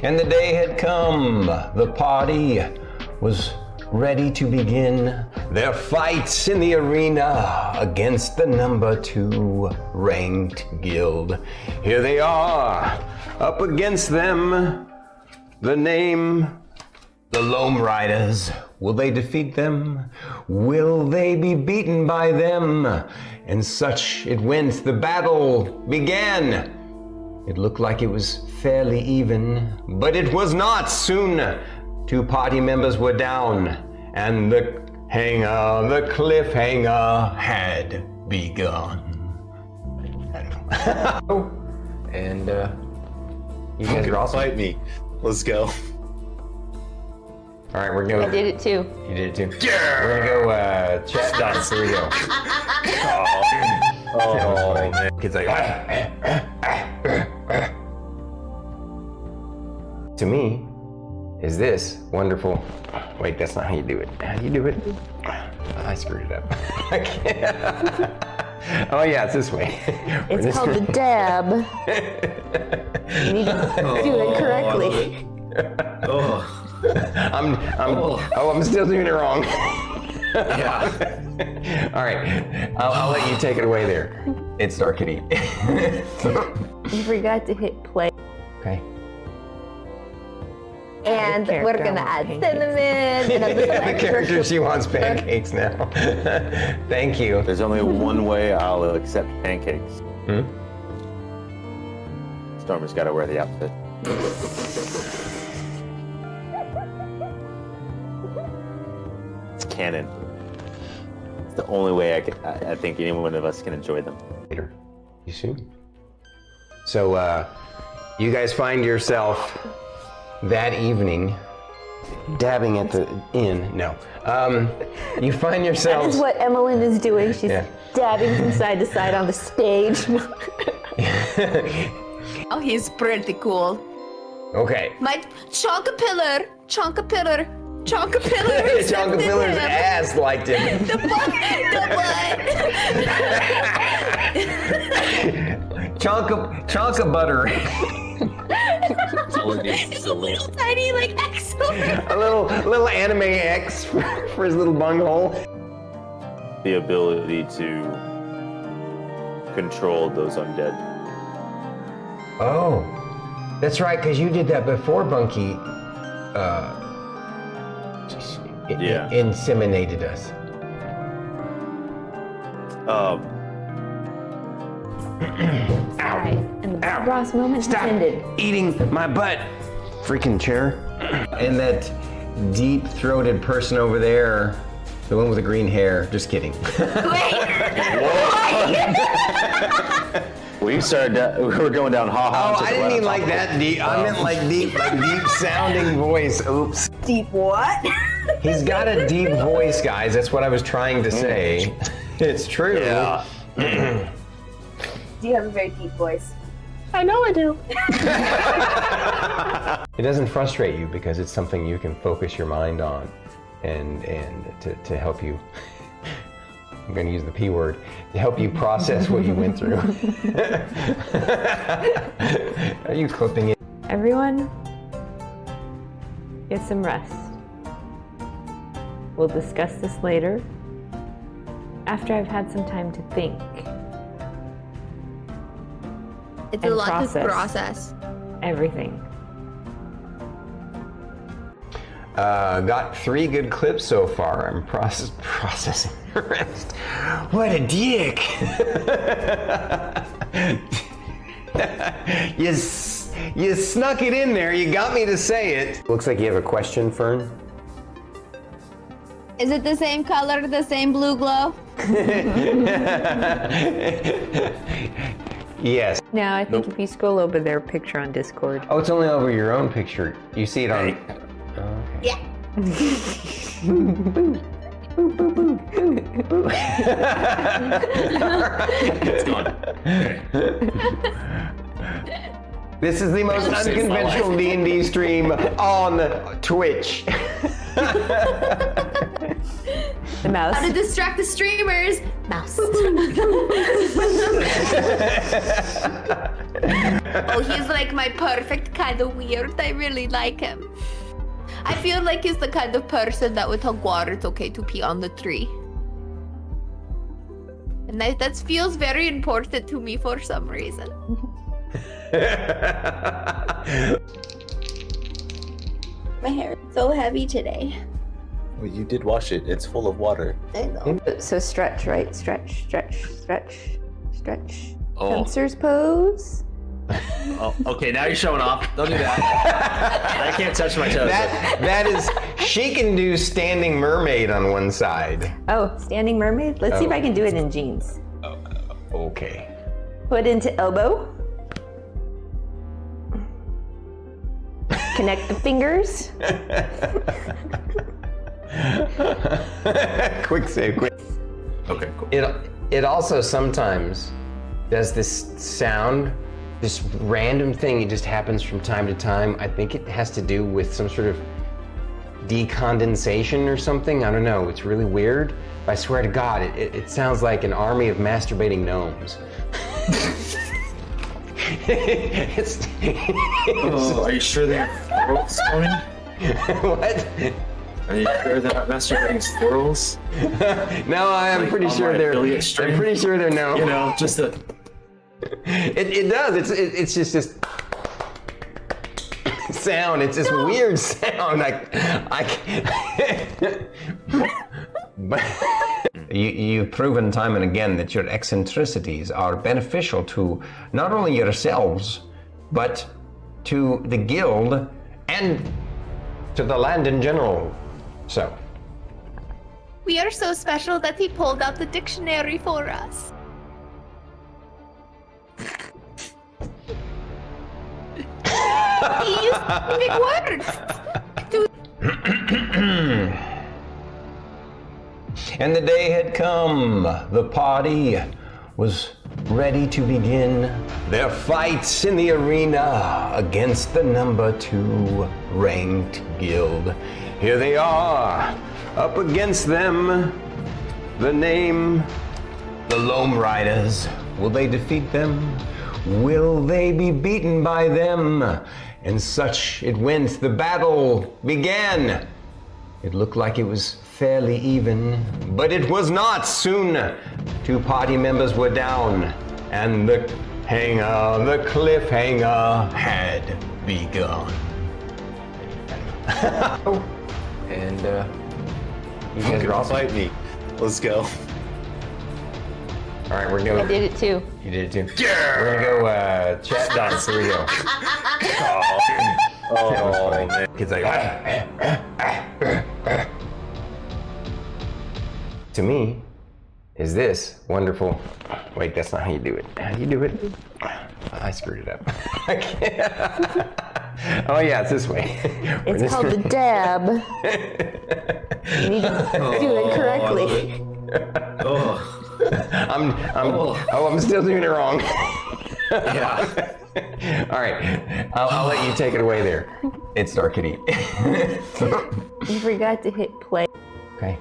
And the day had come. The party was ready to begin their fights in the arena against the number 2 ranked guild. Here they are, up against them. The name, the Loam Riders. Will they defeat them? Will they be beaten by them? And such it went. The battle began. It looked like it was fairly even, but it was not. Soon, 2 party members were down, and the cliffhanger had begun. And you guys are awesome. Fight me. Let's go. All right, we're going. I did it too. You did it too. Yeah. We're gonna go chat dance. Here we go. Oh, man. Kids like. To me, is this wonderful? Wait, that's not how you do it. How do you do it? I screwed it up. I can't. Oh yeah, it's this way. It's called the dab. You need to do it correctly. Oh. I'm still doing it wrong. Yeah. All right, I'll let you take it away there. It's StarKitty. You forgot to hit play. Okay. And we're gonna add cinnamon and a little The extra character, she wants pancakes now. Thank you. There's only one way I'll accept pancakes. Stormy's got to wear the outfit. It's canon. It's the only way I think any one of us can enjoy them. Later. You soon. So, you guys find yourself that evening dabbing at the inn. No. You find That yourselves. is what Emmeline is doing. She's Yeah. dabbing from side to side on the stage. Oh, he's pretty cool. Okay. My chonkapillar. Chonkapillar's ass liked him. The butt. Chonka butter. It's a little tiny like excellent. A little anime X for his little bunghole. The ability to control those undead. Oh, that's right, because you did that before Bunky Yeah. inseminated us. Alright, and the Bob Ross moment has ended. Eating my butt. Freaking chair. And that deep-throated person over there, the one with the green hair. Just kidding. We were going down ha-ha. Oh, I didn't mean like that deep. I meant like deep sounding voice. Oops. Deep what? He's got a deep voice, guys. That's what I was trying to say. It's true. Yeah. Do you have a very deep voice? I know I do. It doesn't frustrate you because it's something you can focus your mind on and to help you. I'm going to use the P word, to help you process what you went through. Are you clipping it? Everyone, get some rest. We'll discuss this later, after I've had some time to think. It's And a lot process. to process. Everything. Got 3 good clips so far. I'm processing the rest. What a dick! You snuck it in there. You got me to say it. Looks like you have a question, Fern. Is it the same color, the same blue glow? Yes. Now, I think if you scroll over their picture on Discord. Oh, it's only over your own picture. You see it on. Oh, okay. Yeah. It's gone. Okay. This is the most Saved my unconventional D&D stream on Twitch. The mouse. How to distract the streamers? Mouse. Oh, he's like my perfect kind of weird. I really like him. I feel like he's the kind of person that would tell Guar it's okay to pee on the tree. And that feels very important to me for some reason. My hair is so heavy today. Well, you did wash it. It's full of water. I know. So stretch, right? Stretch, stretch, stretch, stretch. Oh. Hamster's pose. Oh, okay, now you're showing off. Don't do that. I can't touch my toes. That is, she can do standing mermaid on one side. Oh, standing mermaid? Let's see if I can do it in jeans. Okay. Foot into elbow. Connect the fingers. Quick save, quick. Okay, cool. It also sometimes does this sound, this random thing. It just happens from time to time. I think it has to do with some sort of decondensation or something. I don't know. It's really weird. I swear to God, it sounds like an army of masturbating gnomes. Oh, are you sure they have squirrels coming? What? Are you sure they're not masturbating squirrels? No, I'm Like, pretty on sure my they're. affiliate stream? I'm pretty sure they're no. You know, just a. It does. It's just this sound. It's this weird sound. I can't. But you've proven time and again that your eccentricities are beneficial to not only yourselves, but to the guild and to the land in general. So. We are so special that he pulled out the dictionary for us. He used big words. And the day had come. The party was ready to begin their fights in the arena against the number 2 ranked guild. Here they are, up against them. The name, the Loam Riders. Will they defeat them? Will they be beaten by them? And such it went. The battle began. It looked like it was fairly even, but it was not. Soon, 2 party members were down, and the cliffhanger had begun. And you guys are all Fight me. Let's go. All right, we're going. I did it too. You did it too. Yeah. We're gonna go chat dance. Here we go. Oh, man. Kids like. To me, is this wonderful? Wait, that's not how you do it. How do you do it? I screwed it up. I can't. Oh yeah, it's this way. It's called the dab. You need to do it correctly. I'm still doing it wrong. Yeah. All right, I'll let you take it away there. It's StarKitty. You forgot to hit play. Okay.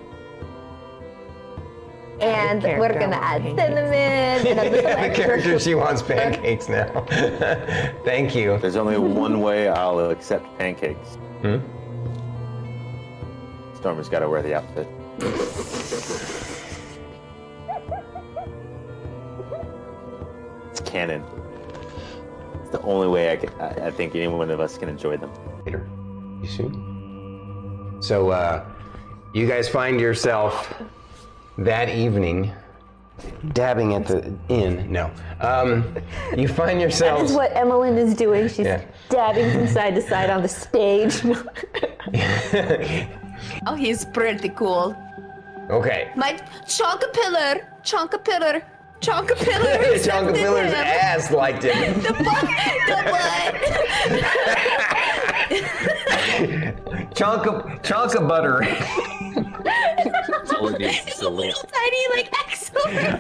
And we're gonna add cinnamon and a little The extra. character, she wants pancakes now. Thank you. There's only one way I'll accept pancakes. Stormy's got to wear the outfit. It's canon. It's the only way I think any one of us can enjoy them. Later. You soon. So, you guys find yourself that evening dabbing at the inn. No. You find That yourselves. is what Emmeline is doing. She's Yeah. dabbing from side to side on the stage. Oh, he's pretty cool. Okay. My Chonkapillar accepted Chonkapillar's him. ass liked it. The butt. Chonka butter. It's a little tiny like X.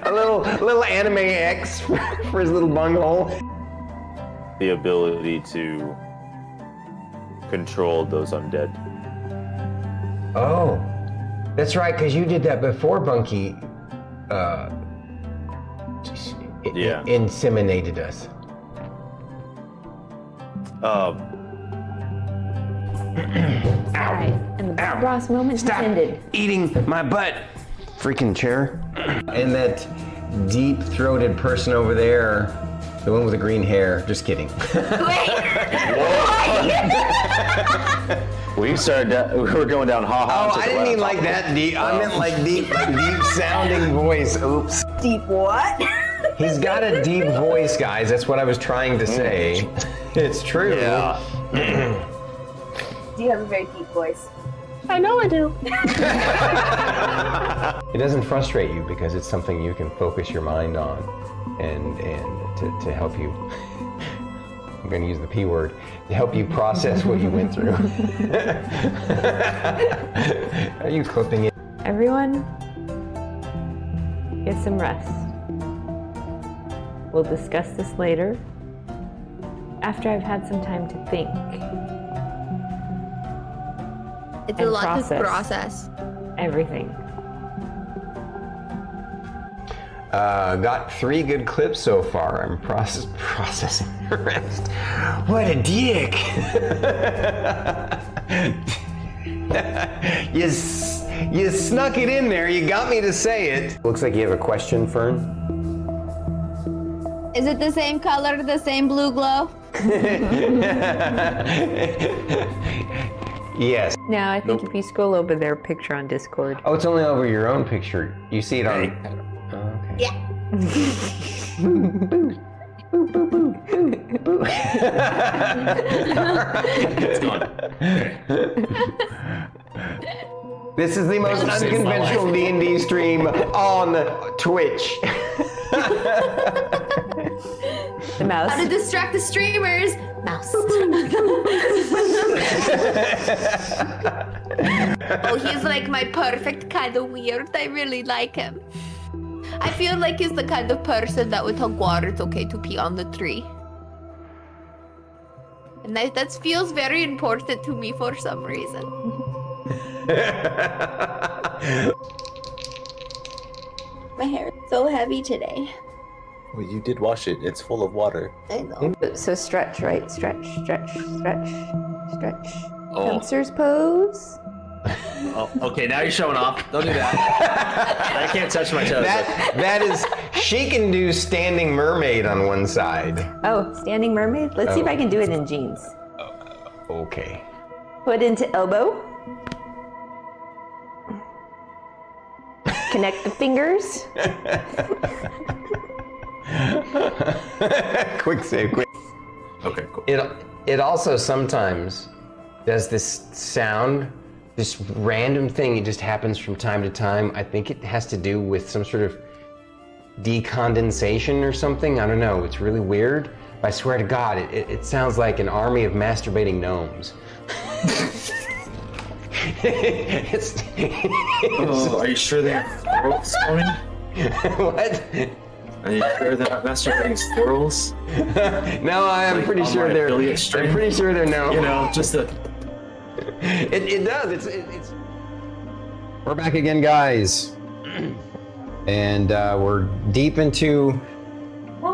A little anime X for his little bunghole. The ability to control those undead. Oh, that's right, because you did that before Bunky Yeah. inseminated us. Alright, and the Bob Ross moment has ended. Eating my butt, freaking chair. And that deep-throated person over there, the one with the green hair, just kidding. We're going down ha-ha. Oh, I didn't mean like that deep. I meant like deep sounding voice. Oops. Deep what? He's got a deep voice, guys. That's what I was trying to say. It's true. Yeah. Do you have a very deep voice? I know I do. It doesn't frustrate you because it's something you can focus your mind on and to help you. I'm going to use the P word, to help you process what you went through. Are you clipping it? Everyone, get some rest. We'll discuss this later, after I've had some time to think. It's And a lot to process. process. Everything. Got 3 good clips so far. I'm processing the rest. What a dick! You snuck it in there. You got me to say it. Looks like you have a question, Fern. Is it the same color, the same blue glow? Yes. Now, I think if you scroll over their picture on Discord. Oh, it's only over your own picture. You see it on. Oh, okay. Yeah. This is the most Thanks for saving my unconventional D&D stream on Twitch. The mouse. How to distract the streamers? Mouse. Oh, he's like my perfect kind of weird. I really like him. I feel like he's the kind of person that would tell water it's okay to pee on the tree. And that feels very important to me for some reason. My hair is so heavy today. Well, you did wash it. It's full of water. I know. So stretch, right? Stretch, stretch, stretch, stretch. Oh. Hamster's pose. Oh, okay, now you're showing off. Don't do that. I can't touch my toes. That is, she can do standing mermaid on one side. Oh, standing mermaid? Let's see if I can do it in jeans. Okay. Foot into elbow. Connect the fingers. Quick save, quick. Okay, cool. It also sometimes does this sound, this random thing. It just happens from time to time. I think it has to do with some sort of decondensation or something. I don't know. It's really weird. I swear to God, it sounds like an army of masturbating gnomes. Are you sure they have squirrels, Tony? What? Are you sure they're not masturbating squirrels? No, I'm pretty sure they're. I'm pretty sure they're no. You know, just a. It does. It's. We're back again, guys, and we're deep into.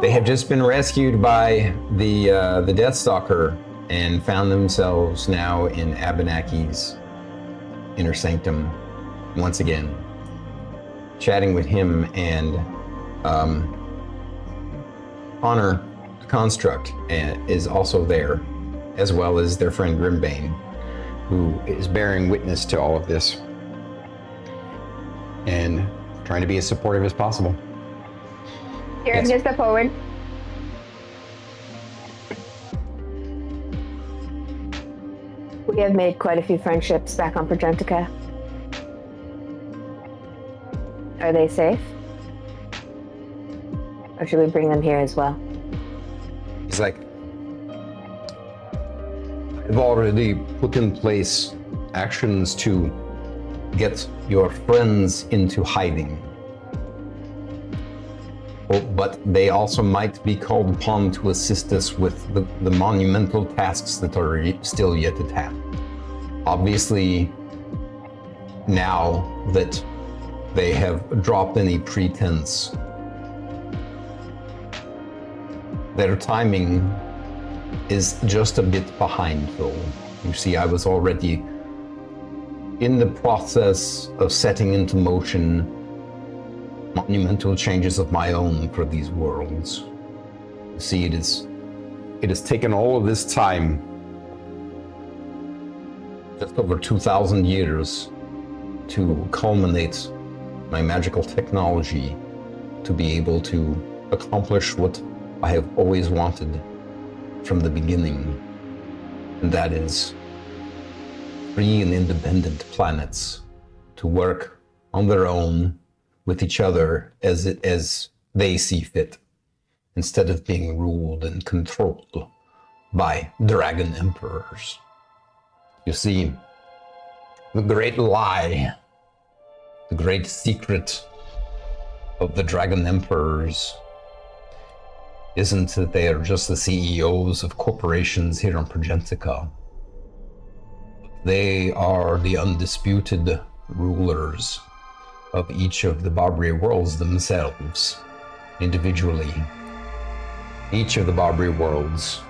They have just been rescued by the Deathstalker and found themselves now in Abenaki's inner sanctum once again, chatting with him and Honor the Construct is also there, as well as their friend Grimbane, who is bearing witness to all of this and trying to be as supportive as possible. Here, I'm gonna step forward. We have made quite a few friendships back on Progentica. Are they safe? Or should we bring them here as well? He's like, I've already put in place actions to get your friends into hiding. But they also might be called upon to assist us with the monumental tasks that are still yet at hand. Obviously, now that they have dropped any pretense, their timing is just a bit behind, though. You see, I was already in the process of setting into motion monumental changes of my own for these worlds. You see, it has taken all of this time, just over 2,000 years, to culminate my magical technology to be able to accomplish what I have always wanted from the beginning, and that is free and independent planets to work on their own with each other as they see fit, instead of being ruled and controlled by dragon emperors. You see, the great lie, the great secret of the dragon emperors isn't that they are just the CEOs of corporations here on Progentica. They are the undisputed rulers of each of the Barbary worlds themselves, individually. Each of the Barbary worlds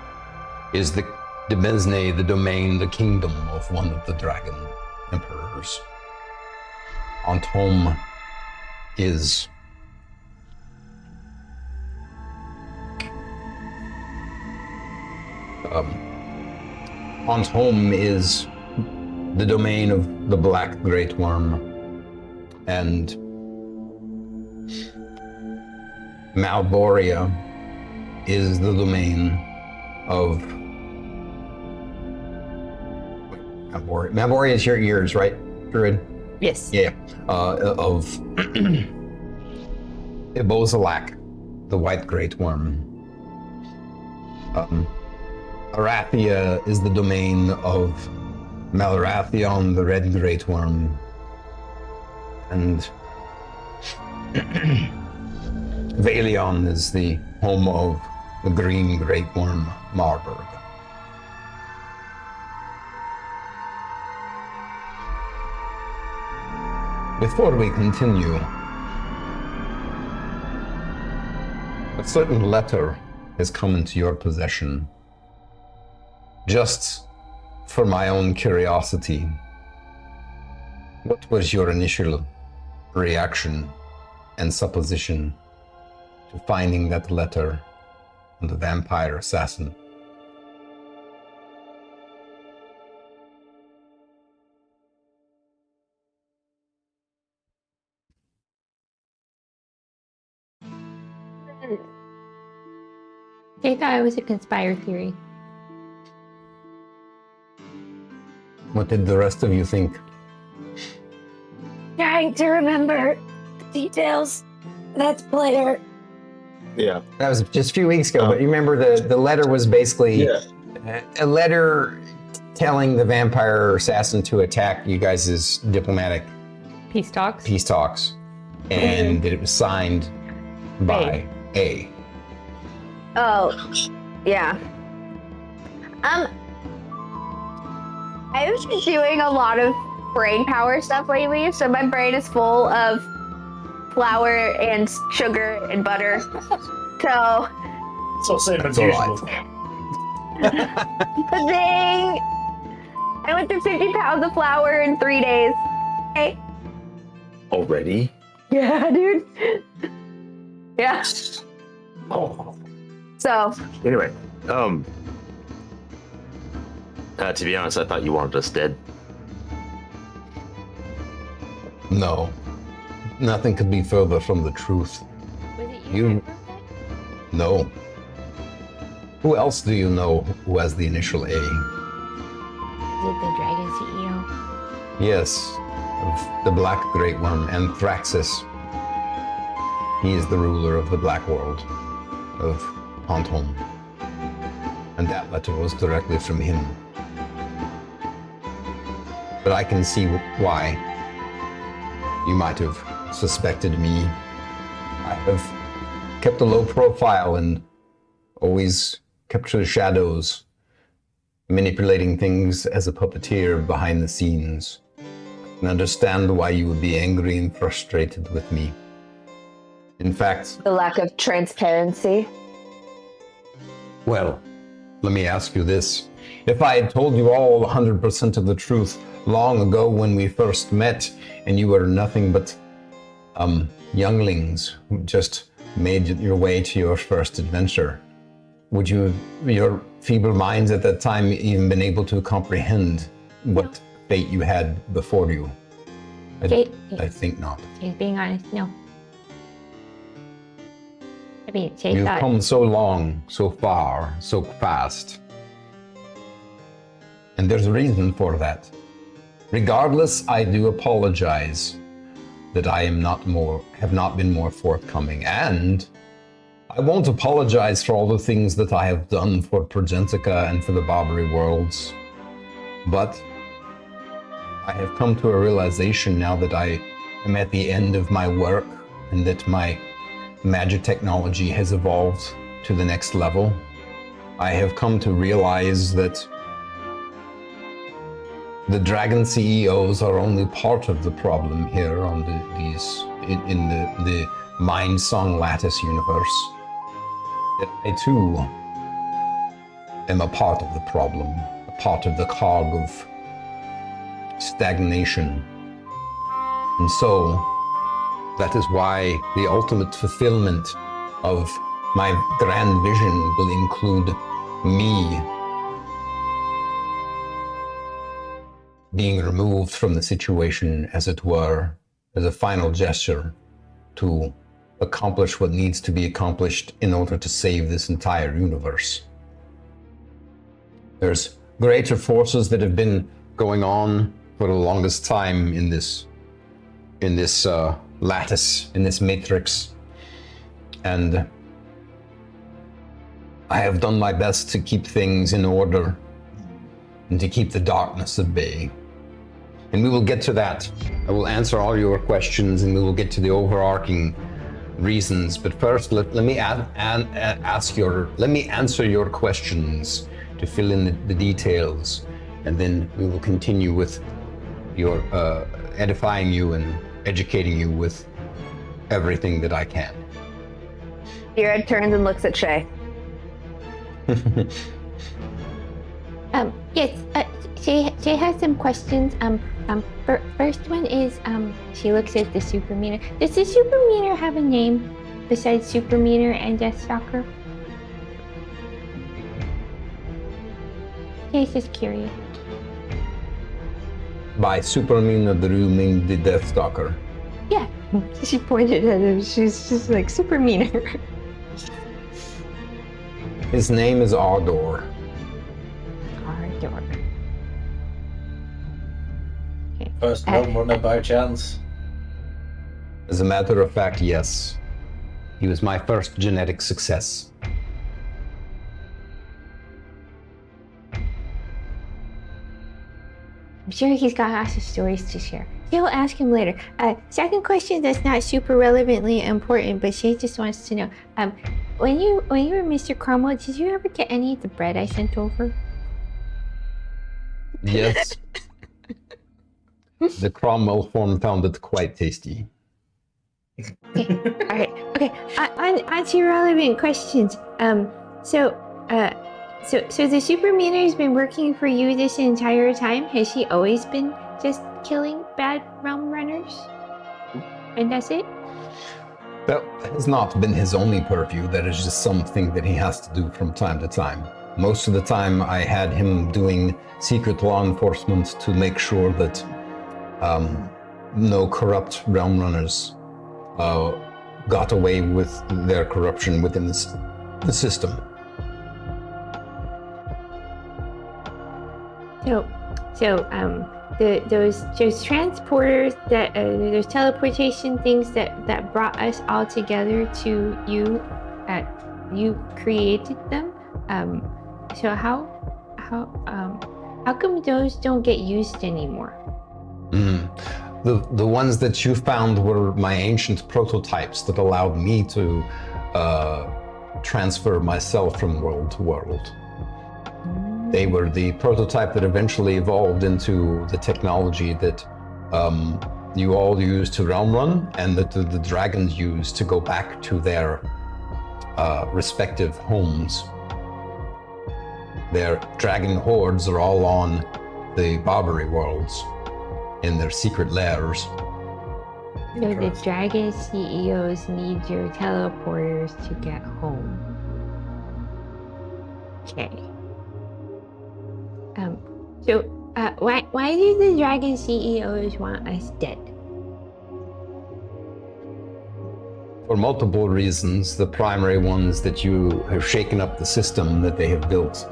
is the Mesne, the domain, the kingdom of one of the dragon emperors. Antome is the domain of the Black Great Worm, and Malboria is the domain of... Malboria is your ears, right, Druid? Yes. Yeah. Of Ibozalak, the White Great Worm. Arathia is the domain of Malrathion, the Red Great Worm. And Valion is the home of the Green Great Worm, Marburg. Before we continue, a certain letter has come into your possession. Just for my own curiosity, what was your initial reaction and supposition to finding that letter on the vampire assassin? They thought it was a conspire theory. What did the rest of you think? Trying to remember the details. That's player. Yeah. That was just a few weeks ago, but you remember the letter was basically a letter telling the vampire assassin to attack you guys' diplomatic Peace talks. and it was signed by A. Oh, yeah. I've been doing a lot of brain power stuff lately, so my brain is full of flour and sugar and butter. So same as That's all usual. the thing, I went through 50 pounds of flour in 3 days. Hey. Already? Yeah, dude. Yeah. Oh. So Anyway, to be honest, I thought you wanted us dead. No. Nothing could be further from the truth. Was it You- you? No. Who else do you know who has the initial A? Is it the dragon CEO? Yes, of the Black Great Worm, Anthraxis. He is the ruler of the Black World, of Ponton. And that letter was directly from him. But I can see why you might have suspected me. I have kept a low profile and always kept to the shadows, manipulating things as a puppeteer behind the scenes. And understand why you would be angry and frustrated with me. In fact, the lack of transparency. well, let me ask you this. If I had told you all 100% of the truth long ago when we first met, and you were nothing but younglings who just made your way to your first adventure, would your feeble minds at that time even been able to comprehend what fate you had before you? I think not. She's being honest. No. I mean, she You've thought. come so long, so far, so fast. And there's a reason for that. Regardless, I do apologize that I have not been more forthcoming. And I won't apologize for all the things that I have done for Progentica and for the Barbary Worlds. But I have come to a realization now that I am at the end of my work and that my magic technology has evolved to the next level. I have come to realize that the dragon CEOs are only part of the problem here on the Mind Song Lattice universe. That I too am a part of the problem, a part of the cog of stagnation. And so, that is why the ultimate fulfillment of my grand vision will include me being removed from the situation, as it were, as a final gesture to accomplish what needs to be accomplished in order to save this entire universe. There's greater forces that have been going on for the longest time in this lattice, in this matrix, and I have done my best to keep things in order and to keep the darkness at bay. And we will get to that. I will answer all your questions and we will get to the overarching reasons. But first, let me answer your questions to fill in the details, and then we will continue with your edifying you and educating you with everything that I can. Jared turns and looks at Shae. Yes, she has some questions. First one is, she looks at the super meter. Does the super meter have a name besides super meter and Deathstalker? She's just curious. By Supermina, do you mean the Deathstalker? Yeah. She pointed at him. She's just like super meaner. His name is Ardor. Ardor. First home runner by chance. As a matter of fact, yes. He was my first genetic success. I'm sure he's got lots of stories to share. We'll ask him later. Second question that's not super relevantly important, but she just wants to know. When you were Mr. Cromwell, did you ever get any of the bread I sent over? Yes. The Cromwell form found it quite tasty. Okay. All right. Okay. On to relevant questions. So the super meter has been working for you this entire time. Has she always been just killing bad realm runners? And that's it? That has not been his only purview. That is just something that he has to do from time to time. Most of the time I had him doing secret law enforcement to make sure that no corrupt realm runners got away with their corruption within the system. Those transporters those teleportation things that brought us all together to you, you created them. So how come those don't get used anymore? The ones that you found were my ancient prototypes that allowed me to transfer myself from world to world. They were the prototype that eventually evolved into the technology that you all use to realm run, and that the dragons use to go back to their respective homes. Their dragon hordes are all on the Barbary worlds in their secret lairs. So the dragon CEOs need your teleporters to get home. Okay. Why do the dragon CEOs want us dead? For multiple reasons. The primary ones that you have shaken up the system that they have built.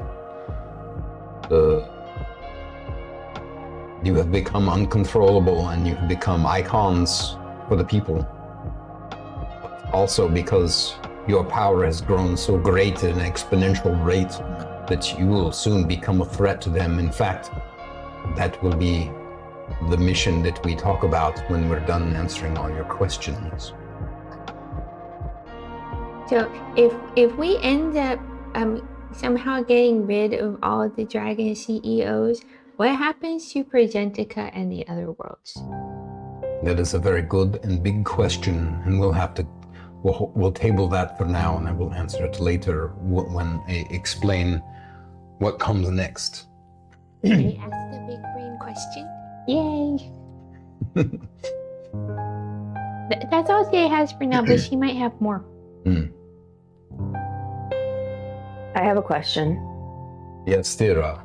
You have become uncontrollable and you have become icons for the people. Also because your power has grown so great at an exponential rate that you will soon become a threat to them. In fact, that will be the mission that we talk about when we're done answering all your questions. So if we end up somehow getting rid of all the dragon CEOs, what happens to Progentica and the other worlds? That is a very good and big question, and we'll table that for now, and I will answer it later when I explain what comes next. I asked the big brain question. Yay! That's all Jay has for now, but she might have more. I have a question. Yes, Thyra.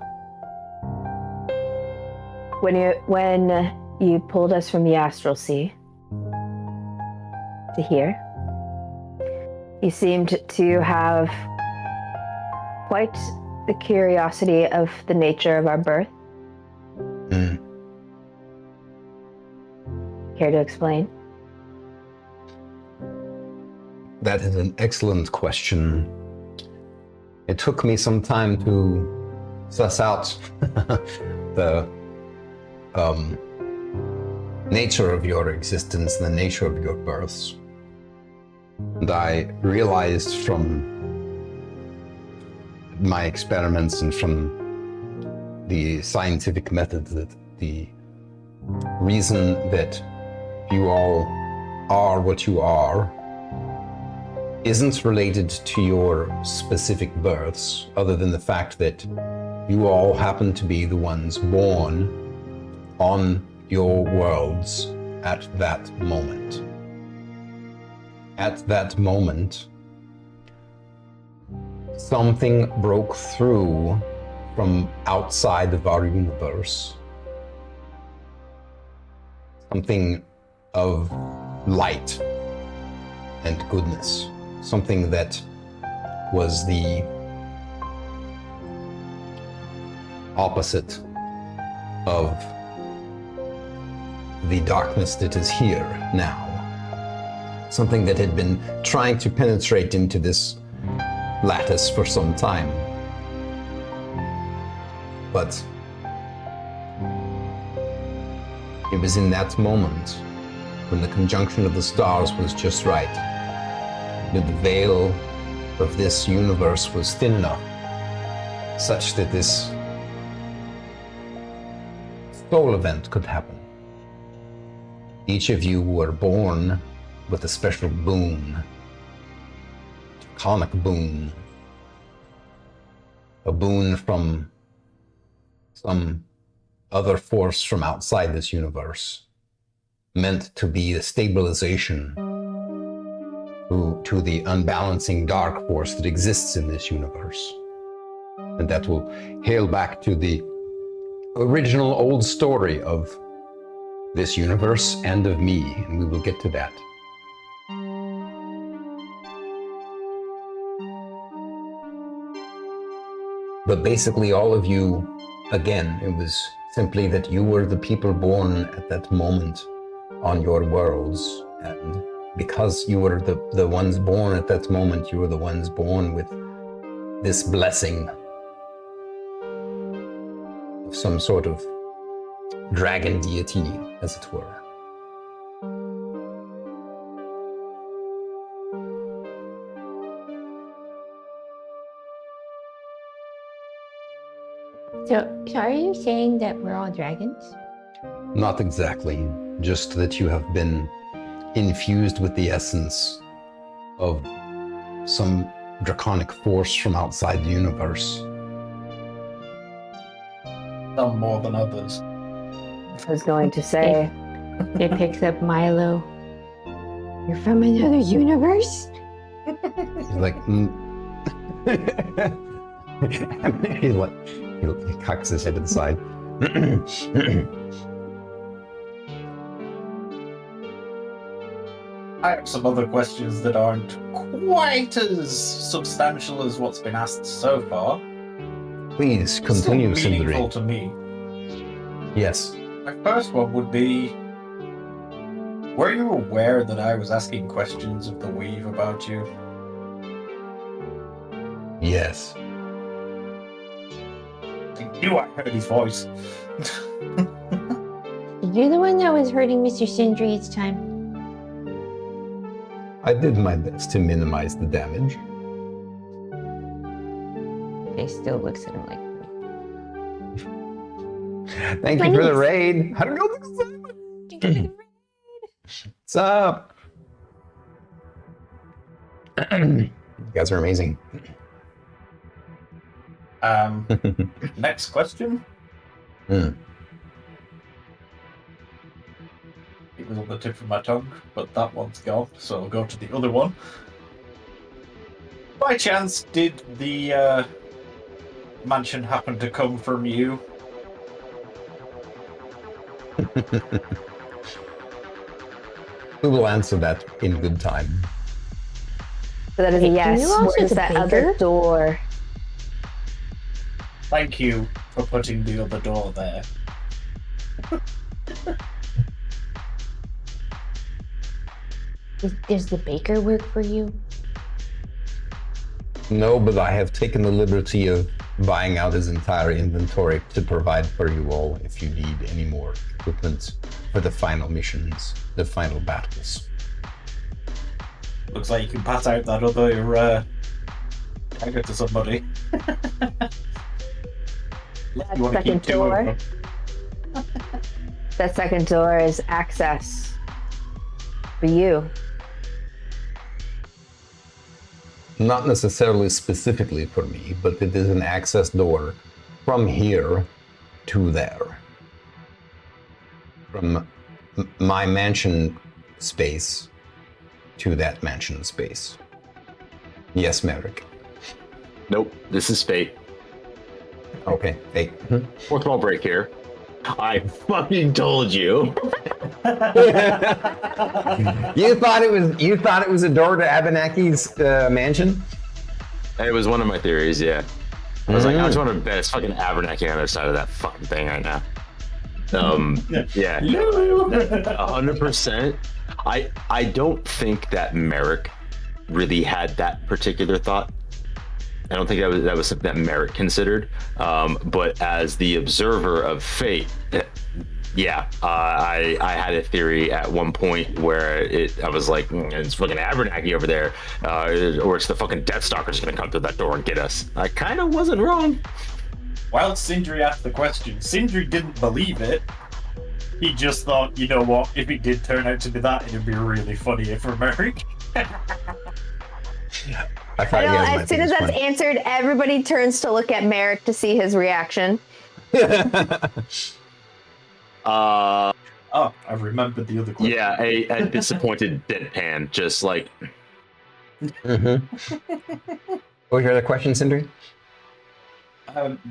When you pulled us from the astral sea to here, you seemed to have quite the curiosity of the nature of our birth. Care to explain? That is an excellent question. It took me some time to suss out the nature of your existence and the nature of your births. And I realized from my experiments and from the scientific method that the reason that you all are what you are isn't related to your specific births, other than the fact that you all happen to be the ones born on your worlds at that moment. At that moment, something broke through from outside of our universe. Something of light and goodness. Something that was the opposite of the darkness that is here now. something that had been trying to penetrate into this lattice for some time. But it was in that moment, when the conjunction of the stars was just right, that the veil of this universe was thin enough, such that this soul event could happen. Each of you were born with a special boon, draconic boon, a boon from some other force from outside this universe, meant to be a stabilization to the unbalancing dark force that exists in this universe. And that will hail back to the original old story of this universe and of me, and we will get to that. But basically all of you, again, it was simply that you were the people born at that moment on your worlds, and because you were the ones born at that moment, you were the ones born with this blessing of some sort of dragon deity, as it were. So are you saying that we're all dragons? Not exactly, just that you have been infused with the essence of some draconic force from outside the universe. Some more than others. I was going to say. It picks up Milo. You're from another universe? He's like, he's like, he cocks his head to the side. I have some other questions that aren't quite as substantial as what's been asked so far. Please continue, Still meaningful Sindri. to me. Yes. My first one would be, were you aware that I was asking questions of the Weave about you? Yes. I knew I heard his voice. You're the one that was hurting Mr. Sindri each time. I did my best to minimize the damage. He still looks at him like, Thank you for the raid. How to go? What's up? You guys are amazing. Next question. Hmm. It was on the tip of my tongue, but that one's gone, so I'll go to the other one. By chance, did the mansion happen to come from you? We will answer that in good time. So that is a Can yes. you also Where's the that baker? other door? Thank you for putting the other door there. does the baker work for you? No, but I have taken the liberty of buying out his entire inventory to provide for you all if you need any more equipment for the final missions, the final battles. Looks like you can pass out that other dagger to somebody. That You want to second keep two of door. them. That second door is access for you. Not necessarily specifically for me, but it is an access door from here to there. From my mansion space to that mansion space. Yes, Merrik. Nope, this is fate. Okay, hey. Fourth wall break here. I fucking told you. You thought it was a door to Abenaki's mansion? It was one of my theories, yeah. I was like, I just want to bet it's fucking Abernathy on the other side of that fucking thing right now. Yeah, 100%. I don't think that Merrik really had that particular thought. I don't think that was something that Merrik considered. But as the observer of fate, I had a theory at one point where I was like, it's fucking Abernathy over there, or it's the fucking Deathstalker's gonna come through that door and get us. I kind of wasn't wrong. While Sindri asked the question, Sindri didn't believe it. He just thought, you know what, if it did turn out to be that, it'd be really funny for Merrik. I know, as soon as that's answered, everybody turns to look at Merrik to see his reaction. I remembered the other question. Yeah, a disappointed deadpan, just like. What was your other question, Sindri?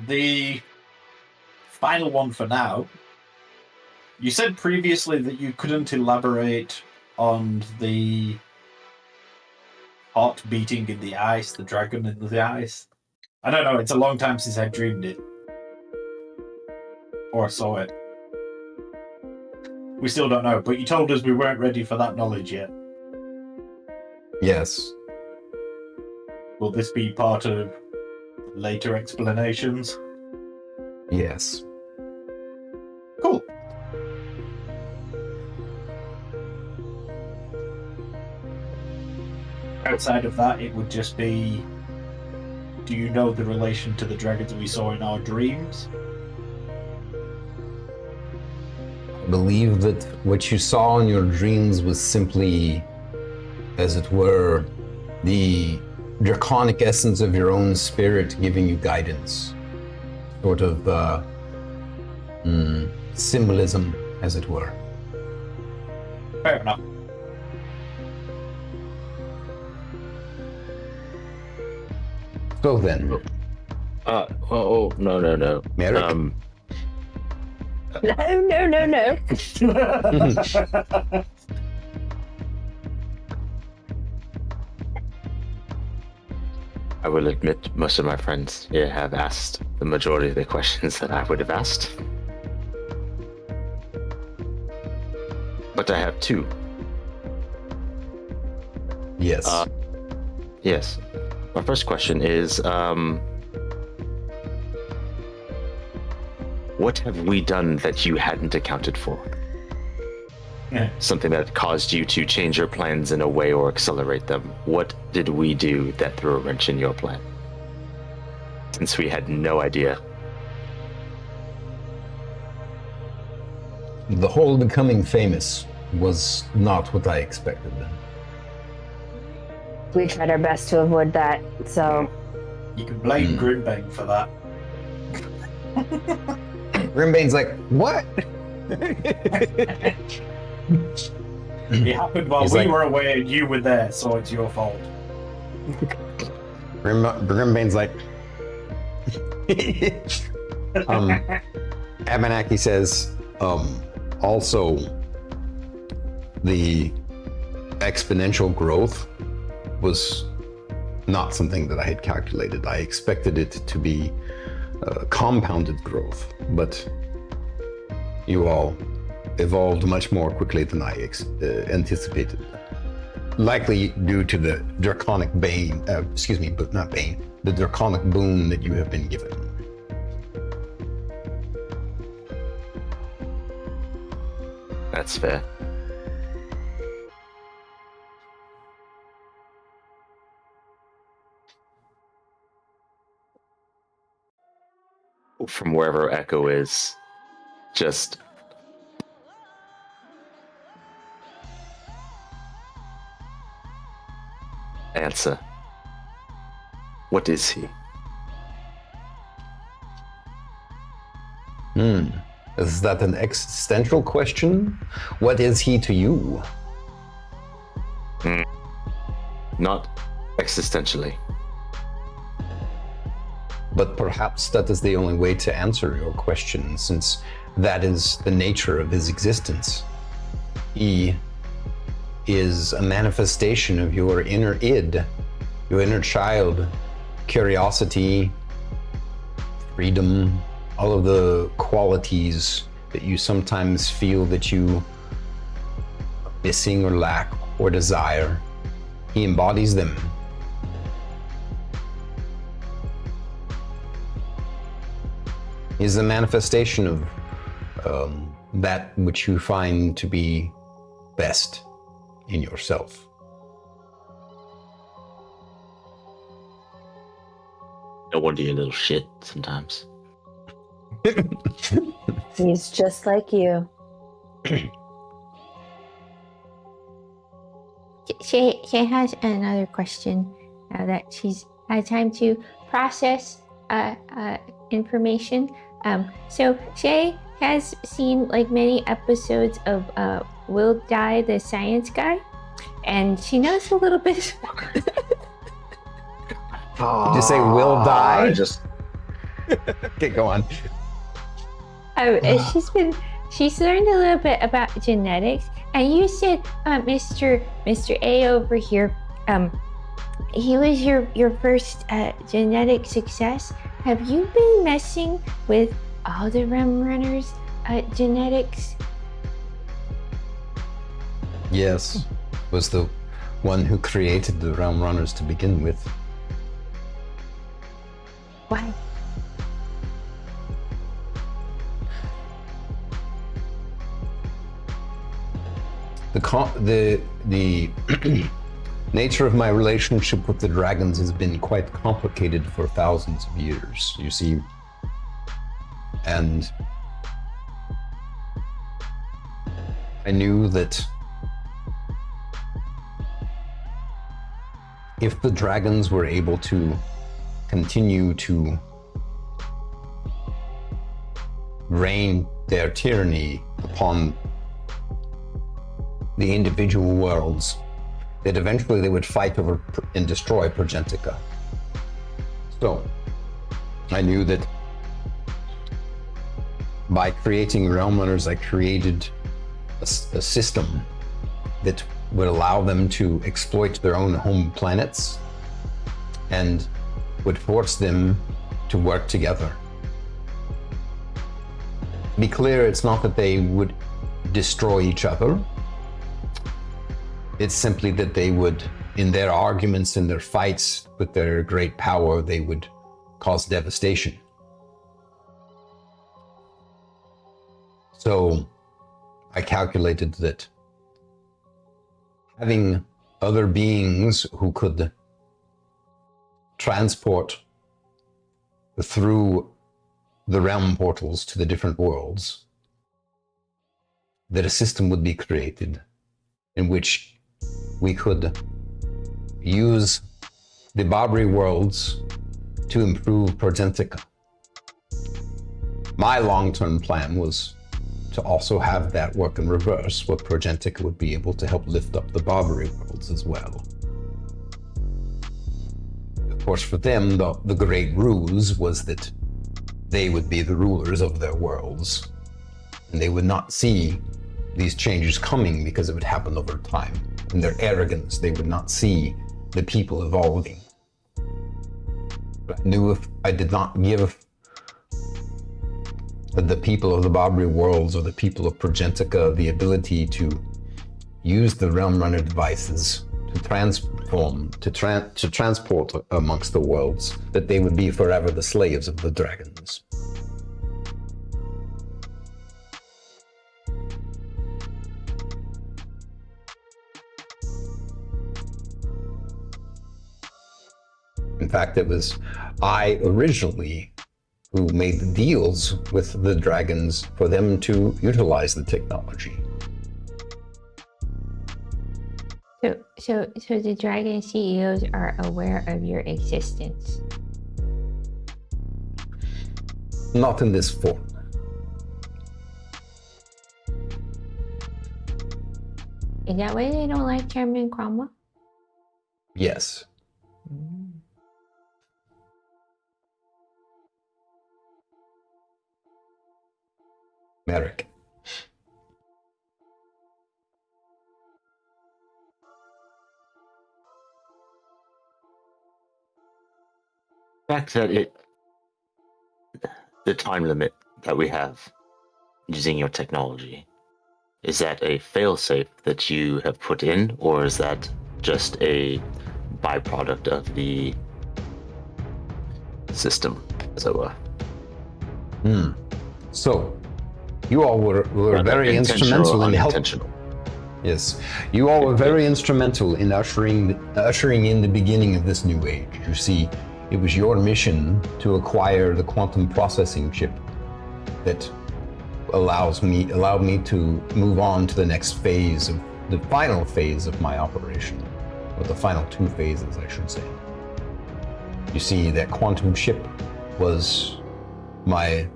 The final one for now. You said previously that you couldn't elaborate on the heart beating in the ice, the dragon in the ice. I don't know, it's a long time since I dreamed it. Or saw it. We still don't know, but you told us we weren't ready for that knowledge yet. Yes. Will this be part of later explanations? Yes. Cool. Outside of that, it would just be, do you know the relation to the dragons we saw in our dreams? I believe that what you saw in your dreams was simply, as it were, the draconic essence of your own spirit giving you guidance. Sort of symbolism, as it were. Fair enough. So then. No. Merrik? No. I will admit, most of my friends here have asked the majority of the questions that I would have asked. But I have two. Yes. Yes. My first question is, what have we done that you hadn't accounted for? Yeah. Something that caused you to change your plans in a way or accelerate them. What did we do that threw a wrench in your plan? Since we had no idea. The whole becoming famous was not what I expected. We tried our best to avoid that, so... You can blame Grimbane for that. Grimbane's like, what? It happened while He's we like- were away and you were there, so it's your fault. Grimbane's like... Abenaki says, also, the exponential growth was not something that I had calculated. I expected it to be compounded growth, but you all evolved much more quickly than I anticipated. Likely due to the draconic bane, but not bane, the draconic boon that you have been given. That's fair. From wherever Echo is, just answer. What is he? Is that an existential question? What is he to you? Not existentially. But perhaps that is the only way to answer your question, since that is the nature of his existence. He is a manifestation of your inner id, your inner child, curiosity, freedom, all of the qualities that you sometimes feel that you missing or lack or desire. He embodies them. He is the manifestation of that which you find to be best in yourself. No wonder you're a little shit sometimes. He's just like you. She has another question now that she's had time to process information. So Shae has seen like many episodes of Will Dye, the science guy, and she knows a little bit. Did you say will die? Just Okay, go on. And she's learned a little bit about genetics, and you said Mr. A over here, he was your first genetic success. Have you been messing with all the Realm Runners genetics? Yes, was the one who created the Realm Runners to begin with. Why? The nature of my relationship with the dragons has been quite complicated for thousands of years, you see. And I knew that if the dragons were able to continue to reign their tyranny upon the individual worlds, that eventually they would fight over and destroy Progentica. So, I knew that by creating Realm Runners, I created a system that would allow them to exploit their own home planets and would force them to work together. Be clear, it's not that they would destroy each other. It's simply that they would, in their arguments, in their fights with their great power, they would cause devastation. So I calculated that having other beings who could transport through the realm portals to the different worlds, that a system would be created in which we could use the Barbary worlds to improve Progentica. My long-term plan was to also have that work in reverse, where Progentica would be able to help lift up the Barbary worlds as well. Of course, for them, the great ruse was that they would be the rulers of their worlds, and they would not see these changes coming because it would happen over time. In their arrogance, they would not see the people evolving. But I knew if I did not give the people of the Barbary worlds or the people of Progentica the ability to use the Realm Runner devices to transform, to transport amongst the worlds, that they would be forever the slaves of the dragons. In fact, it was I originally who made the deals with the dragons for them to utilize the technology. So the dragon CEOs are aware of your existence. Not in this form. Is that why they don't like Chairman Cromwell? Yes. Merrik. Fact that the time limit that we have using your technology is that a failsafe that you have put in, or is that just a byproduct of the system, as it were? So, you all were Whether very intentional instrumental or in helping. unintentional. Yes, you all were very instrumental in ushering in the beginning of this new age. You see, it was your mission to acquire the quantum processing chip that allowed me to move on to the next phase of the final phase of my operation, or the final 2 phases, I should say. You see, that quantum chip was my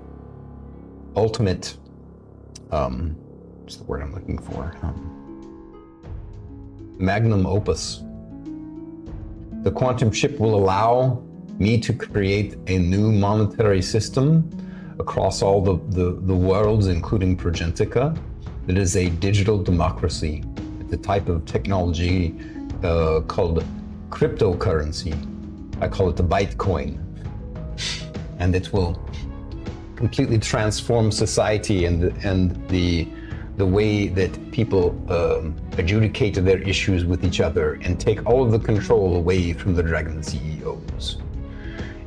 ultimate, what's the word I'm looking for? Magnum opus. The quantum chip will allow me to create a new monetary system across all the worlds, including Progentica, that is a digital democracy. It's a type of technology called cryptocurrency. I call it the Bitcoin. And it will completely transform society and the way that people adjudicate their issues with each other and take all of the control away from the Dragon CEOs.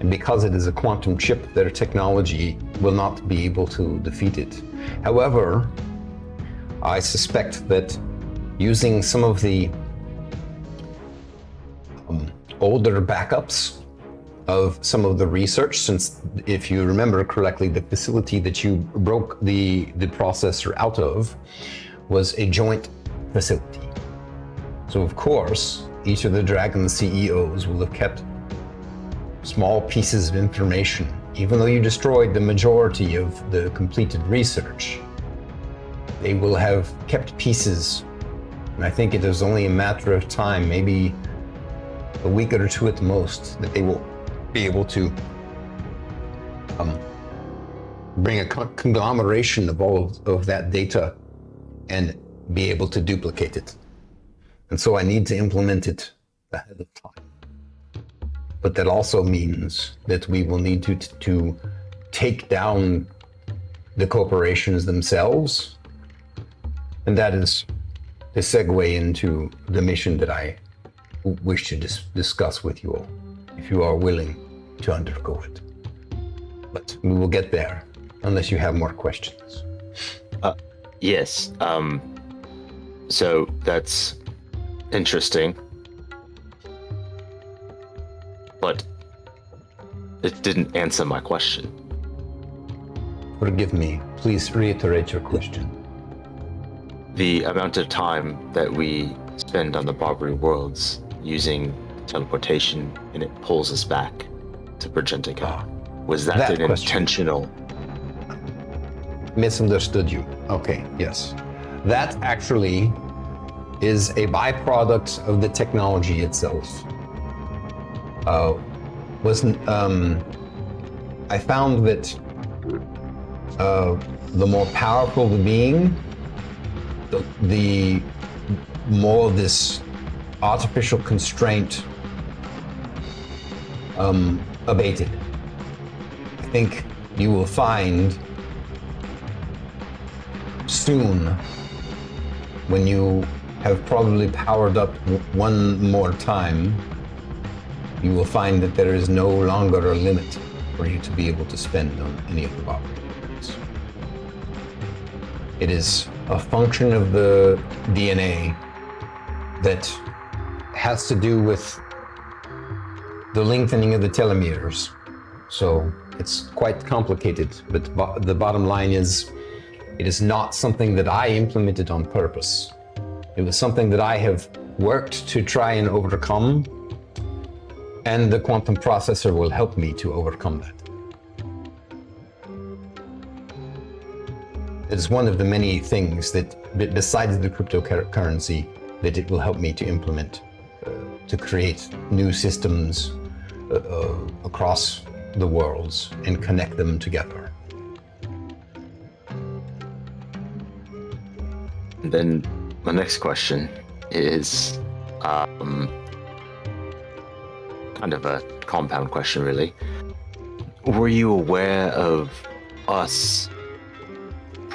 And because it is a quantum chip, their technology will not be able to defeat it. However, I suspect that using some of the older backups of some of the research, since if you remember correctly, the facility that you broke the processor out of was a joint facility. So of course, each of the Dragon CEOs will have kept small pieces of information. Even though you destroyed the majority of the completed research, they will have kept pieces. And I think it is only a matter of time, maybe a week or 2 at the most, that they will be able to bring a conglomeration of all of that data and be able to duplicate it. And so I need to implement it ahead of time. But that also means that we will need to take down the corporations themselves. And that is the segue into the mission that I wish to discuss with you all, if you are willing to undergo it. But we will get there, unless you have more questions. Yes. So that's interesting. But it didn't answer my question. Forgive me. Please reiterate your question. The amount of time that we spend on the Barbary worlds using teleportation and it pulls us back to Progentica. Was that an intentional? Misunderstood you. Okay, yes. That actually is a byproduct of the technology itself. I found that the more powerful the being, the more this artificial constraint abated. I think you will find soon, when you have probably powered up one more time, you will find that there is no longer a limit for you to be able to spend on any of the operations. It is a function of the DNA that has to do with the lengthening of the telomeres. So it's quite complicated, but the bottom line is, it is not something that I implemented on purpose. It was something that I have worked to try and overcome, and the quantum processor will help me to overcome that. It's one of the many things that, besides the cryptocurrency, that it will help me to implement to create new systems across the worlds and connect them together. And then my next question is kind of a compound question, really. Were you aware of us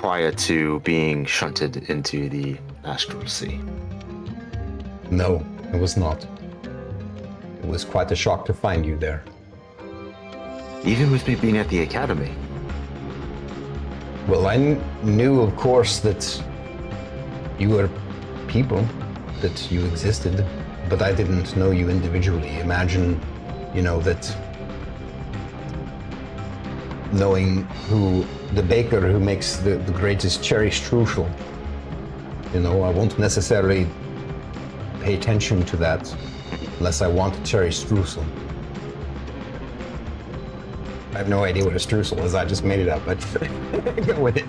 prior to being shunted into the astral sea? No, it was not. It was quite a shock to find you there. Even with me being at the academy? Well, I knew, of course, that you were people, that you existed, but I didn't know you individually. Imagine, that knowing who the baker who makes the greatest cherry streusel. I won't necessarily pay attention to that unless I want a cherry streusel. I have no idea what a streusel is. I just made it up, but go with it.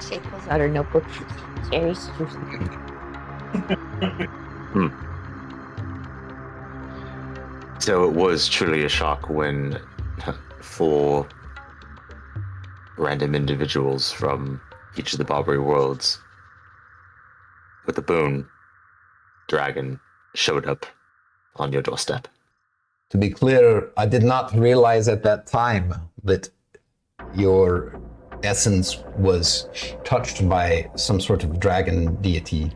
She pulls out her notebook. Cherry streusel. So it was truly a shock when 4 random individuals from each of the Barbary worlds with a boon dragon showed up on your doorstep. To be clear, I did not realize at that time that your essence was touched by some sort of dragon deity.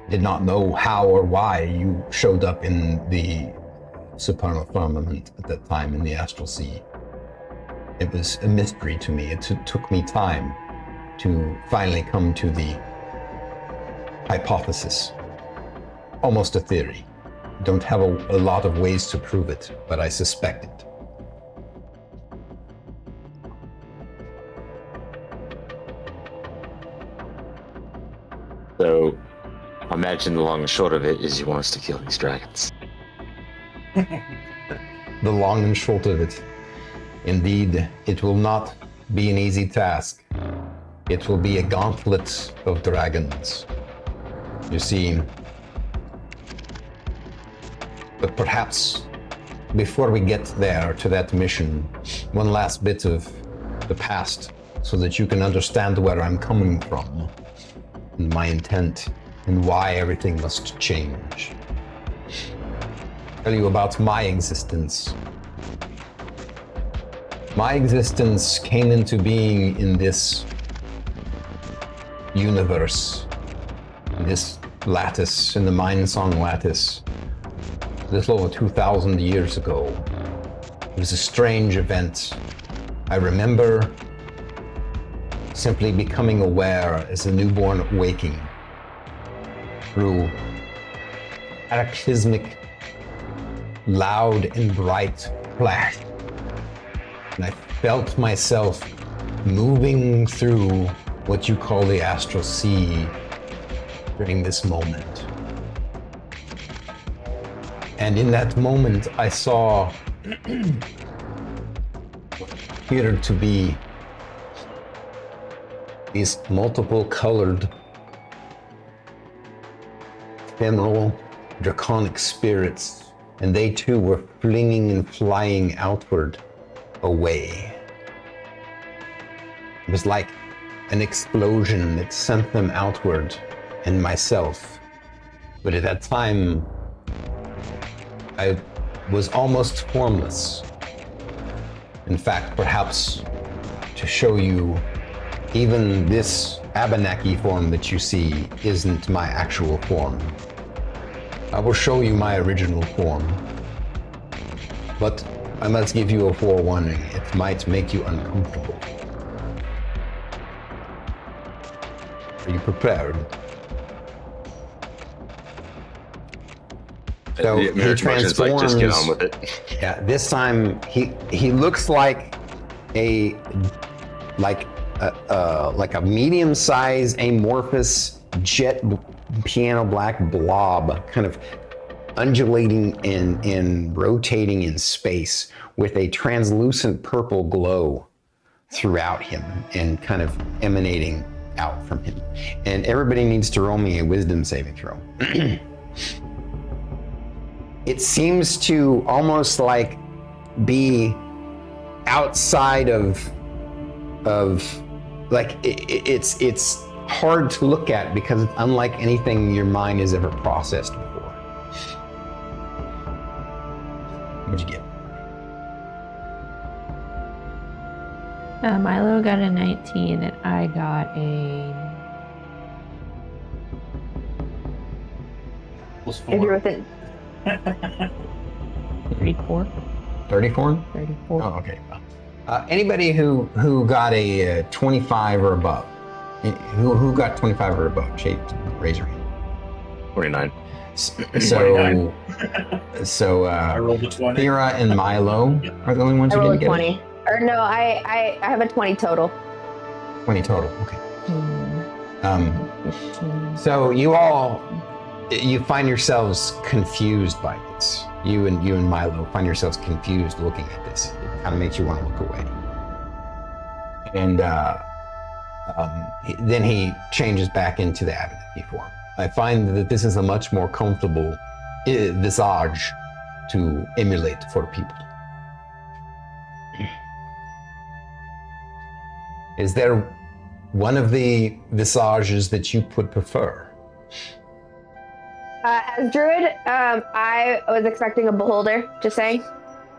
Did not know how or why you showed up in the supernal firmament at that time in the astral sea. It was a mystery to me. It took me time to finally come to the hypothesis. Almost a theory. Don't have a lot of ways to prove it, but I suspect it. So, imagine the long and short of it is you want us to kill these dragons. The long and short of it. Indeed, it will not be an easy task. It will be a gauntlet of dragons. You see, but perhaps before we get there to that mission, one last bit of the past so that you can understand where I'm coming from and my intent and why everything must change. Tell you about my existence. My existence came into being in this universe, in this lattice, in the Mind Song lattice, a little over 2,000 years ago. It was a strange event. I remember simply becoming aware as a newborn waking through cataclysmic, loud and bright flash. And I felt myself moving through what you call the astral sea during this moment. And in that moment, I saw what appeared to be these multiple colored, ephemeral, draconic spirits, and they too were flinging and flying outward away. It was like an explosion that sent them outward and myself. But at that time, I was almost formless. In fact, perhaps to show you, even this Abenaki form that you see isn't my actual form. I will show you my original form. But I must give you a forewarning. It might make you uncomfortable. Are you prepared? So The he American version's like, transforms. just get on with it. Yeah, this time he looks like a medium-sized amorphous jet piano black blob, kind of undulating and rotating in space with a translucent purple glow throughout him and kind of emanating out from him. And everybody needs to roll me a wisdom saving throw. It seems to almost like be outside of like it's hard to look at because it's unlike anything your mind has ever processed before. What'd you get? Milo got a 19 and I got a Plus If you're 4. within. 34. 34? 34. Oh, okay. Anybody who got a 25 or above? Who got 25 or above? Shape, raise your hand. 29. So, I rolled a 20. Thyra and Milo are the only ones I who rolled a didn't get 20. Or no, I have a 20 total. it. 20 total. Okay. 15. So you find yourselves confused by this. You and Milo find yourselves confused looking at this. It kind of makes you want to look away. And then he changes back into the Abenaki form. I find that this is a much more comfortable visage to emulate for people. Is there one of the visages that you would prefer? As Druid, I was expecting a beholder, just saying.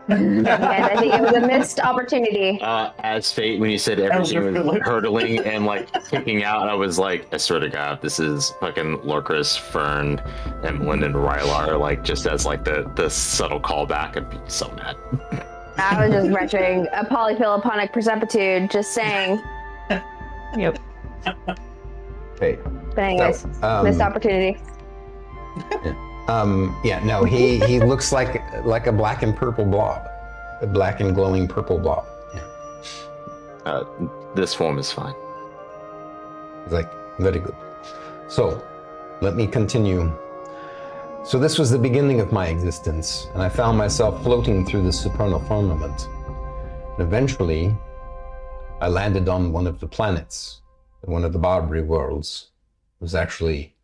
And I think it was a missed opportunity. As fate, when you said everything was hurtling and like kicking out, I was like, I swear to God, this is fucking Lorcris, Fern, Emlyn, and Rylar, like just as like the subtle callback. I'd be so mad. I was just retching a polyphiloponic percepitude, just saying. Yep. Okay. But anyways, missed opportunity. No, he looks like a black and purple blob, a black and glowing purple blob. Yeah. This form is fine. He's like, very good. So, let me continue. So this was the beginning of my existence, and I found myself floating through the supernal firmament. And eventually, I landed on one of the planets, one of the Barbary worlds. It was actually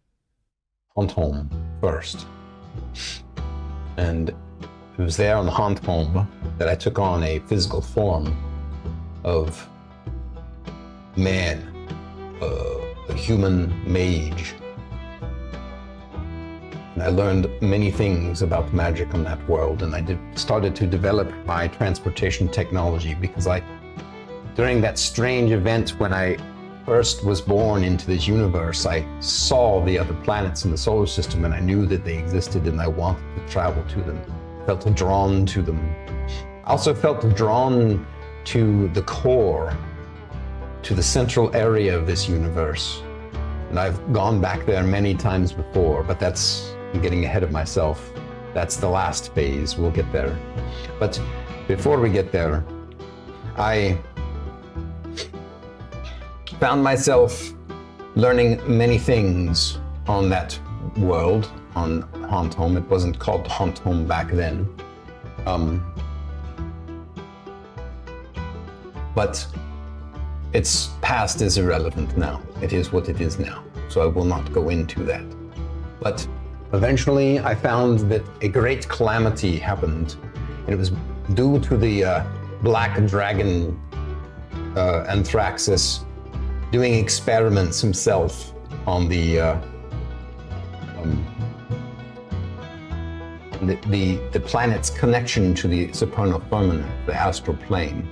Home first. And it was there on Home that I took on a physical form of man, a human mage. And I learned many things about magic on that world, and I started to develop my transportation technology because during that strange event when I first was born into this universe, I saw the other planets in the solar system and I knew that they existed and I wanted to travel to them. Felt drawn to them. I also felt drawn to the core, to the central area of this universe. And I've gone back there many times before, but I'm getting ahead of myself. That's the last phase, we'll get there. But before we get there, I found myself learning many things on that world, on Home. It wasn't called Home back then. But its past is irrelevant now. It is what it is now. So I will not go into that. But eventually I found that a great calamity happened, and it was due to the black dragon Anthraxis doing experiments himself on the planet's connection to the supernal firmament, the astral plane.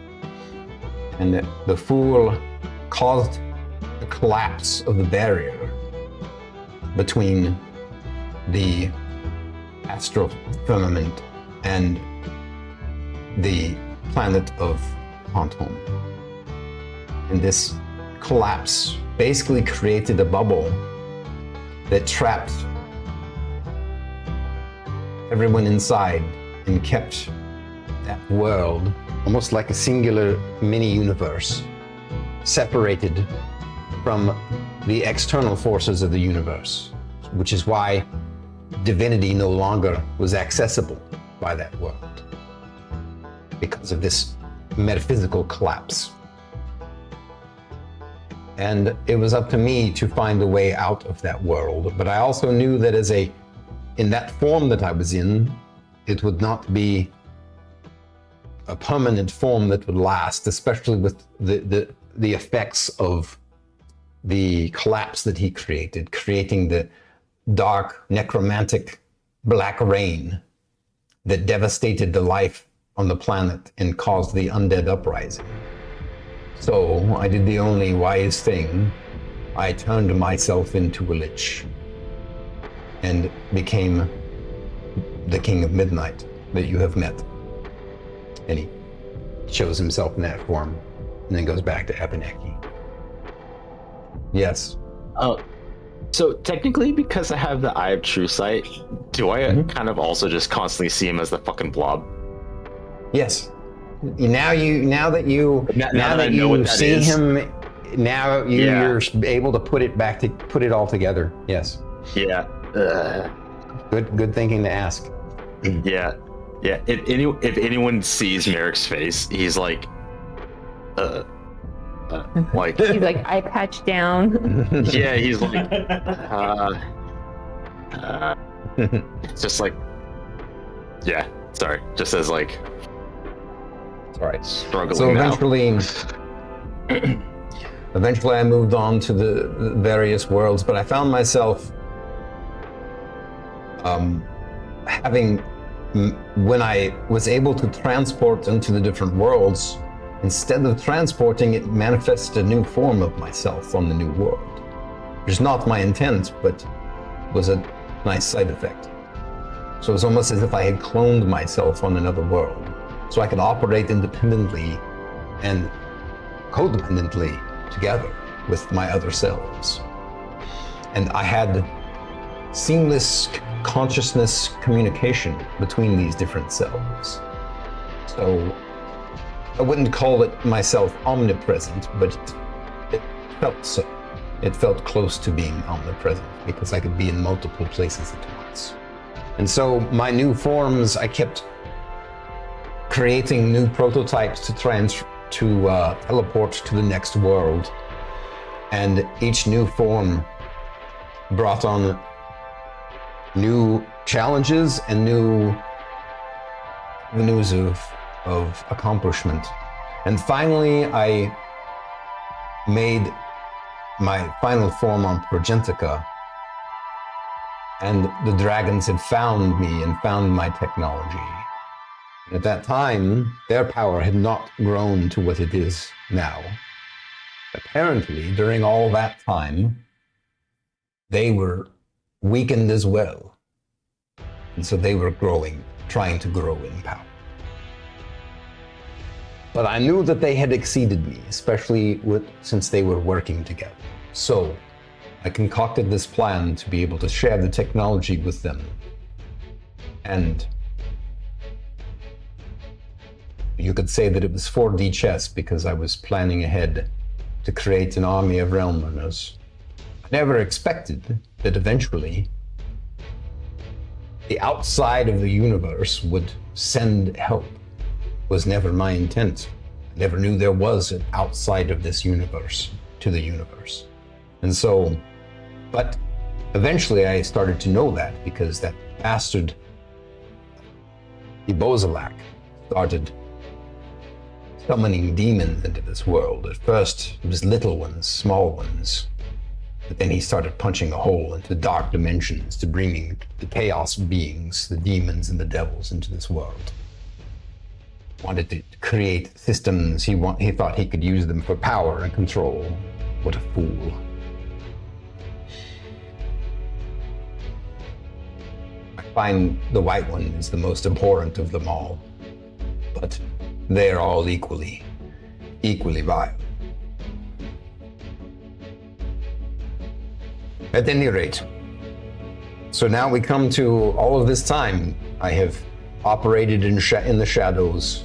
And the fool caused the collapse of the barrier between the astral firmament and the planet of Home. And this collapse basically created a bubble that trapped everyone inside and kept that world almost like a singular mini universe, separated from the external forces of the universe, which is why divinity no longer was accessible by that world because of this metaphysical collapse. And it was up to me to find a way out of that world. But I also knew that in that form that I was in, it would not be a permanent form that would last, especially with the effects of the collapse that he created, creating the dark, necromantic black rain that devastated the life on the planet and caused the undead uprising. So I did the only wise thing. I turned myself into a lich and became the King of Midnight that you have met. And he shows himself in that form and then goes back to Abenaki. Yes. Oh, so technically, because I have the Eye of True Sight, do I kind of also just constantly see him as the fucking blob? Yes. Now that you know what that see is. him, now you're able to put it all together. Yes. Yeah. Good thinking to ask. Yeah. If anyone sees Merrik's face, he's like, like. He's like eye patch down. Yeah, he's like, it's just like, yeah. Sorry, just as like. It's all right. Struggling So now. eventually I moved on to the various worlds, but I found myself when I was able to transport into the different worlds, instead of transporting, it manifested a new form of myself on the new world. Which is not my intent, but was a nice side effect. So it was almost as if I had cloned myself on another world, so I could operate independently and codependently together with my other selves. And I had seamless consciousness communication between these different selves. So I wouldn't call it myself omnipresent, but it felt so. It felt close to being omnipresent because I could be in multiple places at once. And so my new forms, I kept creating new prototypes to teleport to the next world. And each new form brought on new challenges and new avenues of accomplishment. And finally, I made my final form on Progentica, and the dragons had found me and found my technology. At that time, their power had not grown to what it is now. Apparently, during all that time, they were weakened as well. And so they were trying to grow in power. But I knew that they had exceeded me, especially since they were working together. So I concocted this plan to be able to share the technology with them. And you could say that it was 4D chess because I was planning ahead to create an army of realm runners. I never expected that eventually the outside of the universe would send help. Was never my intent. I never knew there was an outside of this universe to the universe. And so, but eventually I started to know that because that bastard Ibozalak started summoning demons into this world. At first, it was little ones, small ones. But then he started punching a hole into the dark dimensions to bringing the chaos beings, the demons and the devils into this world. Wanted to create systems. He thought he could use them for power and control. What a fool. I find the White One is the most abhorrent of them all. But they're all equally vile. At any rate, so now we come to all of this time. I have operated in the shadows,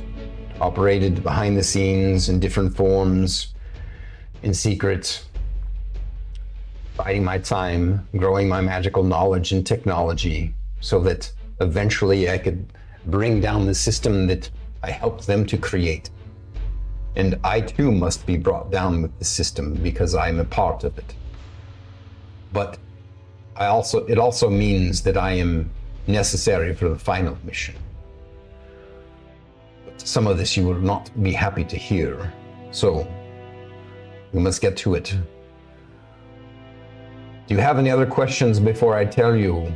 operated behind the scenes in different forms, in secret, biding my time, growing my magical knowledge and technology, so that eventually I could bring down the system that I helped them to create. And I too must be brought down with the system because I'm a part of it. But it also means that I am necessary for the final mission. But some of this you will not be happy to hear, so we must get to it. Do you have any other questions before I tell you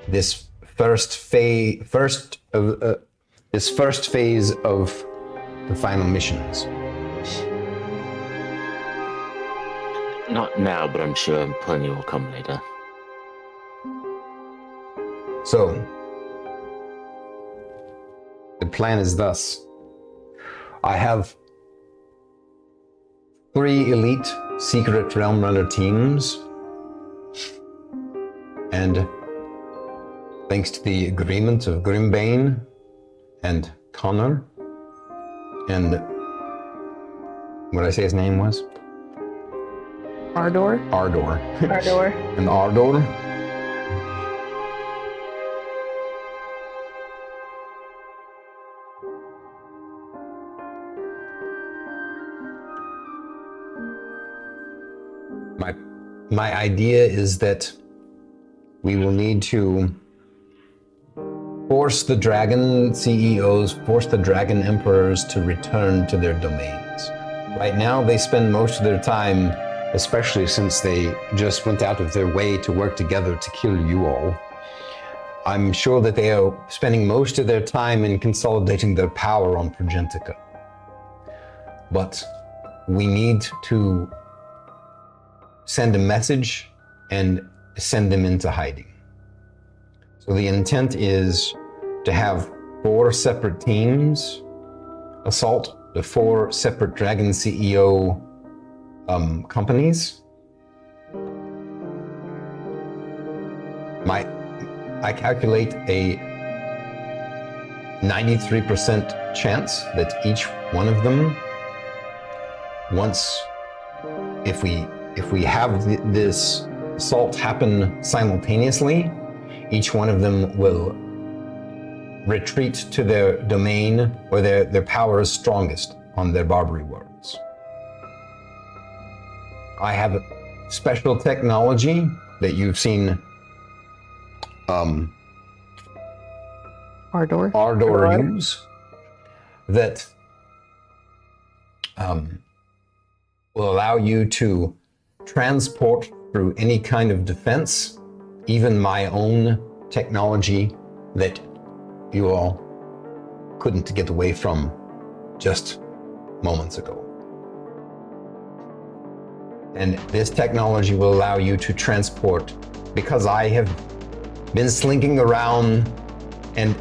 this first phase of the final missions? Not now, but I'm sure plenty will come later. So, the plan is thus. I have 3 elite secret Realm Runner teams, and thanks to the agreement of Grimbane and Connor, and what did I say his name was? Ardor. Ardor. Ardor. And Ardor. My idea is that we will need to force the dragon CEOs, force the dragon emperors to return to their domains. Right now, they spend most of their time, especially since they just went out of their way to work together to kill you all. I'm sure that they are spending most of their time in consolidating their power on Progentica. But we need to send a message and send them into hiding. So the intent is to have 4 separate teams assault the 4 separate Dragon CEO companies. I calculate a 93% chance that each one of them, if we have this assault happen simultaneously, each one of them will retreat to their domain where their power is strongest on their Barbary worlds. I have a special technology that you've seen Ardor use that will allow you to transport through any kind of defense, even my own technology that you all couldn't get away from just moments ago. And this technology will allow you to transport, because I have been slinking around and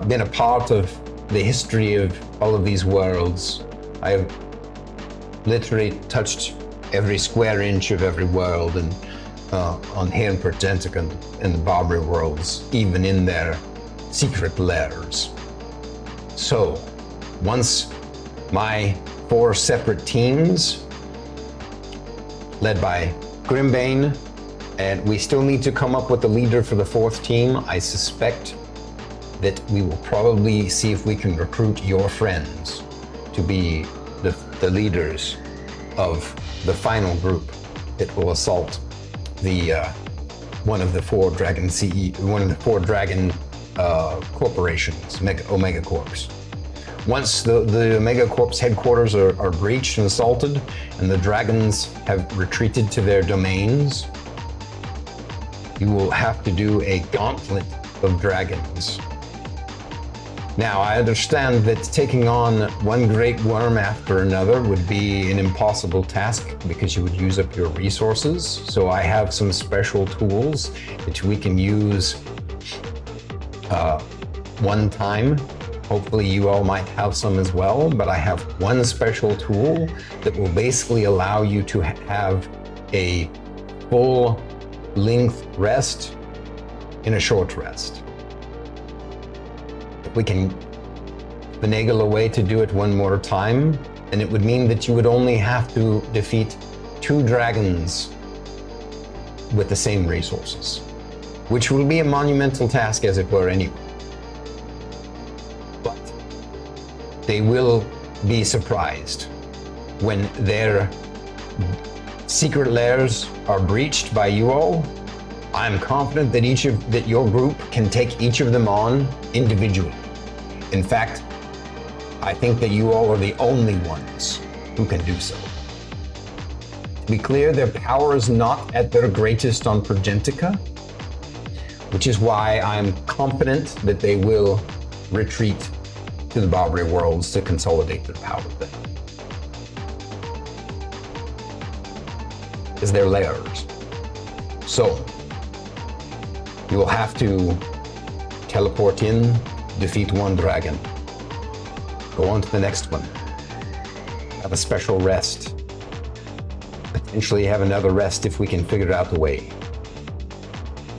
been a part of the history of all of these worlds. I have literally touched every square inch of every world, and on here in Progentica and the Barbary worlds, even in their secret lairs. So, once my 4 separate teams, led by Grimbane, and we still need to come up with a leader for the 4th team. I suspect that we will probably see if we can recruit your friends to be the leaders of the final group that will assault the one of the 4 dragon corporations, Omega Corps. Once the Omega Corps headquarters are breached and assaulted, and the dragons have retreated to their domains, you will have to do a gauntlet of dragons. Now, I understand that taking on one great worm after another would be an impossible task because you would use up your resources. So I have some special tools that we can use one time. Hopefully you all might have some as well, but I have one special tool that will basically allow you to have a full length rest in a short rest. If we can finagle a way to do it one more time, and it would mean that you would only have to defeat 2 dragons with the same resources, which will be a monumental task as it were anyway. But they will be surprised when their secret lairs are breached by you all. I'm confident that that your group can take each of them on individually. In fact, I think that you all are the only ones who can do so. To be clear, their power is not at their greatest on Progentica, which is why I'm confident that they will retreat to the Barbary worlds to consolidate their power there. as their lairs. So, you will have to teleport in, defeat one dragon, go on to the next one, have a special rest, potentially have another rest if we can figure out the way.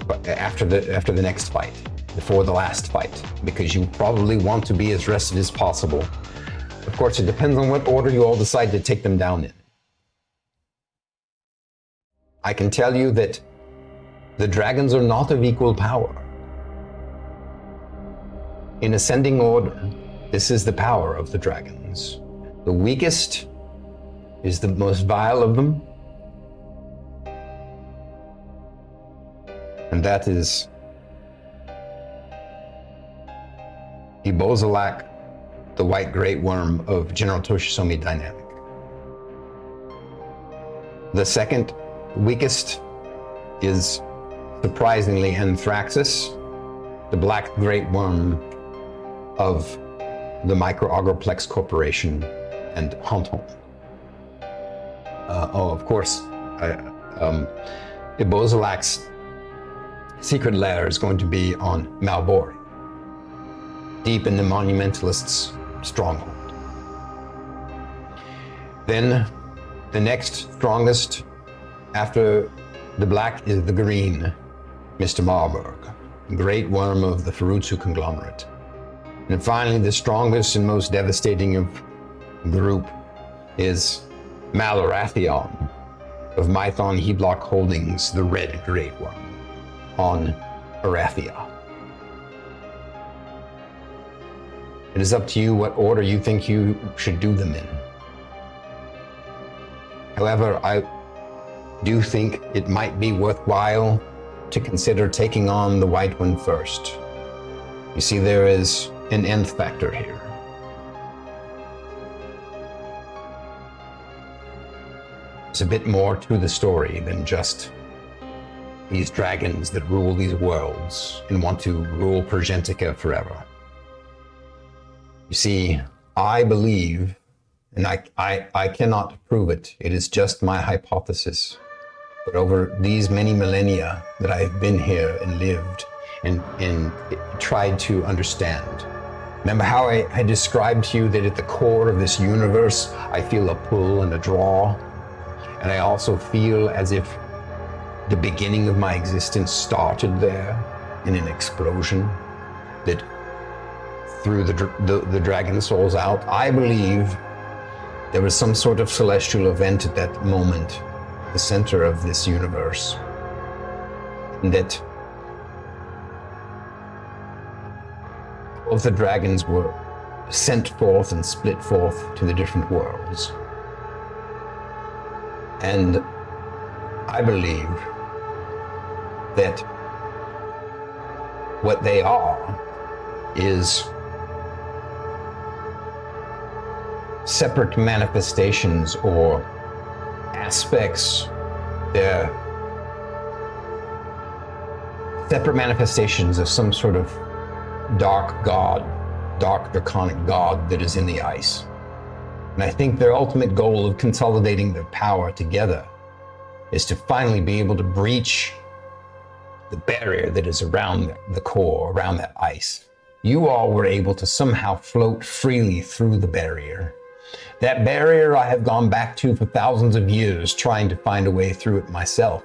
But after the next fight, before the last fight, because you probably want to be as rested as possible. Of course, it depends on what order you all decide to take them down in. I can tell you that the dragons are not of equal power. In ascending order, this is the power of the dragons. The weakest is the most vile of them, and that is Ibozalak, the white great worm of General Toshisomi Dynamic. The second weakest is, surprisingly, Anthraxis, the black great worm of the Micro-Agroplex Corporation and Honton. Of course, Ibozalak's secret lair is going to be on Malbori, deep in the Monumentalists' stronghold. Then, the next strongest after the black is the green, Mr. Marburg, great worm of the Furutsu conglomerate. And finally, the strongest and most devastating of group is Malarathion of Mython Heblock Holdings, the red great worm, on Arathia. It is up to you what order you think you should do them in. However, I do think it might be worthwhile to consider taking on the white one first. You see, there is an nth factor here. There's a bit more to the story than just these dragons that rule these worlds and want to rule Pergentica forever. You see, I believe, and I cannot prove it, it is just my hypothesis, but over these many millennia that I've been here and lived and tried to understand. Remember how I described to you that at the core of this universe, I feel a pull and a draw, and I also feel as if the beginning of my existence started there in an explosion that threw the dragon souls out. I believe there was some sort of celestial event at that moment, the center of this universe, and that all of the dragons were sent forth and split forth to the different worlds. And I believe that what they are is separate manifestations or aspects. They're separate manifestations of some sort of dark god, dark draconic god that is in the ice. And I think their ultimate goal of consolidating their power together is to finally be able to breach the barrier that is around the core, around that ice. You all were able to somehow float freely through the barrier. That barrier I have gone back to for thousands of years, trying to find a way through it myself.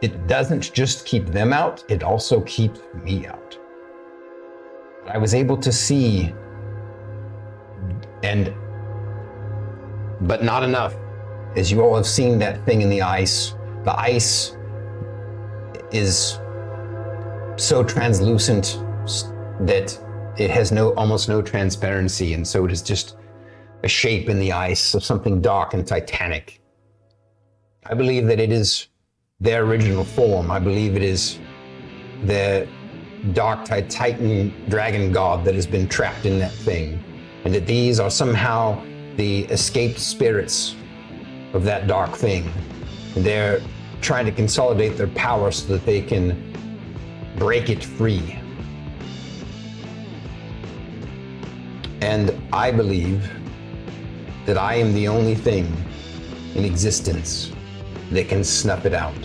It doesn't just keep them out, it also keeps me out. I was able to see, but not enough. As you all have seen that thing in the ice is so translucent that it has almost no transparency, and so it is just a shape in the ice of something dark and titanic. I believe that it is their original form. I believe it is the dark titan dragon god that has been trapped in that thing, and that these are somehow the escaped spirits of that dark thing. And they're trying to consolidate their power so that they can break it free. And I believe that I am the only thing in existence that can snuff it out.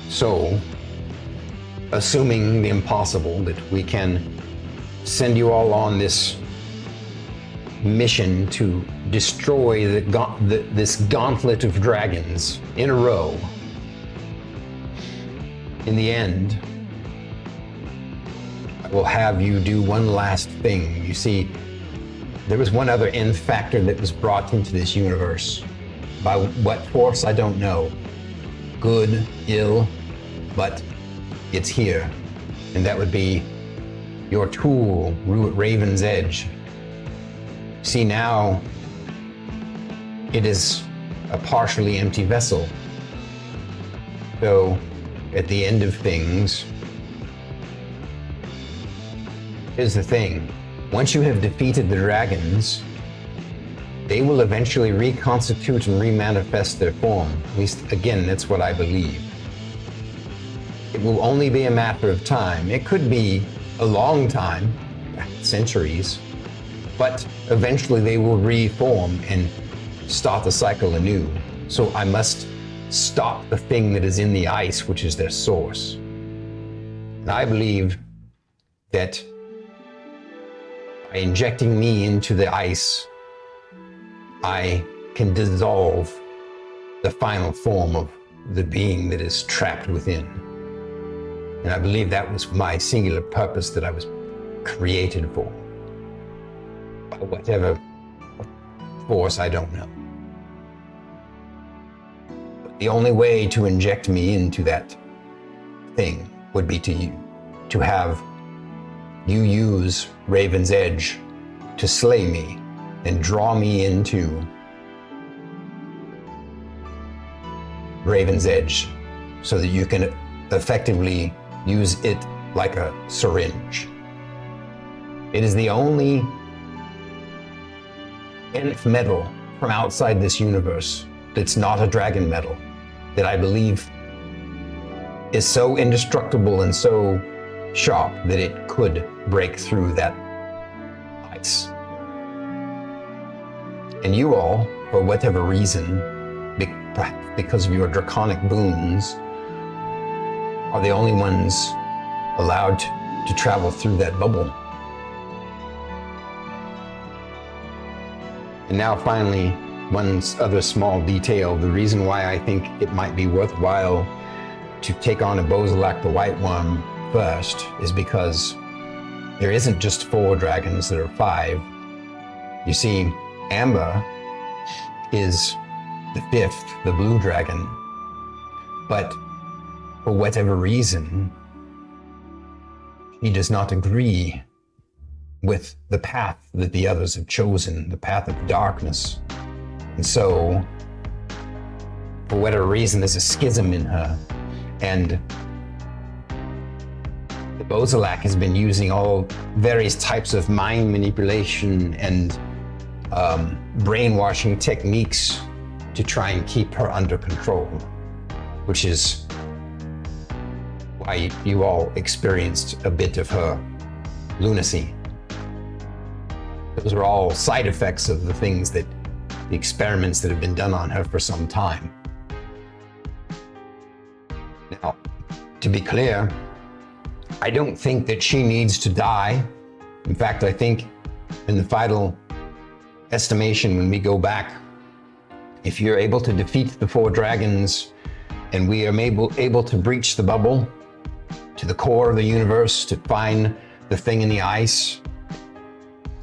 So, assuming the impossible, that we can send you all on this mission to destroy this gauntlet of dragons in a row. In the end, I will have you do one last thing. You see, there was one other end factor that was brought into this universe. By what force, I don't know. Good, ill, but it's here. And that would be your tool, Raven's Edge. See, now it is a partially empty vessel. So, at the end of things, here's the thing. Once you have defeated the dragons, they will eventually reconstitute and remanifest their form. At least, again, that's what I believe. It will only be a matter of time. It could be a long time, centuries, but eventually they will reform and start the cycle anew. So I must stop the thing that is in the ice, which is their source. And I believe that by injecting me into the ice, I can dissolve the final form of the being that is trapped within. And I believe that was my singular purpose that I was created for. By whatever force, I don't know. But the only way to inject me into that thing would be to have you use Raven's Edge to slay me and draw me into Raven's Edge so that you can effectively use it like a syringe. It is the only nth metal from outside this universe that's not a dragon metal that I believe is so indestructible and so sharp that it could break through that ice. And you all, for whatever reason, because of your draconic boons, are the only ones allowed to travel through that bubble. And now finally, one other small detail. The reason why I think it might be worthwhile to take on a Bozalak the White Worm first is because there isn't just 4 dragons, there are 5. You see, Amber is the 5th, the blue dragon. But for whatever reason, he does not agree with the path that the others have chosen, the path of darkness. And so, for whatever reason, there's a schism in her. And the Bozalak has been using all various types of mind manipulation and brainwashing techniques to try and keep her under control, which is why you all experienced a bit of her lunacy. Those are all side effects of the experiments that have been done on her for some time. Now, to be clear, I don't think that she needs to die. In fact, I think in the final estimation, when we go back, if you're able to defeat the 4 dragons and we are able to breach the bubble to the core of the universe to find the thing in the ice,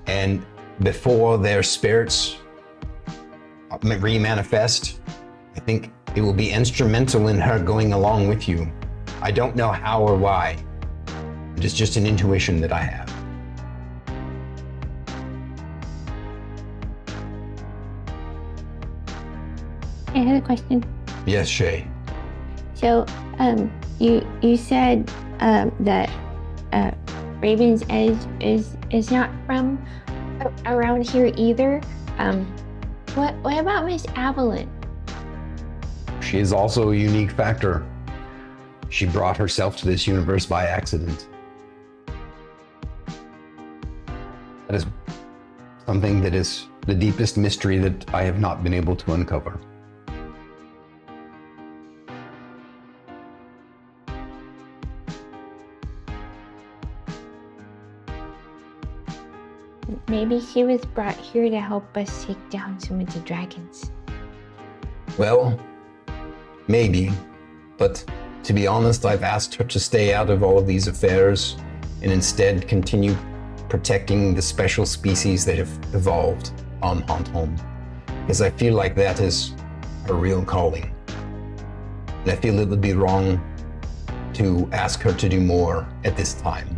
and before their spirits remanifest, I think it will be instrumental in her going along with you. I don't know how or why. It is just an intuition that I have. I had a question. Yes, Shae. So, you said that Raven's Edge is not from around here either. What about Miss Avalon? She is also a unique factor. She brought herself to this universe by accident. That is something that is the deepest mystery that I have not been able to uncover. Maybe she was brought here to help us take down some of the dragons. Well, maybe, but to be honest, I've asked her to stay out of all of these affairs and instead continue protecting the special species that have evolved on Haunt-Home, because I feel like that is her real calling. And I feel it would be wrong to ask her to do more at this time.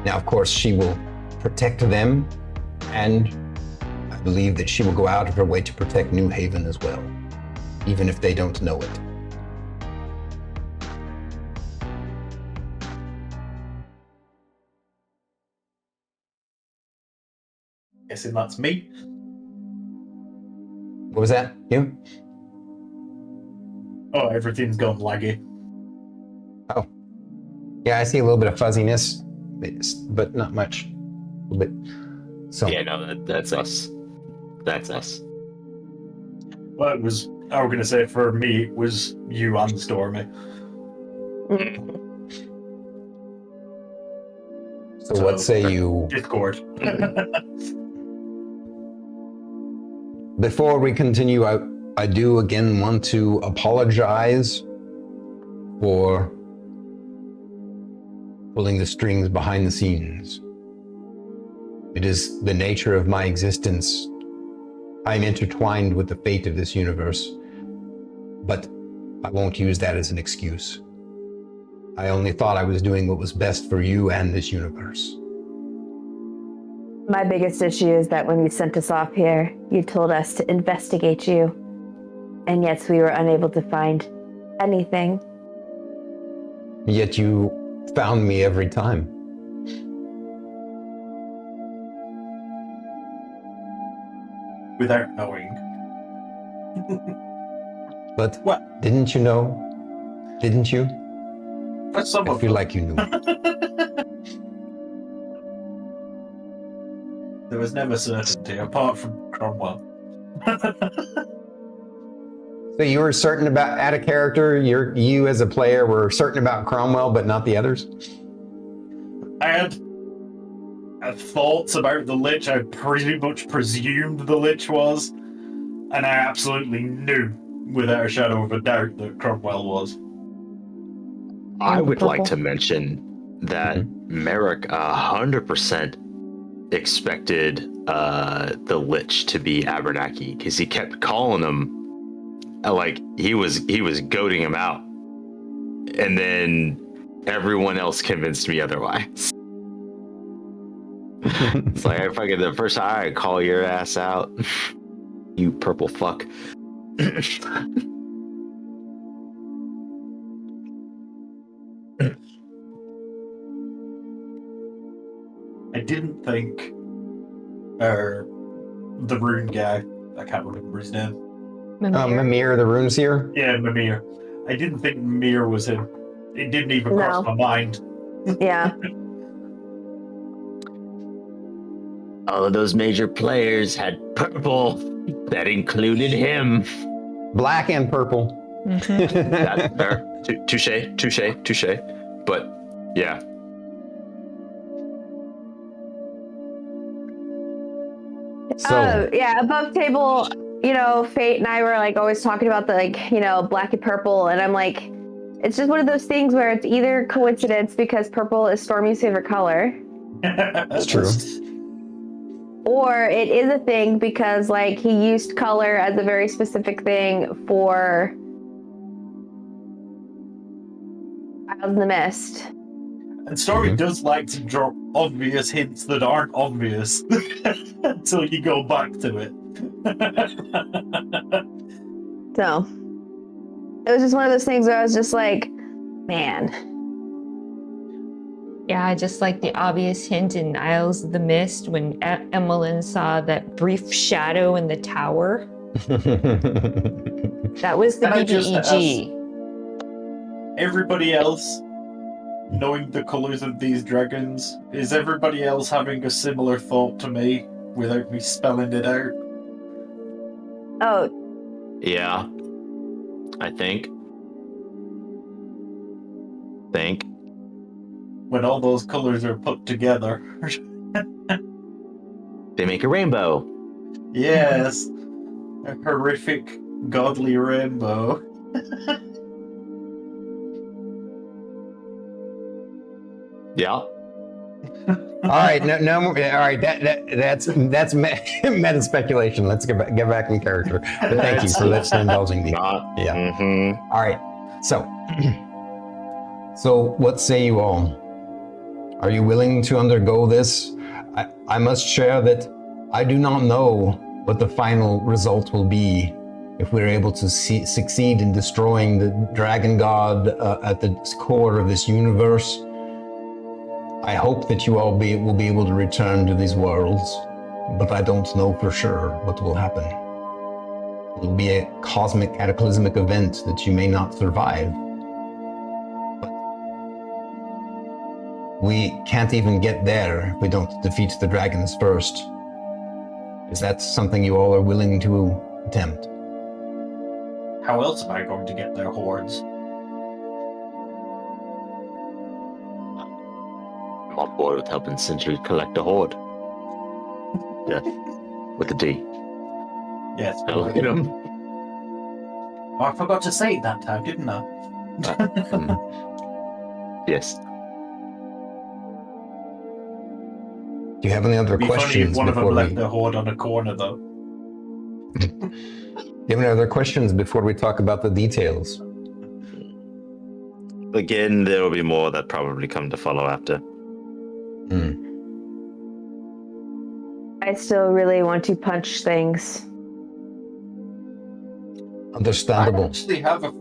Now, of course, she will protect them, and I believe that she will go out of her way to protect New Haven as well, even if they don't know it. Guessing that's me. What was that? You? Oh, everything's gone laggy. Oh. Yeah, I see a little bit of fuzziness, but not much. A little bit. So. Yeah, no, that's us. That's us. Well, I was going to say for me, it was you and Stormy. So what say you? Discord. Before we continue, I do again want to apologize for pulling the strings behind the scenes. It is the nature of my existence. I'm intertwined with the fate of this universe, but I won't use that as an excuse. I only thought I was doing what was best for you and this universe. My biggest issue is that when you sent us off here, you told us to investigate you, and yet we were unable to find anything. Yet you found me every time. Without knowing. But What? didn't you know? Didn't you? For some I of feel them. like you knew. There was never certainty, apart from Cromwell. So you were certain about, out of character, you as a player were certain about Cromwell, but not the others? I had thoughts about the Lich. I pretty much presumed the Lich was, and I absolutely knew, without a shadow of a doubt, that Cromwell was. I would like to mention that Merrik 100% expected the Lich to be Abernathy, because he kept calling him like he was goading him out, and then everyone else convinced me otherwise. It's like fucking the first time I call your ass out, you purple fuck. I didn't think the rune guy, I can't remember his name. Mimir the Runeseer? Yeah, Mimir. I didn't think Mimir was him. It didn't even cross my mind. Yeah. All of those major players had purple. That included him. Black and purple. That's fair. Touche. But yeah. So, Yeah, above table, Fate and I were like always talking about the black and purple, and I'm like, it's just one of those things where it's either coincidence because purple is Stormy's favorite color. that's true. Or it is a thing because he used color as a very specific thing for Isles in the Mist. And Stormy does like to drop obvious hints that aren't obvious until you go back to it. So it was just one of those things where I was just like, man. Yeah, just like the obvious hint in Isles of the Mist when Emmeline saw that brief shadow in the tower. That was the BBEG. Everybody else, knowing the colors of these dragons, is everybody else having a similar thought to me? without me spelling it out. Oh, Yeah. I think. When all those colors are put together. They make a rainbow. Yes. A horrific, godly rainbow. All Yeah. right, no more. All right, that's meta speculation. Let's get back in character. But thank you for indulging me. Yeah. Mm-hmm. All right. So what say you all? Are you willing to undergo this? I must share that I do not know what the final result will be if we're able to succeed in destroying the dragon god at the core of this universe. I hope that you all will be able to return to these worlds, but I don't know for sure what will happen. It will be a cosmic cataclysmic event that you may not survive. But we can't even get there if we don't defeat the dragons first. Is that something you all are willing to attempt? How else am I going to get their hordes? I'm on board with helping Sindri collect a horde. Yeah. With a D. Yes. I look at him. Oh, I forgot to say it that time, didn't I? Yes. Do you have any other It'd be funny if questions one of them before left we? their horde on a corner, though. Do you have any other questions before we talk about the details? Again, there will be more that probably come to follow after. I still really want to punch things. I Understandable. actually have a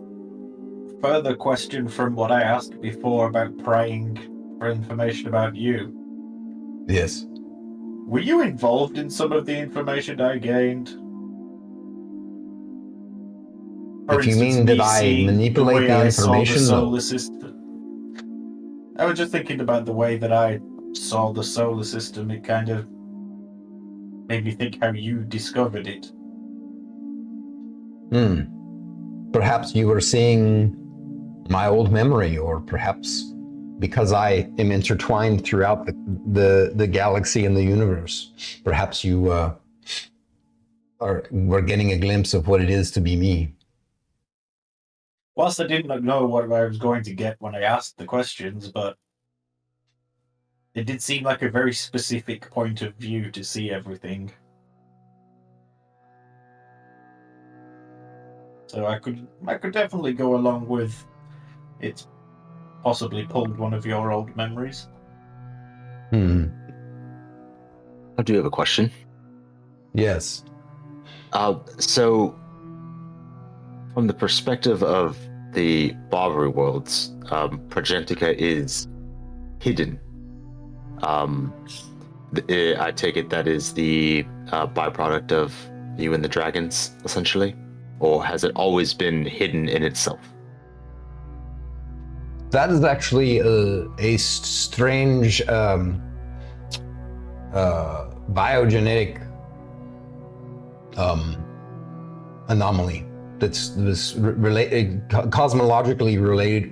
further question from what I asked before about prying for information about you. Yes. Were you involved in some of the information I gained? For If you instance, mean me did I seeing manipulate way the I saw information? No. solar system. I was just thinking about the way that I saw the solar system. It kind of made me think how you discovered it. Perhaps you were seeing my old memory, or perhaps because I am intertwined throughout the galaxy and the universe, perhaps you were getting a glimpse of what it is to be me. Whilst I didn't know what I was going to get when I asked the questions, but it did seem like a very specific point of view to see everything. So I could definitely go along with it's possibly pulled one of your old memories. I do have a question. Yes. So, from the perspective of the Barbary worlds, Progentica is hidden. I take it that is the byproduct of you and the dragons, essentially? Or has it always been hidden in itself? That is actually a strange biogenetic anomaly that's cosmologically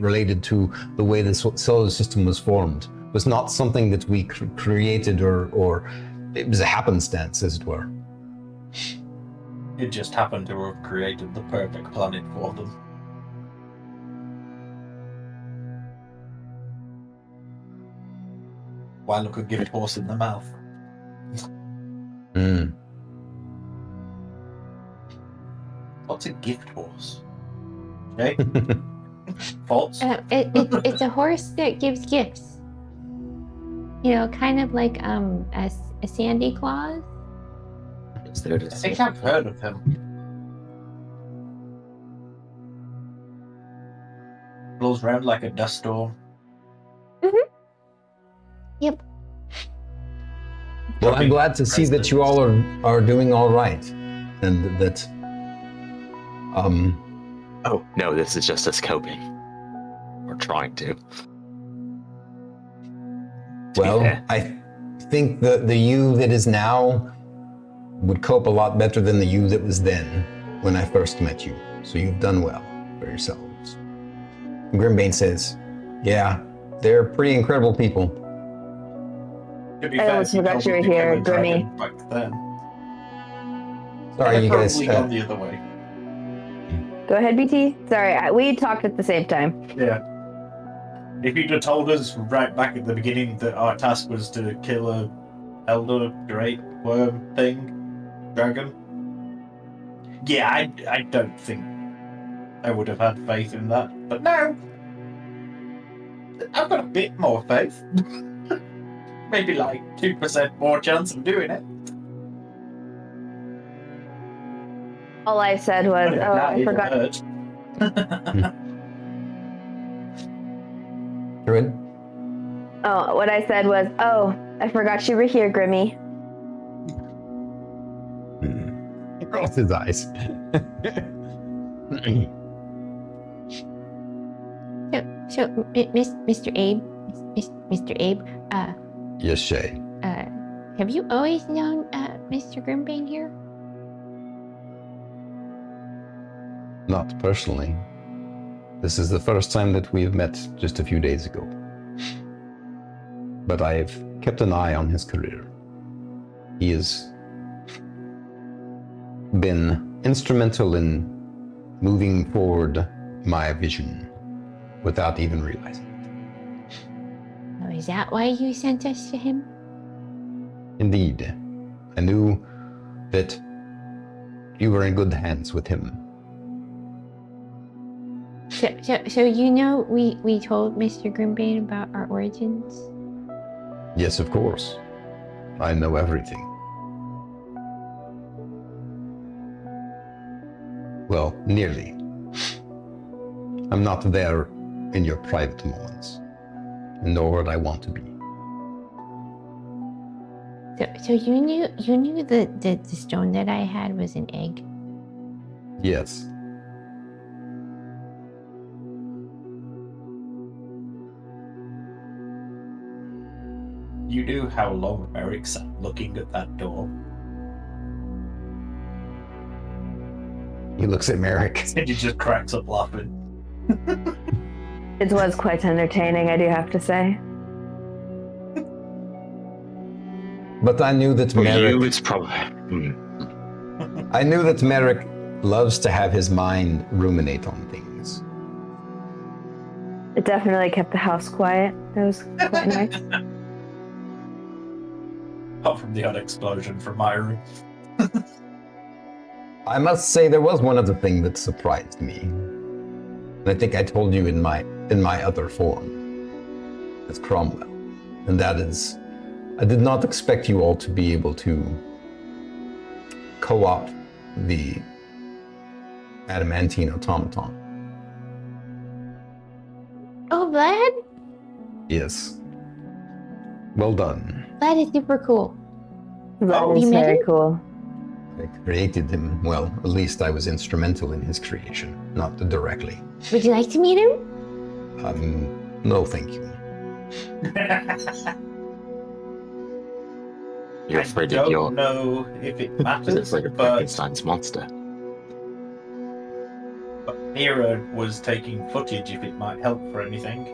related to the way the solar system was formed. It was not something that we created or it was a happenstance, as it were. It just happened to have created the perfect planet for them. Why look a gift horse in the mouth? What's a gift horse? Okay. Thoughts? It's a horse that gives gifts. You know, kind of like a Sandy Claus. Is there I think I've heard of him. Blows around like a dust storm. Yep. Well, I'm glad to see that you all are doing all right, and that. Oh no, this is just us coping. We're trying to. Well, I think the you that is now would cope a lot better than the you that was then when I first met you. So you've done well for yourselves. Grimbane says, yeah, they're pretty incredible people. To be I fair, almost he forgot told you me were to kill here, a dragon Grimmy. back then. Sorry, I'd you guys. probably gone the other way. Go ahead, BT. Sorry, we talked at the same time. Yeah. If you'd have told us right back at the beginning that our task was to kill a elder great worm thing, dragon, yeah, I don't think I would have had faith in that. But now, I've got a bit more faith. Maybe like 2% more chance of doing it. All I said was, But oh, that I didn't forgot. hurt. Druid? Oh, what I said was, oh, I forgot you were here, Grimmy. He rolls his eyes. So, Mr. Abe, Mr. Abe, Yes, Shae. have you always known Mr. Grimbane here? Not personally. This is the first time that we've met just a few days ago. But I've kept an eye on his career. He has been instrumental in moving forward my vision without even realizing it. Oh, is that why you sent us to him? Indeed. I knew that you were in good hands with him. So you know we told Mr. Grimbane about our origins? Yes, of course. I know everything. Well, nearly. I'm not there in your private moments, nor would I want to be. So you knew that the stone that I had was an egg? Yes. You knew how long Merrik sat looking at that door. He looks at Merrik. And he just cracks up laughing. It was quite entertaining, I do have to say. But I knew that For you, Merrik. it's probably. I knew that Merrik loves to have his mind ruminate on things. It definitely kept the house quiet. That was quite nice. Apart from the odd explosion from my room. I must say there was one other thing that surprised me. And I think I told you in my other form as Cromwell. And that is, I did not expect you all to be able to co-opt the adamantine automaton. Oh, Vlad? Yes. Well done. Vlad is super cool. That Oh, is you met very him? cool. I created him. Well, at least I was instrumental in his creation, not directly. Would you like to meet him? No, thank you. You're I afraid don't of your. know if it You're matters, afraid of but Frankenstein's monster. Mira was taking footage if it might help for anything.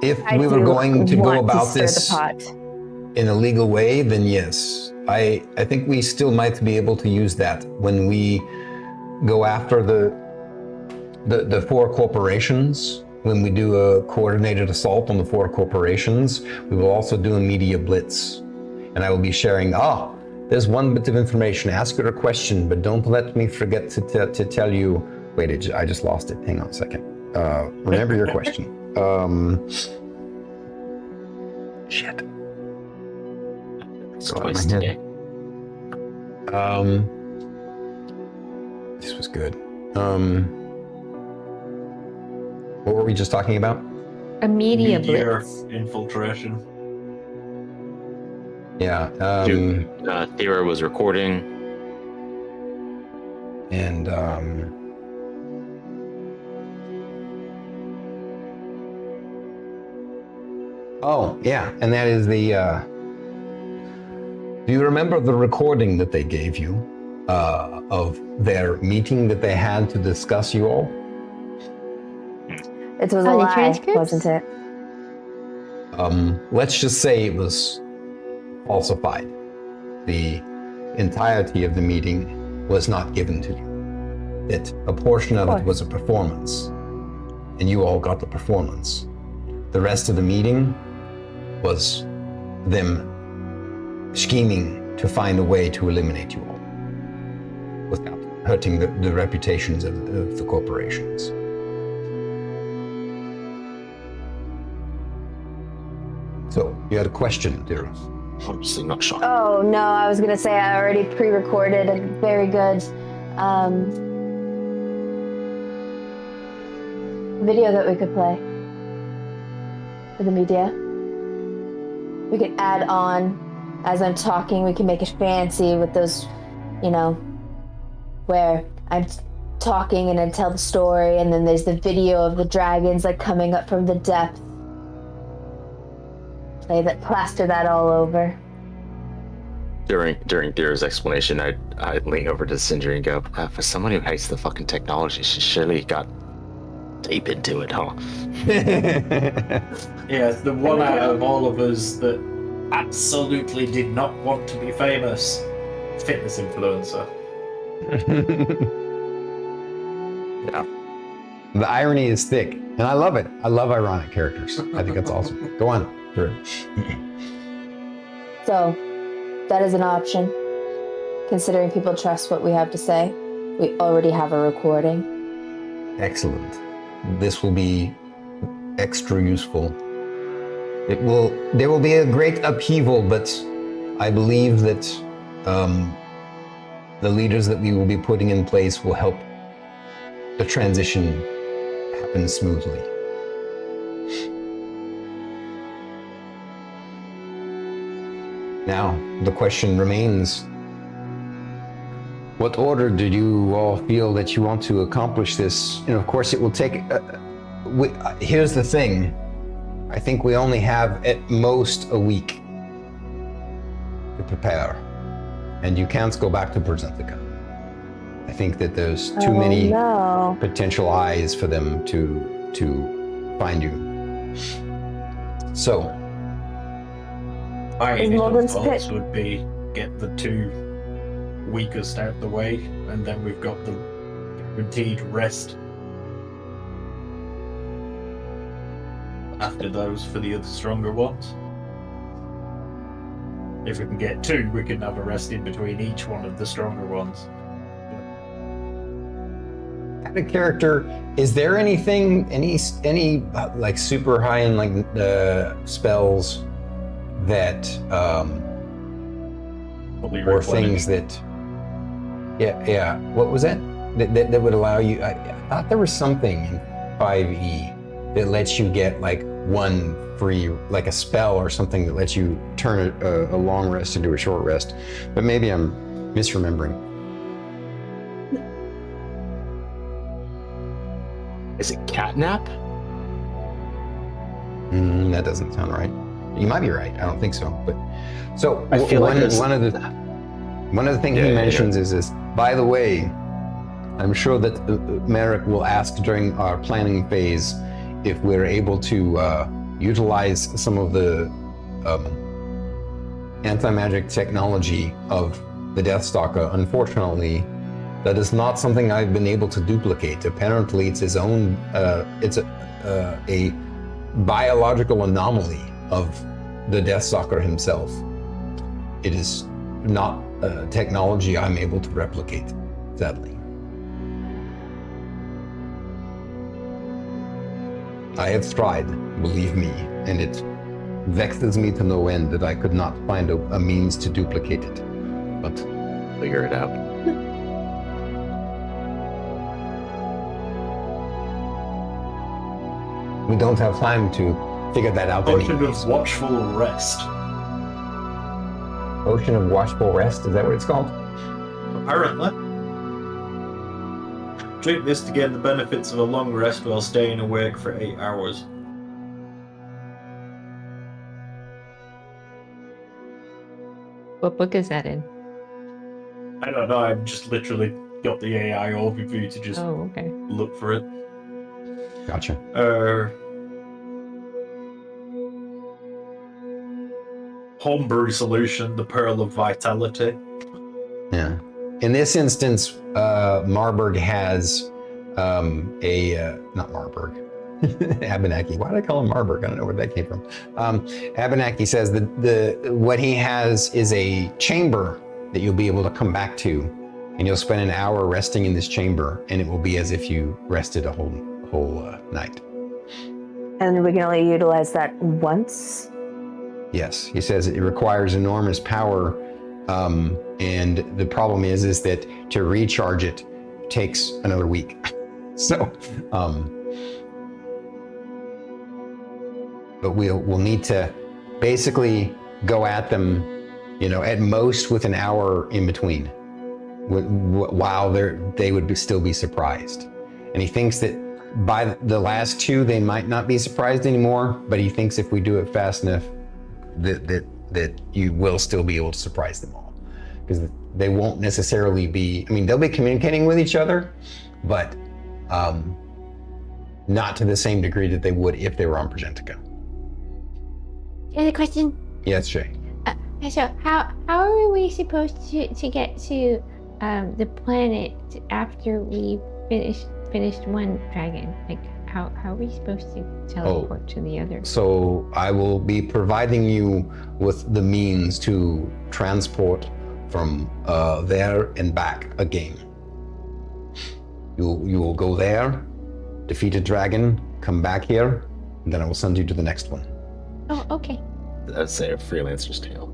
If I we were do going to go want about stir this the pot. in a legal way, then yes. I think we still might be able to use that when we go after the four corporations. When we do a coordinated assault on the four corporations, we will also do a media blitz. And I will be sharing, there's one bit of information. Ask her a question, but don't let me forget to tell you. Wait, I just lost it. Hang on a second. Remember your question. Shit. It's Got it in twice my head. today. This was good. What were we just talking about? A media Media blitz. infiltration. Yeah. Thyra was recording. And oh yeah, and that is the Do you remember the recording that they gave you of their meeting that they had to discuss you all? It was a the lie, transcripts? wasn't it? Let's just say it was falsified. The entirety of the meeting was not given to you. That a portion of it was a performance, and you all got the performance. The rest of the meeting was them scheming to find a way to eliminate you all without hurting the reputations of the corporations. So, you had a question, Thyra. Obviously not shocked. Oh no, I was gonna say I already pre-recorded a very good video that we could play for the media. We could add on as I'm talking. We can make it fancy with those, you know, where I'm talking and I tell the story, and then there's the video of the dragons like coming up from the depth. Plaster that all over. During Thyra's explanation, I'd lean over to Sindri and go, for someone who hates the fucking technology, she surely got deep into it, huh? Yeah, the one out of all of us that absolutely did not want to be famous. Fitness influencer. Yeah. The irony is thick, and I love it. I love ironic characters. I think that's awesome. Go on. So, that is an option. Considering people trust what we have to say, we already have a recording. Excellent. This will be extra useful. There will be a great upheaval, but I believe that the leaders that we will be putting in place will help the transition happen smoothly. Now, the question remains, what order do you all feel that you want to accomplish this? And of course, it will take, here's the thing, I think we only have at most a week to prepare, and you can't go back to Brzezinska. I think that there's too many potential eyes for them to find you. So, My initial thoughts would be get the two weakest out the way, and then we've got the guaranteed rest after those for the other stronger ones. If we can get two, we can have a rest in between each one of the stronger ones. Out of character, is there anything, any like super high end like spells that or things that what was that would allow you? I thought there was something in 5e that lets you get like one free, like a spell or something that lets you turn a long rest into a short rest, but maybe I'm misremembering. Is it catnap? That doesn't sound right. You might be right. I don't think so. But so I feel one of the things he mentions is this. By the way, I'm sure that Merrik will ask during our planning phase if we're able to utilize some of the anti-magic technology of the Deathstalker. Unfortunately, that is not something I've been able to duplicate. Apparently, it's his own. It's a biological anomaly of the Deathstalker himself. It is not technology I'm able to replicate, sadly. I have tried, believe me, and it vexes me to no end that I could not find a means to duplicate it. But figure it out. we don't have time to figure that out. Potion of Watchful Rest. Potion of Watchful Rest, is that what it's called? Apparently. Drink this to gain the benefits of a long rest while staying awake for 8 hours. What book is that in? I don't know. I've just literally got the AI overview to just Oh, okay. look for it. Gotcha. Homebrew solution, the Pearl of Vitality. Yeah. In this instance, Marburg has not Marburg, Abenaki. Why did I call him Marburg? I don't know where that came from. Abenaki says that what he has is a chamber that you'll be able to come back to, and you'll spend an hour resting in this chamber, and it will be as if you rested a whole night. And we can only utilize that once. Yes, he says it requires enormous power, and the problem is that to recharge it takes another week. So, but we'll need to basically go at them, at most with an hour in between, while they would still be surprised. And he thinks that by the last two, they might not be surprised anymore, but he thinks if we do it fast enough, that you will still be able to surprise them all, because they won't necessarily be. I mean, they'll be communicating with each other, but not to the same degree that they would if they were on Progentica. Here's a question. Yes, Shae. So how are we supposed to get to the planet after we finished one dragon? Like, how are we supposed to teleport to the other? So I will be providing you with the means to transport from there and back again. You will go there, defeat a dragon, come back here, and then I will send you to the next one. Oh, okay. Let's say a freelancer's tale.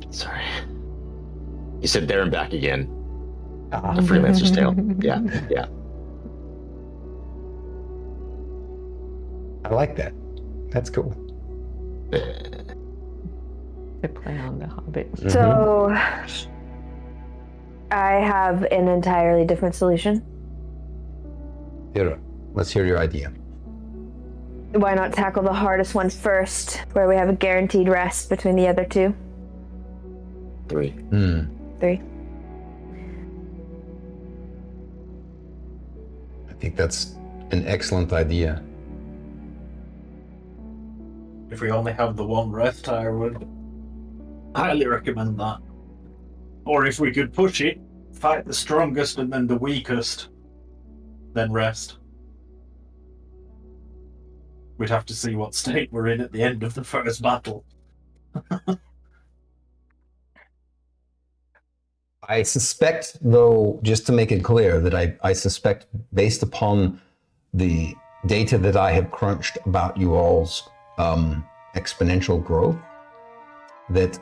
Sorry. You said there and back again. The freelancer's tale. Yeah. I like that. That's cool. To play on the Hobbit. Mm-hmm. So I have an entirely different solution. Thyra, let's hear your idea. Why not tackle the hardest one first, where we have a guaranteed rest between the other two? 3. 3. I think that's an excellent idea. If we only have the one rest, I would highly recommend that. Or if we could push it, fight the strongest and then the weakest, then rest. We'd have to see what state we're in at the end of the first battle. I suspect, though, just to make it clear, that I suspect, based upon the data that I have crunched about you all's exponential growth, that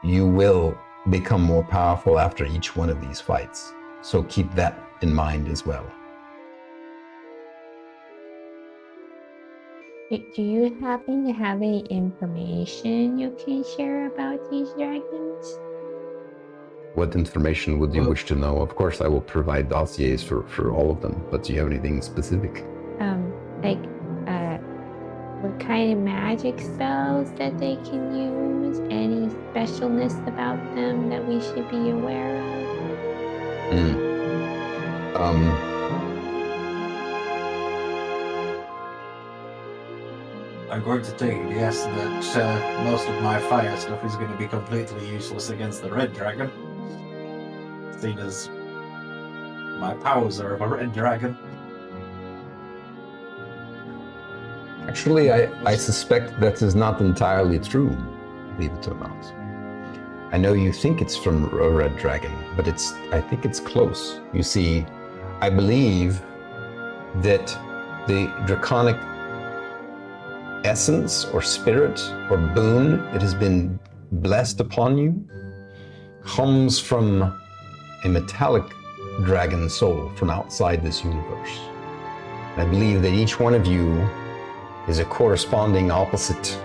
you will become more powerful after each one of these fights. So keep that in mind as well. Do you happen to have any information you can share about these dragons? What information would you wish to know? Of course, I will provide dossiers for all of them, but do you have anything specific? What kind of magic spells that they can use? Any specialness about them that we should be aware of? I'm going to take a guess that most of my fire stuff is going to be completely useless against the red dragon, seeing as my powers are of a red dragon. Actually, I suspect that is not entirely true, believe it or not. I know you think it's from a red dragon, but I think it's close. You see, I believe that the draconic essence or spirit or boon that has been blessed upon you comes from a metallic dragon soul from outside this universe. And I believe that each one of you is a corresponding opposite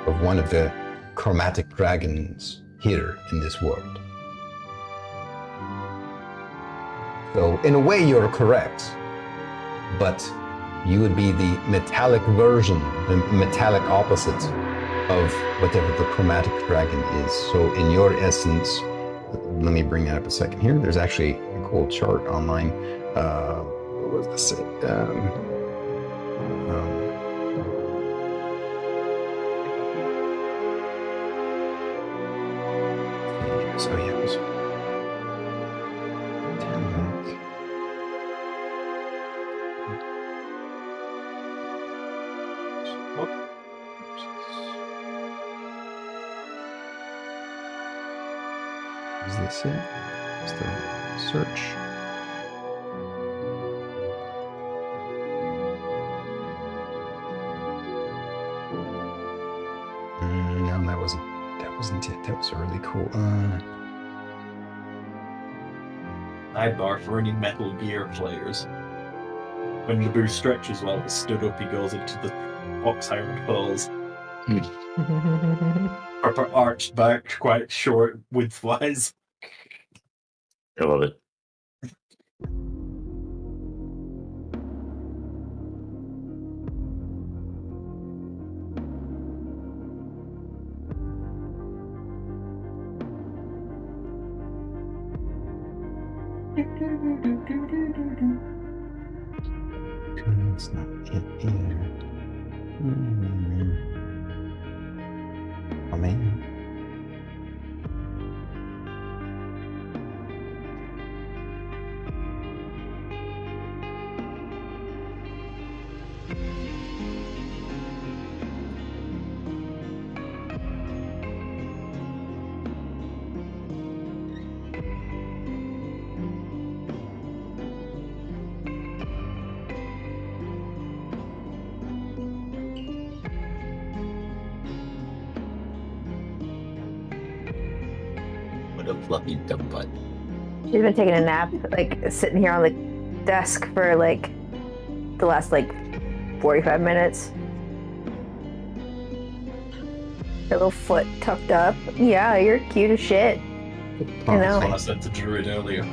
of one of the chromatic dragons here in this world. So in a way you're correct, but you would be the metallic version, the metallic opposite of whatever the chromatic dragon is. So in your essence, let me bring that up a second here. There's actually a cool chart online. What was this? So yeah, it was is this it? Is the search? No, that wasn't it. That was really cool. Sidebar for any Metal Gear players. When Naboo stretches while he's stood up, he goes into the ox-iron pose. Proper arched back, quite short width-wise. I love it. It's not it either. Oh man. What a fluffy dumb butt. She's been taking a nap, like sitting here on the desk for like the last like 45 minutes. Her little foot tucked up. Yeah, you're cute as shit. You know. That's what I said to Druid earlier.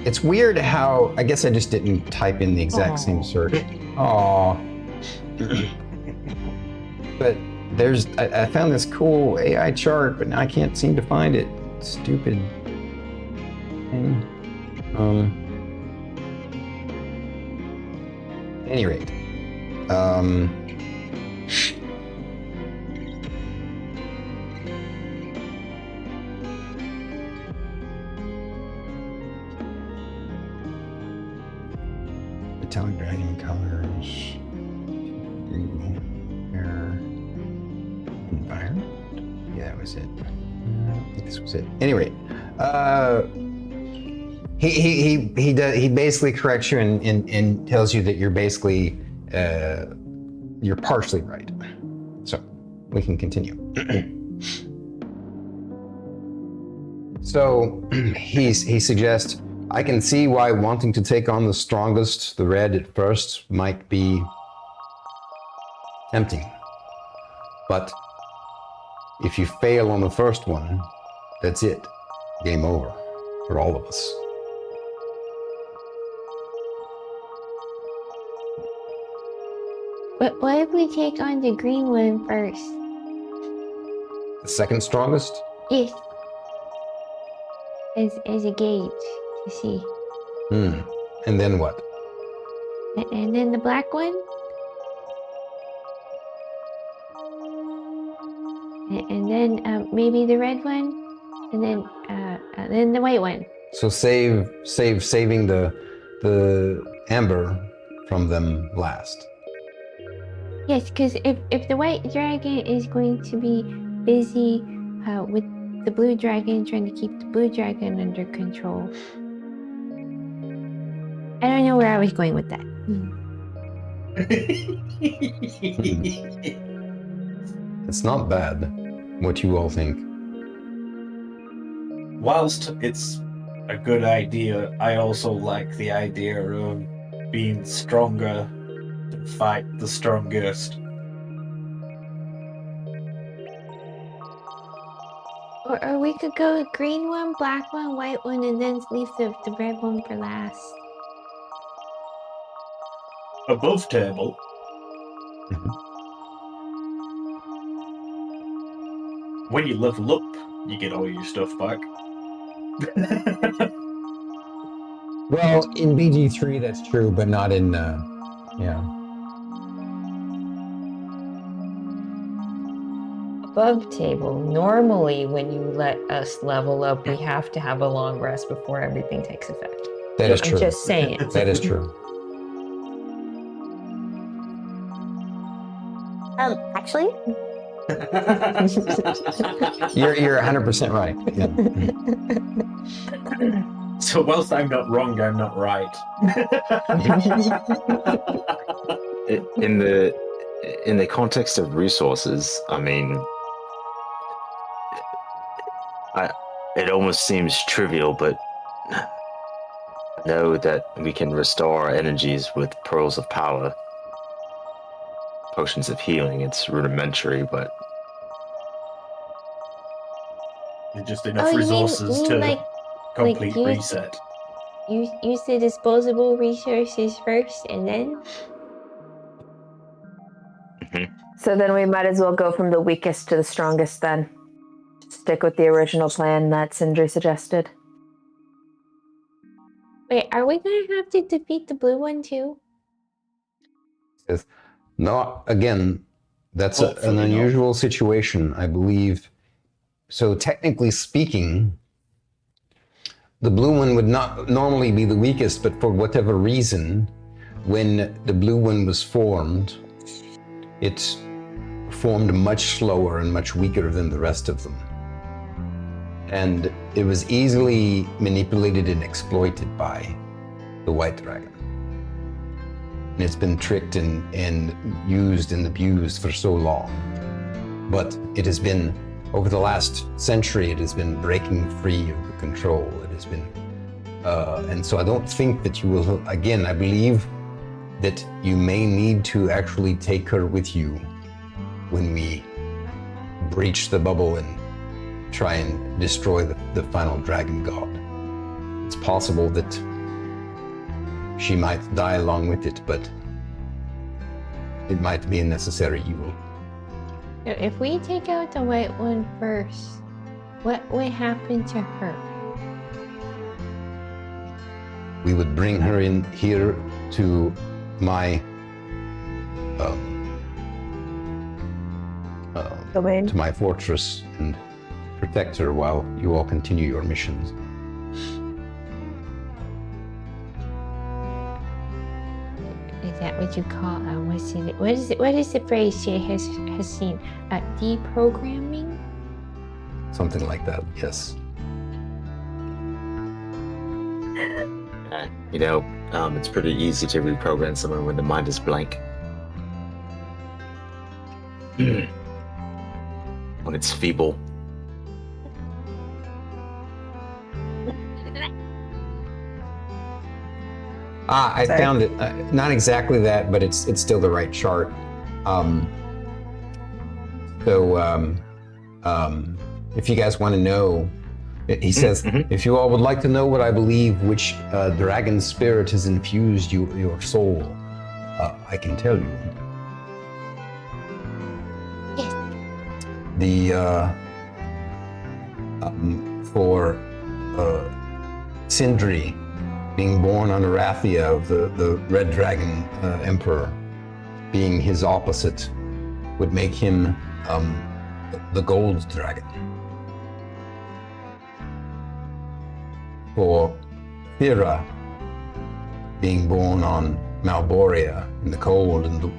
It's weird how I guess I just didn't type in the exact same search. Aww. But I found this cool AI chart, but now I can't seem to find it. Stupid thing. At any rate, metallic dragon colors, air, environment. Yeah, that was it. I think this was it. Anyway, he basically corrects you and tells you that you're basically you're partially right. So we can continue. So he suggests, I can see why wanting to take on the strongest, the red at first, might be tempting. But if you fail on the first one, that's it. Game over for all of us. But what if we take on the green one first? The second strongest? Yes. As a gauge to see. And then what? And then the black one? And then maybe the red one? And then the white one. So saving the amber from them last. Yes, because if the white dragon is going to be busy with the blue dragon, trying to keep the blue dragon under control. I don't know where I was going with that. It's not bad, what you all think. Whilst it's a good idea, I also like the idea of being stronger to fight the strongest. Or we could go green one, black one, white one, and then leave the red one for last. Above table. When you level up, you get all your stuff back. Well, in BG3 that's true, but not in yeah. Above table, normally when you let us level up, we have to have a long rest before everything takes effect. That is I'm true. just saying. That is true. Actually, You're 100% right. Yeah. So whilst I'm not wrong, I'm not right. In the context of resources, I mean, it almost seems trivial, but know that we can restore our energies with pearls of power, potions of healing. It's rudimentary, but Just enough resources to complete reset. Use the disposable resources first, and then. so then we might as well go from the weakest to the strongest then. Stick with the original plan that Sindri suggested. Wait, are we gonna have to defeat the blue one too? No, again, that's an Hopefully not. unusual situation, I believe. So technically speaking, the blue one would not normally be the weakest, but for whatever reason, when the blue one was formed, it formed much slower and much weaker than the rest of them. And it was easily manipulated and exploited by the white dragon. And it's been tricked and used and abused for so long. But it has been, over the last century, it has been breaking free of the control. It has been, and so I don't think that you will, again, I believe that you may need to actually take her with you when we breach the bubble and try and destroy the final dragon god. It's possible that she might die along with it, but it might be a necessary evil. If we take out the white one first, what would happen to her? We would bring her in here to my Domain. to my fortress and protect her while you all continue your missions. Is that what you call what is the phrase she has seen? Deprogramming? Something like that, yes. it's pretty easy to reprogram someone when the mind is blank. When it's feeble. I Sorry. found it. Not exactly that, but it's still the right chart. If you guys want to know, he says, if you all would like to know what I believe, which dragon spirit has infused your soul, I can tell you. Yes. For Sindri, being born on Arathia of the Red Dragon Emperor, being his opposite, would make him the Gold Dragon. For Thyra, being born on Malboria in the cold, and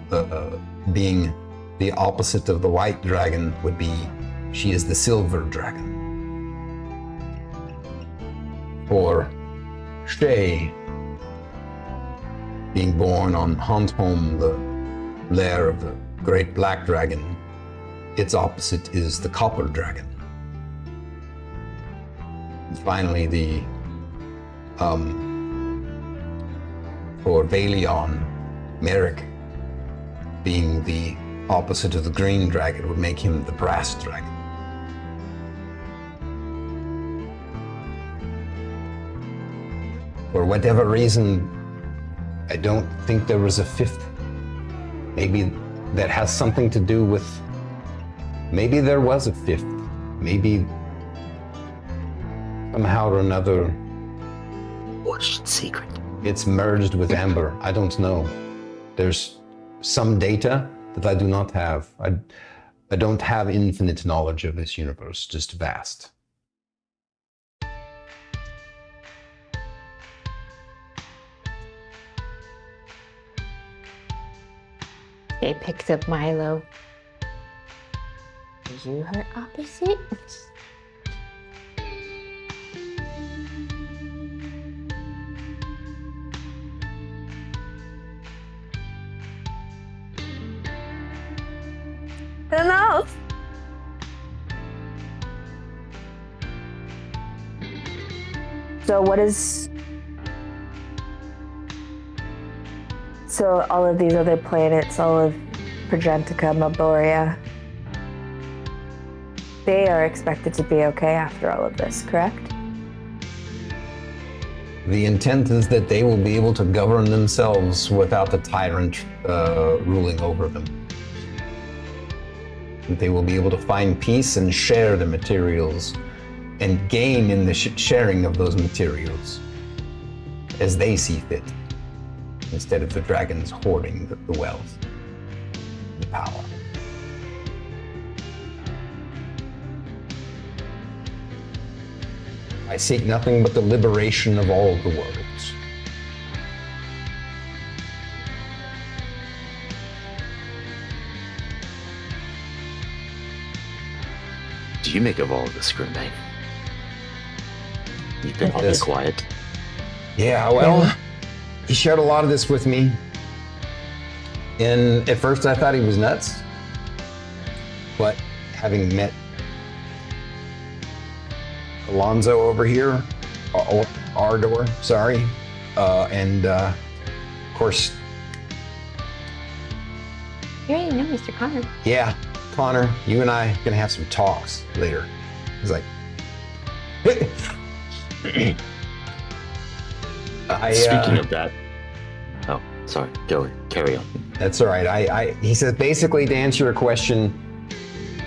being the opposite of the White Dragon, would be, she is the Silver Dragon. For Shae, being born on Huntholm, the lair of the Great Black Dragon, its opposite is the Copper Dragon. And finally, for Valion, Merrik, being the opposite of the Green Dragon, would make him the Brass Dragon. For whatever reason, I don't think there was a fifth. Maybe that has something to do with, maybe there was a fifth, maybe somehow or another What's the secret? it's merged with Amber. I don't know. There's some data that I do not have. I don't have infinite knowledge of this universe, just vast. They picked up Milo. Are you her opposite? Who knows? So what is... So all of these other planets, all of Progentica, Maboria, they are expected to be okay after all of this, correct? The intent is that they will be able to govern themselves without the tyrant ruling over them. They will be able to find peace and share the materials and gain in the sharing of those materials as they see fit, instead of the dragons hoarding the wealth, the power. I seek nothing but the liberation of all the worlds. Do you make of all of this, Grimday? You've been awfully quiet. Yeah, well, he shared a lot of this with me. And at first I thought he was nuts. But having met Alonzo over here, Ardor, sorry, and of course, You already know Mr. Connor. yeah, Connor, you and I are gonna have some talks later. He's like, Speaking of that, oh, sorry, carry on. That's all right. He says, basically, to answer your question,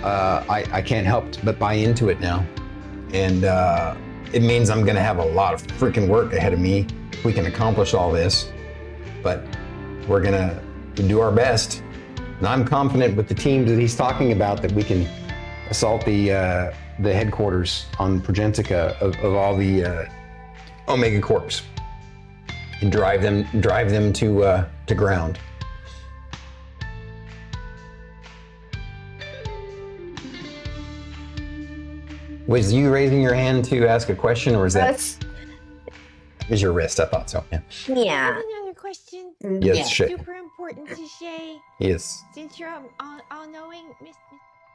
I can't help but buy into it now. And it means I'm going to have a lot of freaking work ahead of me if we can accomplish all this. But we're going to do our best. And I'm confident with the team that he's talking about that we can assault the headquarters on Progentica of all the Omega Corps and drive them to ground. Was you raising your hand to ask a question, or is that is your wrist? I thought so. Yeah. I Yeah. have another question. Yes, Shae. Super important to Shae. Yes. Since you're all-knowing,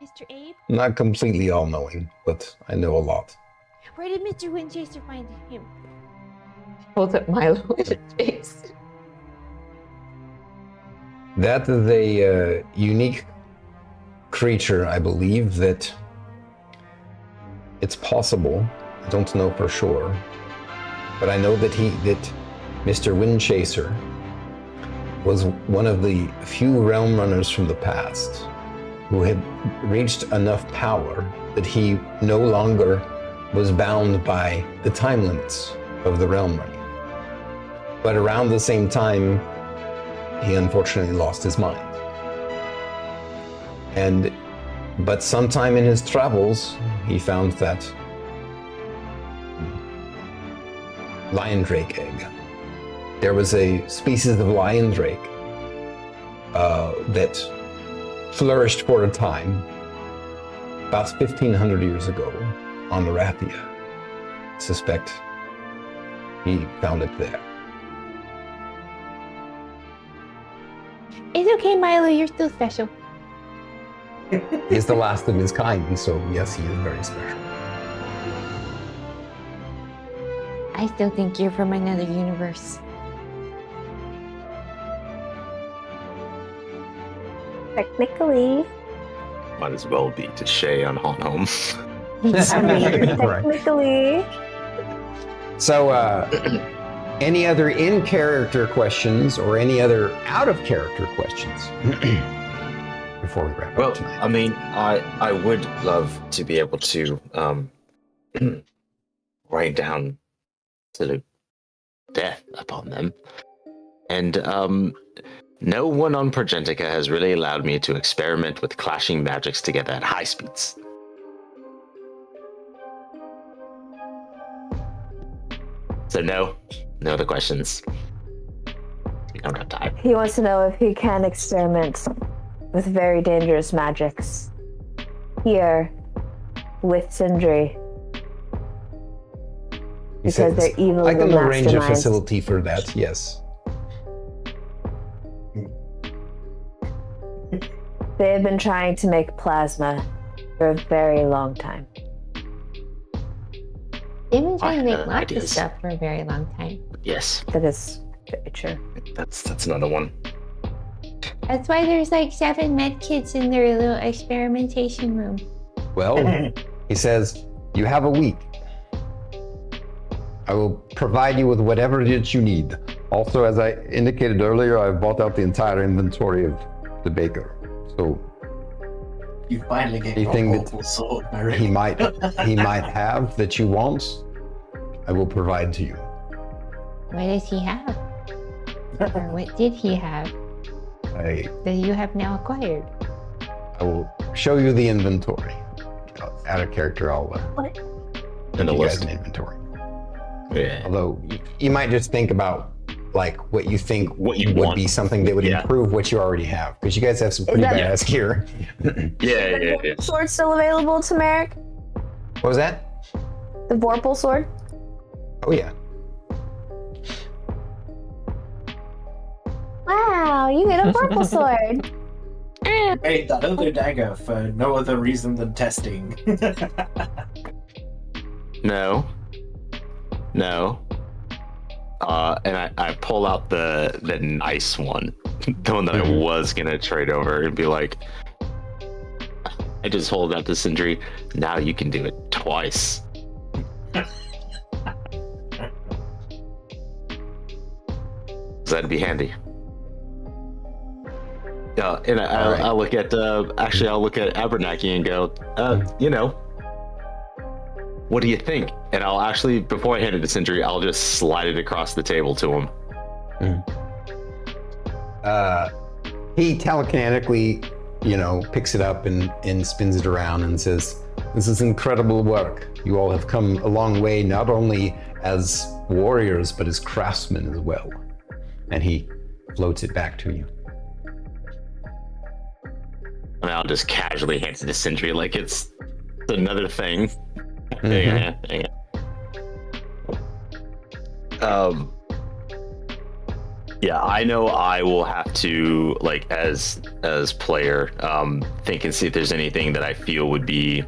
Mr. Abe, Not completely all-knowing, but I know a lot. where did Mr. Winchester find him? Holds up Milo in his face. That is a unique creature, I believe, that it's possible. I don't know for sure, but I know that Mr. Windchaser was one of the few realm runners from the past who had reached enough power that he no longer was bound by the time limits of the realm running. But around the same time, he unfortunately lost his mind. But sometime in his travels, he found that lion drake egg. There was a species of lion drake that flourished for a time about 1,500 years ago on Arathia. I suspect he found it there. It's okay, Milo. You're still special. He's the last of his kind, so yes, he is very special. I still think you're from another universe. Technically. Might as well be to Shae on Home. I mean, Right. technically. So, any other in-character questions or any other out-of-character questions? before we wrap Well, up tonight. I mean, I would love to be able to rain down sort death upon them. And no one on Progentica has really allowed me to experiment with clashing magics together at high speeds. So no other questions. We don't have time. He wants to know if he can experiment with very dangerous magics here with Sindri. He says, they're evil I can and arrange a masterminds." facility for that, yes. They have been trying to make plasma for a very long time. They've been trying to I make have lots of ideas. stuff for a very long time. Yes, That is very true. that's another one. That's why there's like 7 med kits in their little experimentation room. Well, he says, you have a week. I will provide you with whatever it is you need. Also, as I indicated earlier, I've bought out the entire inventory of the baker. So You finally get Anything your that- awful sword, he Merrik. might have that you want, I will provide to you. What does he have? Or what did he have that you have now acquired? I will show you the inventory. Out of character, I'll And the give you guys list. an inventory. Yeah. Although you might just think about like what you think What you would want. be something that would Yeah. improve what you already have, because you guys have some pretty that- badass gear. Yeah. Sword still available to Merrick? What was that? The Vorpal sword? Oh yeah. Wow, you get a Vorpal sword. Made that other dagger for no other reason than testing. No. And I pull out the nice one, the one that I was gonna trade over, and be like, I just hold out to Sindri. Now you can do it twice. So that'd be handy. And I'll look at I'll look at Abernathy and go, what do you think? And I'll actually, before I hand it to Sindri, I'll just slide it across the table to him. He telekinetically, picks it up and spins it around and says, "This is incredible work. You all have come a long way, not only as warriors, but as craftsmen as well." And he floats it back to you. And I'll just casually hand it to Sindri like it's another thing. Mhm. Yeah, I know I will have to, like, as player, think and see if there's anything that I feel would be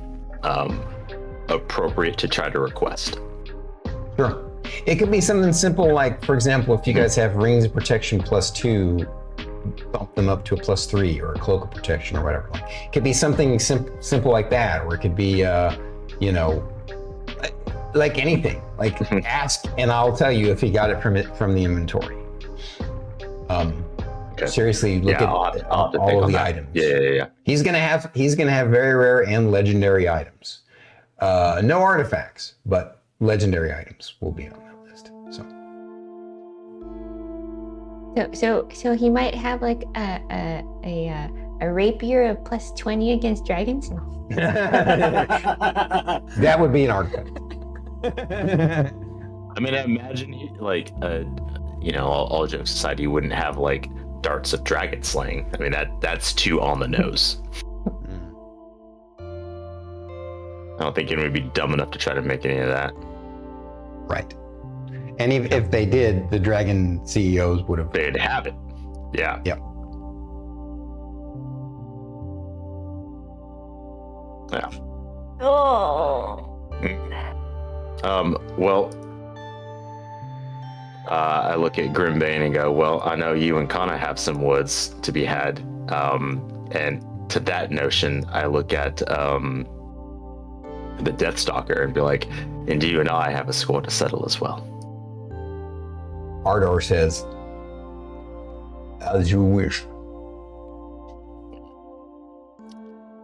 appropriate to try to request. Sure. It could be something simple like, for example, if you guys have rings of protection +2, bump them up to a +3, or a cloak of protection or whatever. Like, it could be something simple like that, or it could be, like anything. Like, ask and I'll tell you if he got it from the inventory. Okay. Seriously, look at I'll have to think all on of the that. items. Yeah. He's gonna have very rare and legendary items. No artifacts, but legendary items will be on that list. So he might have like a rapier of +20 against dragons. No. That would be an artifact. I mean, I imagine, all jokes aside, you wouldn't have, like, darts of dragon slaying. I mean, that's too on the nose. I don't think anyone would be dumb enough to try to make any of that. Right. And if they did, the dragon CEOs would have. They'd have it. Yeah. Yep. Yeah. Oh. I look at Grimbane and go, well, I know you and Kana have some woods to be had. And to that notion, I look at the Deathstalker and be like, and you and I have a score to settle as well. Ardor says, "As you wish."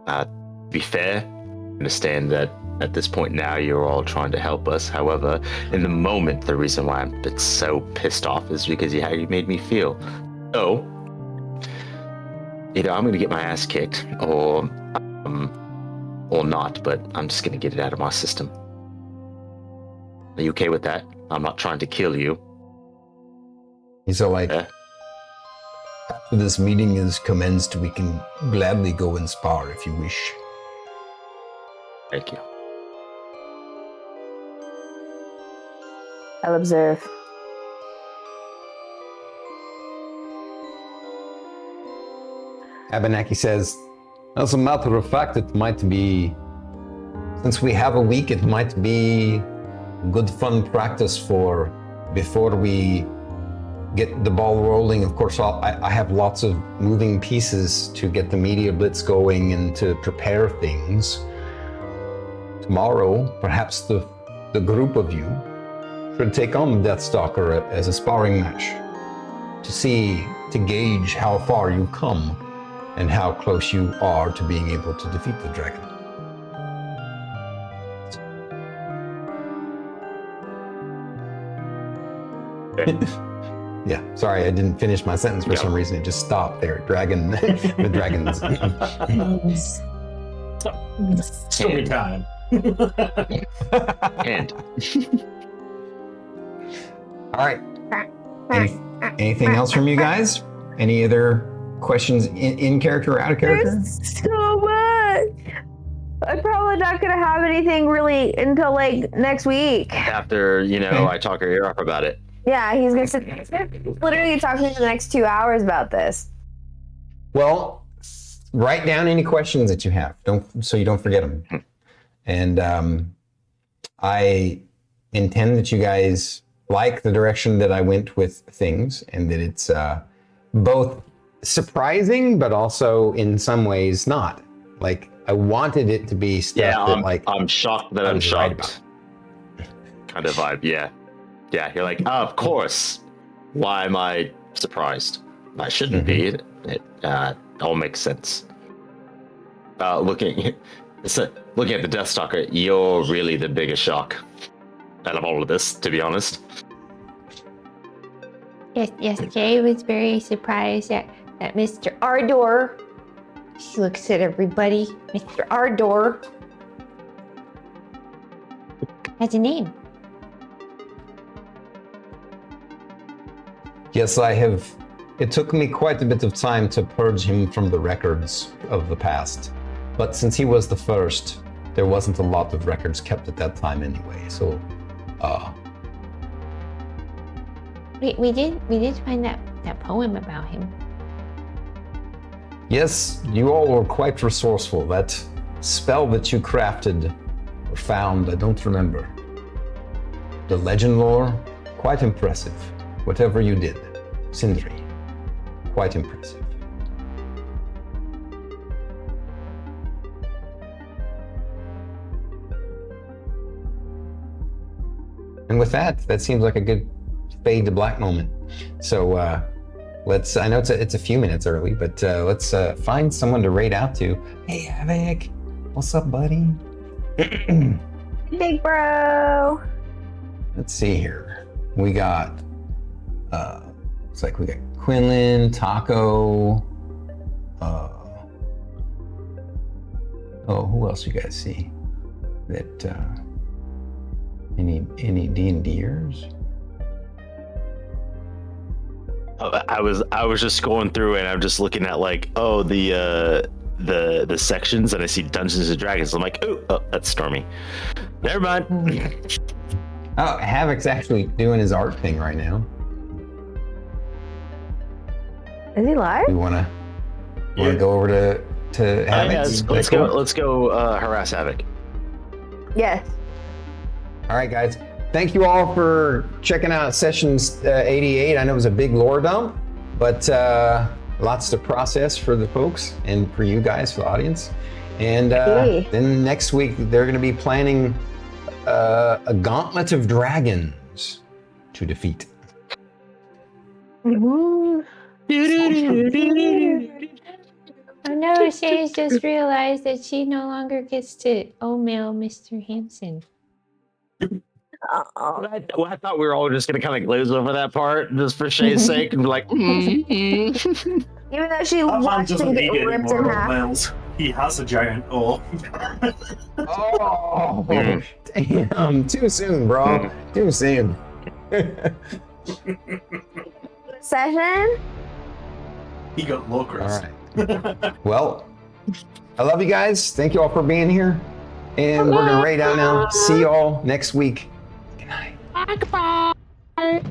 To be fair, I understand that at this point now you're all trying to help us. However, in the moment, the reason why I'm so pissed off is because of how you made me feel. So, either I'm going to get my ass kicked or not, but I'm just going to get it out of my system. Are you okay with that? I'm not trying to kill you. He's all like, after this meeting is commenced, we can gladly go and spar if you wish. Thank you. I'll observe. Abenaki says, as a matter of fact, it might be, since we have a week, it might be good fun practice for before we get the ball rolling. Of course, I have lots of moving pieces to get the media blitz going and to prepare things. Tomorrow, perhaps the group of you should take on Deathstalker as a sparring match to gauge how far you come and how close you are to being able to defeat the dragon. Yeah, sorry, I didn't finish my sentence for some reason. It just stopped there. Dragon, the dragons. Story time. And all right. Anything else from you guys? Any other questions in character or out of character? There's so much. I'm probably not gonna have anything really until like next week. after, I talk her ear off about it. Yeah, he's gonna literally talk to me for the next 2 hours about this. Well, write down any questions that you have, so you don't forget them. And I intend that you guys like the direction that I went with things, and that it's both surprising, but also in some ways not. Like, I wanted it to be stuff that I'm shocked that I'm shocked. Kind of vibe, yeah. Yeah, you're like, of course. Why am I surprised? I shouldn't be. It all makes sense. Looking at the Deathstalker, you're really the biggest shock out of all of this, to be honest. Yes, Jay was very surprised that Mr. Ardor, she looks at everybody, Mr. Ardor has a name. Yes, I have. It took me quite a bit of time to purge him from the records of the past. But since he was the first, there wasn't a lot of records kept at that time anyway. So, We did find that poem about him. yes, you all were quite resourceful. That spell that you crafted or found, I don't remember. The legend lore, quite impressive. Whatever you did, Sindri, quite impressive. And with that seems like a good fade to black moment. So I know it's a few minutes early, but let's find someone to raid out to. Hey, Havoc, what's up, buddy? Big bro. Let's see here. We got, looks like we got Quinlan, Taco, who else you guys see? That, any D&Ders? I was just going through and I'm just looking at the sections, and I see Dungeons and Dragons. I'm like, oh, that's Stormy. Never mind. Oh, Havoc's actually doing his art thing right now. Is he live? We want to go over to Havoc? Yeah, let's go harass Havoc. Yes. All right, guys. Thank you all for checking out sessions 88. I know it was a big lore dump, but lots to process for the folks and for you guys, for the audience. And then next week, they're going to be planning a gauntlet of dragons to defeat. Oh no, Shae's just realized that she no longer gets to omail Mr. Hanson. I thought we were all just gonna kind of glaze over that part just for Shae's sake and be like, Even though she That man watched doesn't him need get any ripped in more half. mails. He has a giant orb. Oh, damn! Too soon, bro. Too soon. Session? He got low, Chris. All right. Well, I love you guys. Thank you all for being here. And we're gonna raid out now. See y'all next week. Good night. Bye.